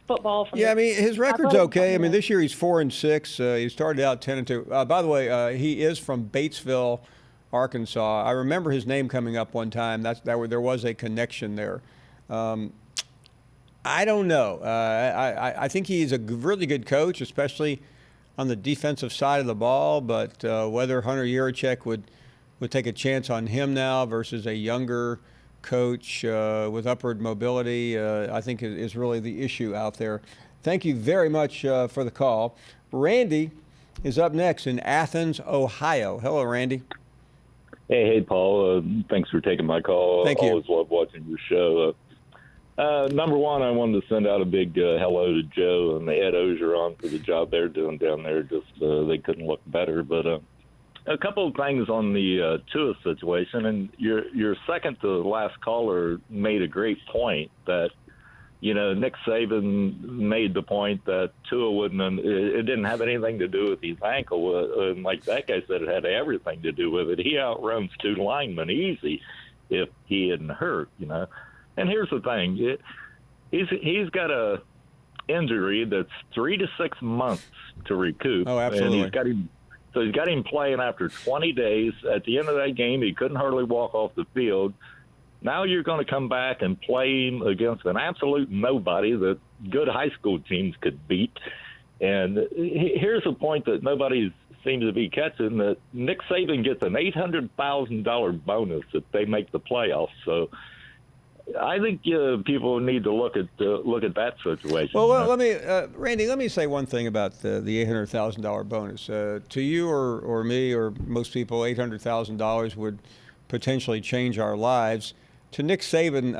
football. From I mean, his record's okay. I mean, this year he's 4-6. He started out 10-2. By the way, he is from Batesville, Arkansas. I remember his name coming up one time. There was a connection there. I don't know. I think he's a really good coach, especially on the defensive side of the ball. But whether Hunter Yurachek would take a chance on him now versus a younger coach with upward mobility, I think is really the issue out there. Thank you very much for the call. Randy is up next in Athens, Ohio. Hello, Randy. Hey, Paul. Thanks for taking my call. Thank you. Always love watching your show. Number one, I wanted to send out a big hello to Joe and the Ed Ogeron for the job they're doing down there. Just they couldn't look better. But a couple of things on the Tua situation, and your second to last caller made a great point that, Nick Saban made the point that Tua wouldn't, it didn't have anything to do with his ankle. And like that guy said, it had everything to do with it. He outruns two linemen easy if he hadn't hurt, And here's the thing. He's got a injury that's 3 to 6 months to recoup. Oh, absolutely. And he's got him playing after 20 days. At the end of that game, he couldn't hardly walk off the field. Now you're going to come back and play him against an absolute nobody that good high school teams could beat. And here's a point that nobody seems to be catching, that Nick Saban gets an $800,000 bonus if they make the playoffs. So I think people need to look at that situation. Well, let me, Randy, let me say one thing about the $800,000 bonus. To you or me or most people, $800,000 would potentially change our lives. To Nick Saban,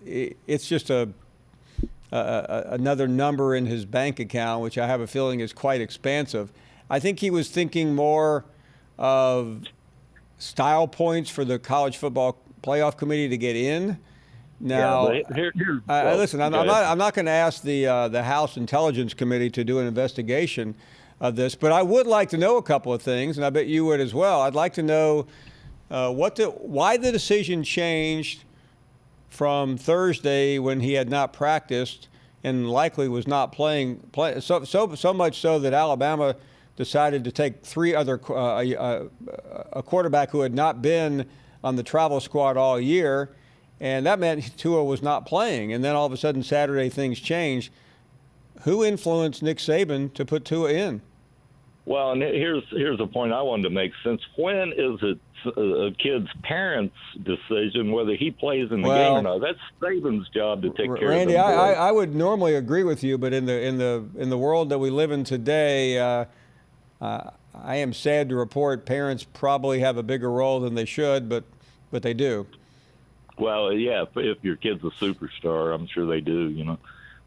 it's just another number in his bank account, which I have a feeling is quite expansive. I think he was thinking more of style points for the college football playoff committee to get in. Now, listen, I'm not going to ask the House Intelligence Committee to do an investigation of this, but I would like to know a couple of things, and I bet you would as well. I'd like to know why the decision changed from Thursday when he had not practiced and likely was not playing so much so that Alabama decided to take a quarterback who had not been on the travel squad all year. And that meant Tua was not playing. And then all of a sudden, Saturday, things changed. Who influenced Nick Saban to put Tua in? Well, and here's a point I wanted to make. Since when is it a kid's parents' decision whether he plays in the game or not? That's Saban's job to take care of them. Randy, I would normally agree with you, but in the world that we live in today, I am sad to report parents probably have a bigger role than they should, but they do. Well, yeah, if your kid's a superstar, I'm sure they do,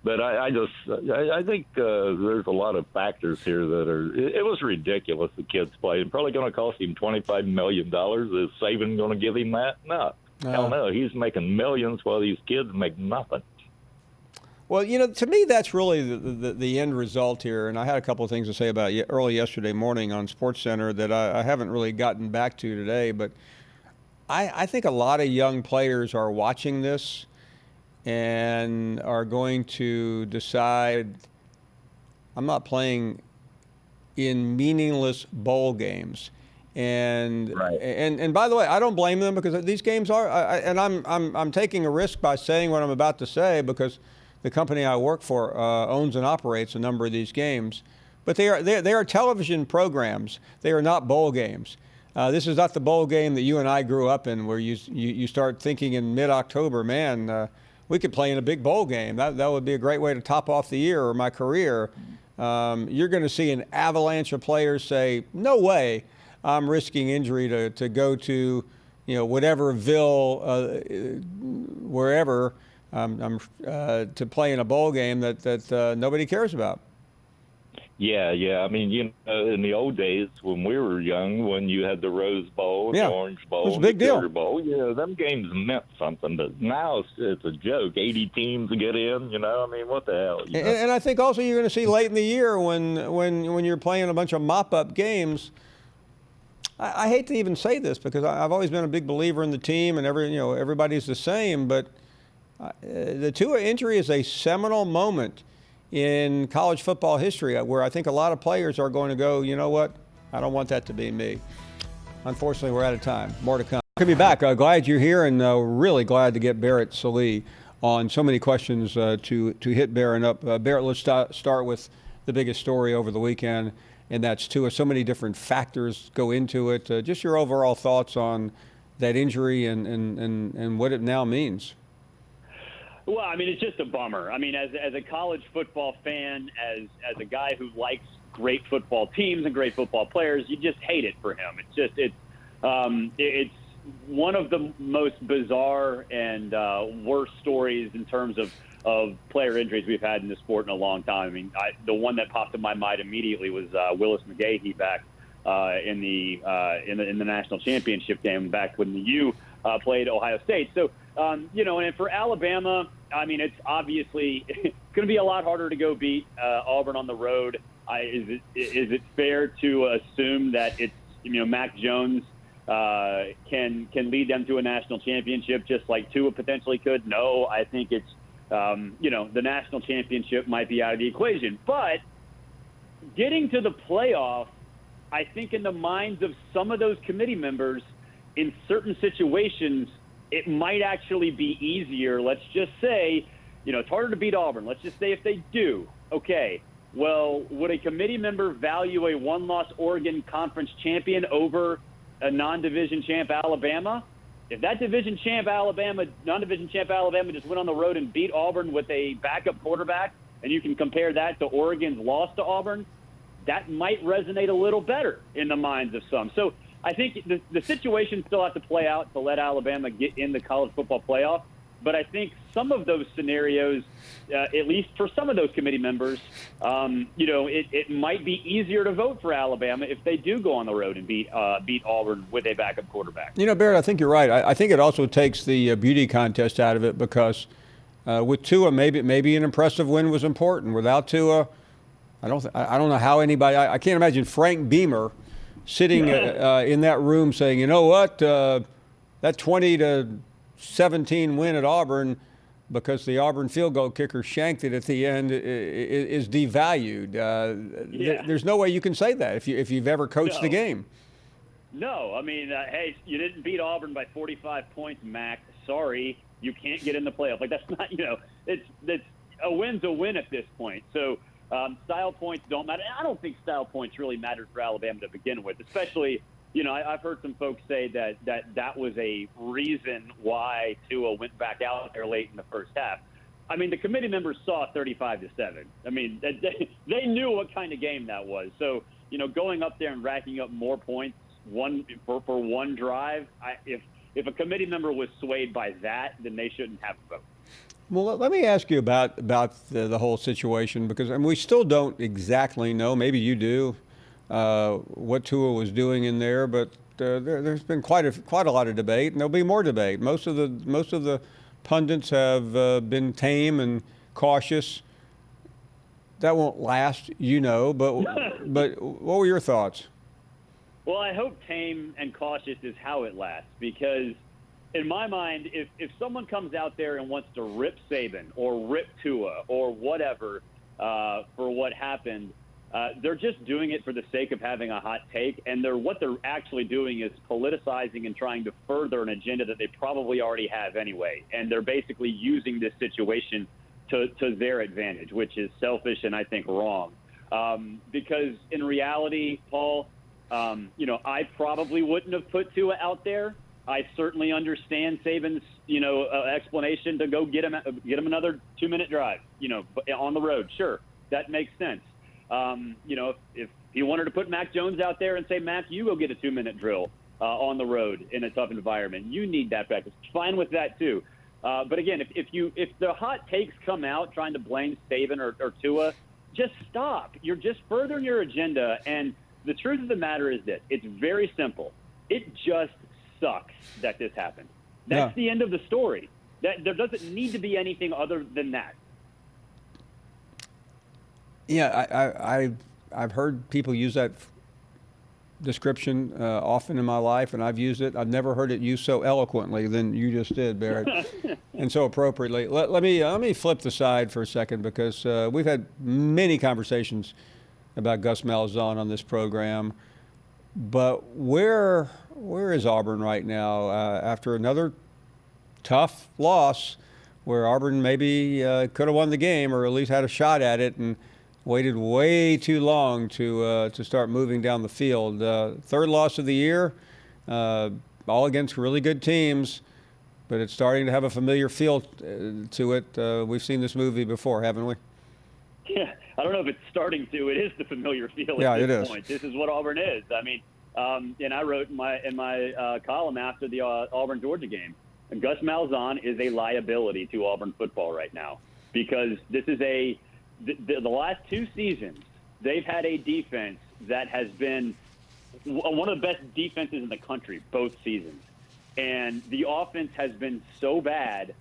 But I think there's a lot of factors here that are. It was ridiculous. The kids played. Probably going to cost him $25 million. Is Saban going to give him that? No. Hell no. He's making millions while these kids make nothing. Well, to me, that's really the end result here. And I had a couple of things to say about it early yesterday morning on SportsCenter that I haven't really gotten back to today. But I think a lot of young players are watching this and are going to decide, I'm not playing in meaningless bowl games. And by the way, I don't blame them because these games are, and I'm taking a risk by saying what I'm about to say because the company I work for owns and operates a number of these games. But they are television programs. They are not bowl games. This is not the bowl game that you and I grew up in, where you start thinking in mid-October, man, we could play in a big bowl game. That would be a great way to top off the year or my career. You're going to see an avalanche of players say, no way I'm risking injury to go to, whateverville, wherever, to play in a bowl game that nobody cares about. Yeah. I mean, in the old days when we were young, when you had the Rose Bowl, the Orange Bowl, it was a big the deal. Sugar Bowl, them games meant something. But now it's a joke. 80 teams get in. I mean, what the hell? And I think also you're going to see late in the year when you're playing a bunch of mop-up games. I hate to even say this because I've always been a big believer in the team and everybody's the same. But the Tua injury is a seminal moment in college football history where I think a lot of players are going to go, you know what, I don't want that to be me. Unfortunately, we're out of time. More to come. Good to be back. Glad you're here and really glad to get Barrett Sallee on. So many questions to hit Barrett up. Barrett, let's start with the biggest story over the weekend, and that's Tua. So many different factors go into it. Just your overall thoughts on that injury and what it now means. Well, I mean, it's just a bummer. I mean, as a college football fan, as a guy who likes great football teams and great football players, you just hate it for him. It's one of the most bizarre and worst stories in terms of player injuries we've had in the sport in a long time. I mean, the one that popped in my mind immediately was Willis McGahee back in the national championship game back when the U played Ohio State. So, and for Alabama, I mean, it's obviously going to be a lot harder to go beat Auburn on the road. Is it fair to assume that it's Mac Jones can lead them to a national championship just like Tua potentially could? No, I think it's the national championship might be out of the equation, but getting to the playoff, I think in the minds of some of those committee members, in certain situations, it might actually be easier. Let's just say, it's harder to beat Auburn. Let's just say if they do, okay, well, would a committee member value a one-loss Oregon Conference champion over a non-division champ Alabama? If that non-division champ Alabama just went on the road and beat Auburn with a backup quarterback, and you can compare that to Oregon's loss to Auburn, that might resonate a little better in the minds of some. So I think the situation still has to play out to let Alabama get in the college football playoff. But I think some of those scenarios, at least for some of those committee members, it might be easier to vote for Alabama if they do go on the road and beat Auburn with a backup quarterback. Barrett, I think you're right. I think it also takes the beauty contest out of it because with Tua, maybe an impressive win was important. Without Tua, I don't know how anybody. I can't imagine Frank Beamer sitting in that room saying, you know what, that 20-17 win at Auburn, because the Auburn field goal kicker shanked it at the end, is devalued. There's no way you can say that if you've ever coached the game. No, I mean, hey, you didn't beat Auburn by 45 points, Mac. Sorry, you can't get in the playoff. Like that's not, it's a win's a win at this point. So. Style points don't matter. I don't think style points really mattered for Alabama to begin with, especially, I've heard some folks say that was a reason why Tua went back out there late in the first half. I mean, the committee members saw 35-7. I mean, they knew what kind of game that was. So, going up there and racking up more points for one drive, if a committee member was swayed by that, then they shouldn't have a vote. Well, let me ask you about the whole situation, because we still don't exactly know. Maybe you do what Tua was doing in there, but there's been quite a lot of debate, and there'll be more debate. Most of the pundits have been tame and cautious. That won't last, but what were your thoughts? Well, I hope tame and cautious is how it lasts, because in my mind, if someone comes out there and wants to rip Saban or rip Tua or whatever for what happened, they're just doing it for the sake of having a hot take, and what they're actually doing is politicizing and trying to further an agenda that they probably already have anyway, and they're basically using this situation to their advantage, which is selfish and I think wrong. Because in reality, Paul, I probably wouldn't have put Tua out there. I certainly understand Saban's, explanation to go get him another 2-minute drive, on the road. Sure, that makes sense. If he wanted to put Mac Jones out there and say, Mac, you go get a 2-minute drill on the road in a tough environment, you need that practice. Fine with that too. But again, if the hot takes come out trying to blame Saban or Tua, just stop. You're just furthering your agenda. And the truth of the matter is that it's very simple. It just sucks that this happened. That's the end of the story. That there doesn't need to be anything other than that. Yeah, I've heard people use that description often in my life, and I've used it. I've never heard it used so eloquently than you just did, Barrett, and so appropriately. Let me flip the side for a second, because we've had many conversations about Gus Malzahn on this program, but where is Auburn right now after another tough loss, where Auburn maybe could have won the game or at least had a shot at it, and waited way too long to start moving down the field. Third loss of the year, all against really good teams, but it's starting to have a familiar feel to it. We've seen this movie before, haven't we? Yeah, I don't know if it's starting to. It is the familiar feel at this point. This is what Auburn is. I mean, and I wrote in my column after the Auburn-Georgia game, Gus Malzahn is a liability to Auburn football right now, because this is the last 2 seasons, they've had a defense that has been one of the best defenses in the country both seasons. And the offense has been so bad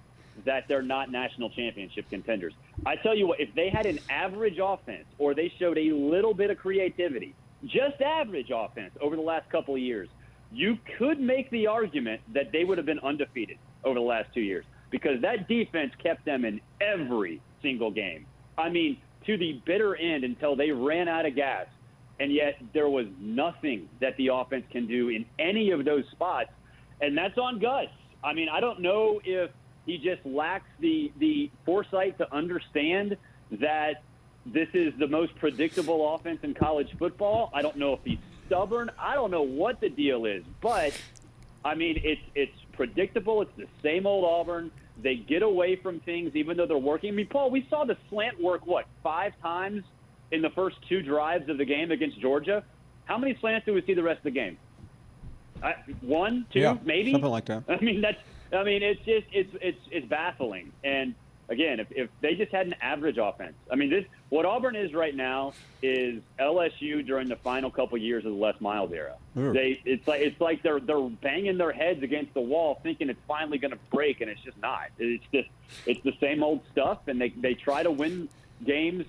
that they're not national championship contenders. I tell you what, if they had an average offense, or they showed a little bit of creativity, just average offense over the last couple of years, you could make the argument that they would have been undefeated over the last 2 years, because that defense kept them in every single game. I mean, to the bitter end, until they ran out of gas. And yet there was nothing that the offense can do in any of those spots. And that's on Gus. I mean, I don't know if he just lacks the foresight to understand that this is the most predictable offense in college football. I don't know if he's stubborn. I don't know what the deal is. But, I mean, it's predictable. It's the same old Auburn. They get away from things even though they're working. I mean, Paul, we saw the slant work, 5 times in the first 2 drives of the game against Georgia? How many slants do we see the rest of the game? 1, 2, maybe? Something like that. It's just it's baffling. And again, if they just had an average offense, I mean, what Auburn is right now is LSU during the final couple years of the Les Miles era. It's like they're banging their heads against the wall, thinking it's finally going to break, and it's just not. It's the same old stuff, and they try to win games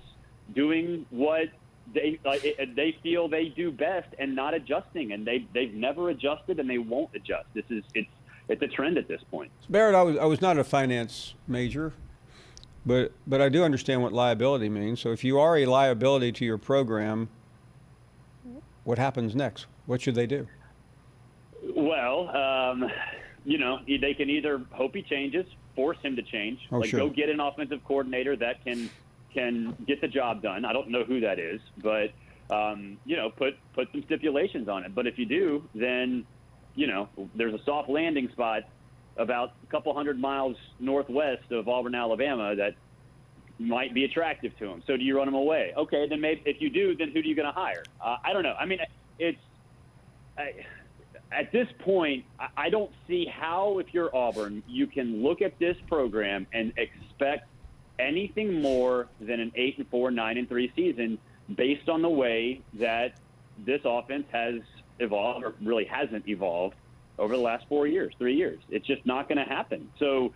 doing what they feel they do best and not adjusting, and they've never adjusted, and they won't adjust. It's a trend at this point. Barrett, I was not a finance major, but I do understand what liability means. So if you are a liability to your program, what happens next? What should they do? Well, they can either hope he changes, force him to change, go get an offensive coordinator that can get the job done. I don't know who that is, but put some stipulations on it. But if you do, then there's a soft landing spot about a couple hundred miles northwest of Auburn, Alabama, that might be attractive to him. So do you run him away? Okay, then maybe if you do, then who are you going to hire? I don't know. I mean, at this point, I don't see how, if you're Auburn, you can look at this program and expect anything more than an 8-4, 9-3 season based on the way that this offense has evolved, or really hasn't evolved, over the last 3 years. It's just not going to happen. So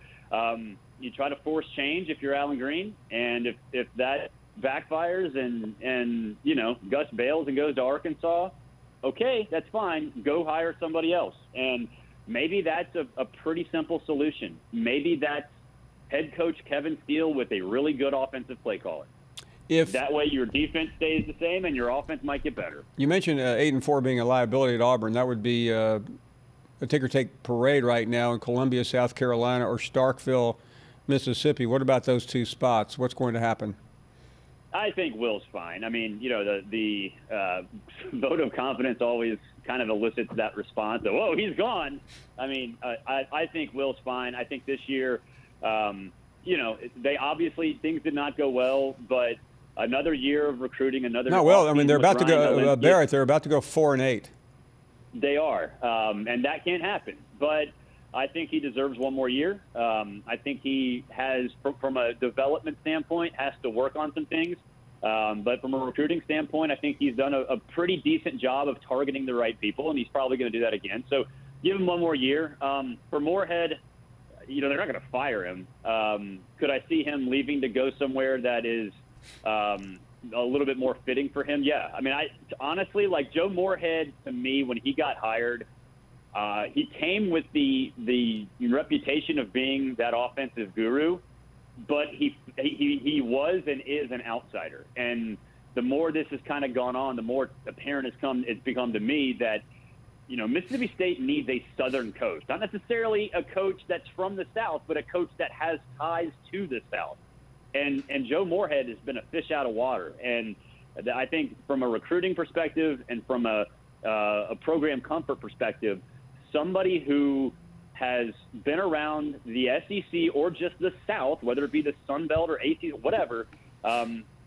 you try to force change if you're Allen Green, and if that backfires and Gus bails and goes to Arkansas, okay, that's fine. Go hire somebody else. And maybe that's a pretty simple solution. Maybe that's head coach Kevin Steele with a really good offensive play caller. If that way your defense stays the same and your offense might get better. You mentioned 8-4 being a liability at Auburn. That would be a take-or-take parade right now in Columbia, South Carolina, or Starkville, Mississippi. What about those two spots? What's going to happen? I think Will's fine. I mean, the vote of confidence always kind of elicits that response of, whoa, he's gone. I mean, I think Will's fine. I think this year, they obviously, things did not go well, but another year of recruiting, another. No, well, I mean, they're about to go, Barrett, they're about to go 4-8. They are, and that can't happen. But I think he deserves one more year. I think he has, from a development standpoint, has to work on some things. But from a recruiting standpoint, I think he's done a pretty decent job of targeting the right people, and he's probably going to do that again. So give him one more year. For Moorhead, they're not going to fire him. Could I see him leaving to go somewhere that is a little bit more fitting for him? Yeah. I mean, honestly, like Joe Moorhead, to me, when he got hired, he came with the reputation of being that offensive guru, but he was and is an outsider. And the more this has kind of gone on, the more apparent it's become to me that Mississippi State needs a Southern coach, not necessarily a coach that's from the South, but a coach that has ties to the South. And Joe Moorhead has been a fish out of water. And I think from a recruiting perspective and from a program comfort perspective, somebody who has been around the SEC or just the South, whether it be the Sun Belt or ACC, whatever,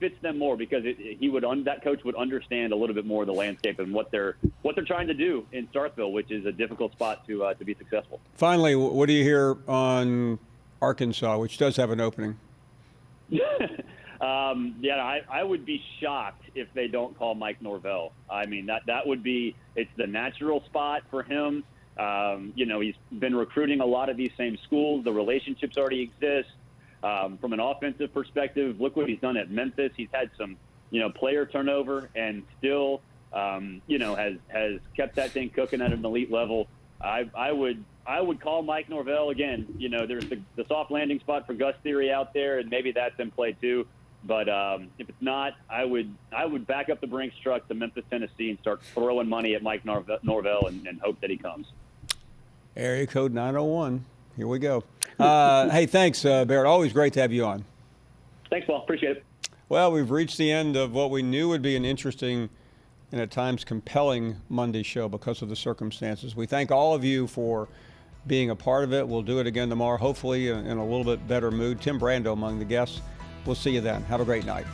fits them more, because that coach would understand a little bit more of the landscape and what they're trying to do in Starkville, which is a difficult spot to be successful. Finally, what do you hear on Arkansas, which does have an opening? I would be shocked if they don't call Mike Norvell. I mean, that would be, it's the natural spot for him. He's been recruiting a lot of these same schools. The relationships already exist. From an offensive perspective, look what he's done at Memphis. He's had some, player turnover and still, has kept that thing cooking at an elite level. I would call Mike Norvell again. There's the soft landing spot for Gus Theory out there, and maybe that's in play too. But if it's not, I would back up the Brinks truck to Memphis, Tennessee, and start throwing money at Mike Norvell and hope that he comes. Area code 901. Here we go. Hey, thanks, Barrett. Always great to have you on. Thanks, Paul. Appreciate it. Well, we've reached the end of what we knew would be an interesting and at times compelling Monday show because of the circumstances. We thank all of you for being a part of it. We'll do it again tomorrow, hopefully in a little bit better mood. Tim Brando among the guests. We'll see you then. Have a great night.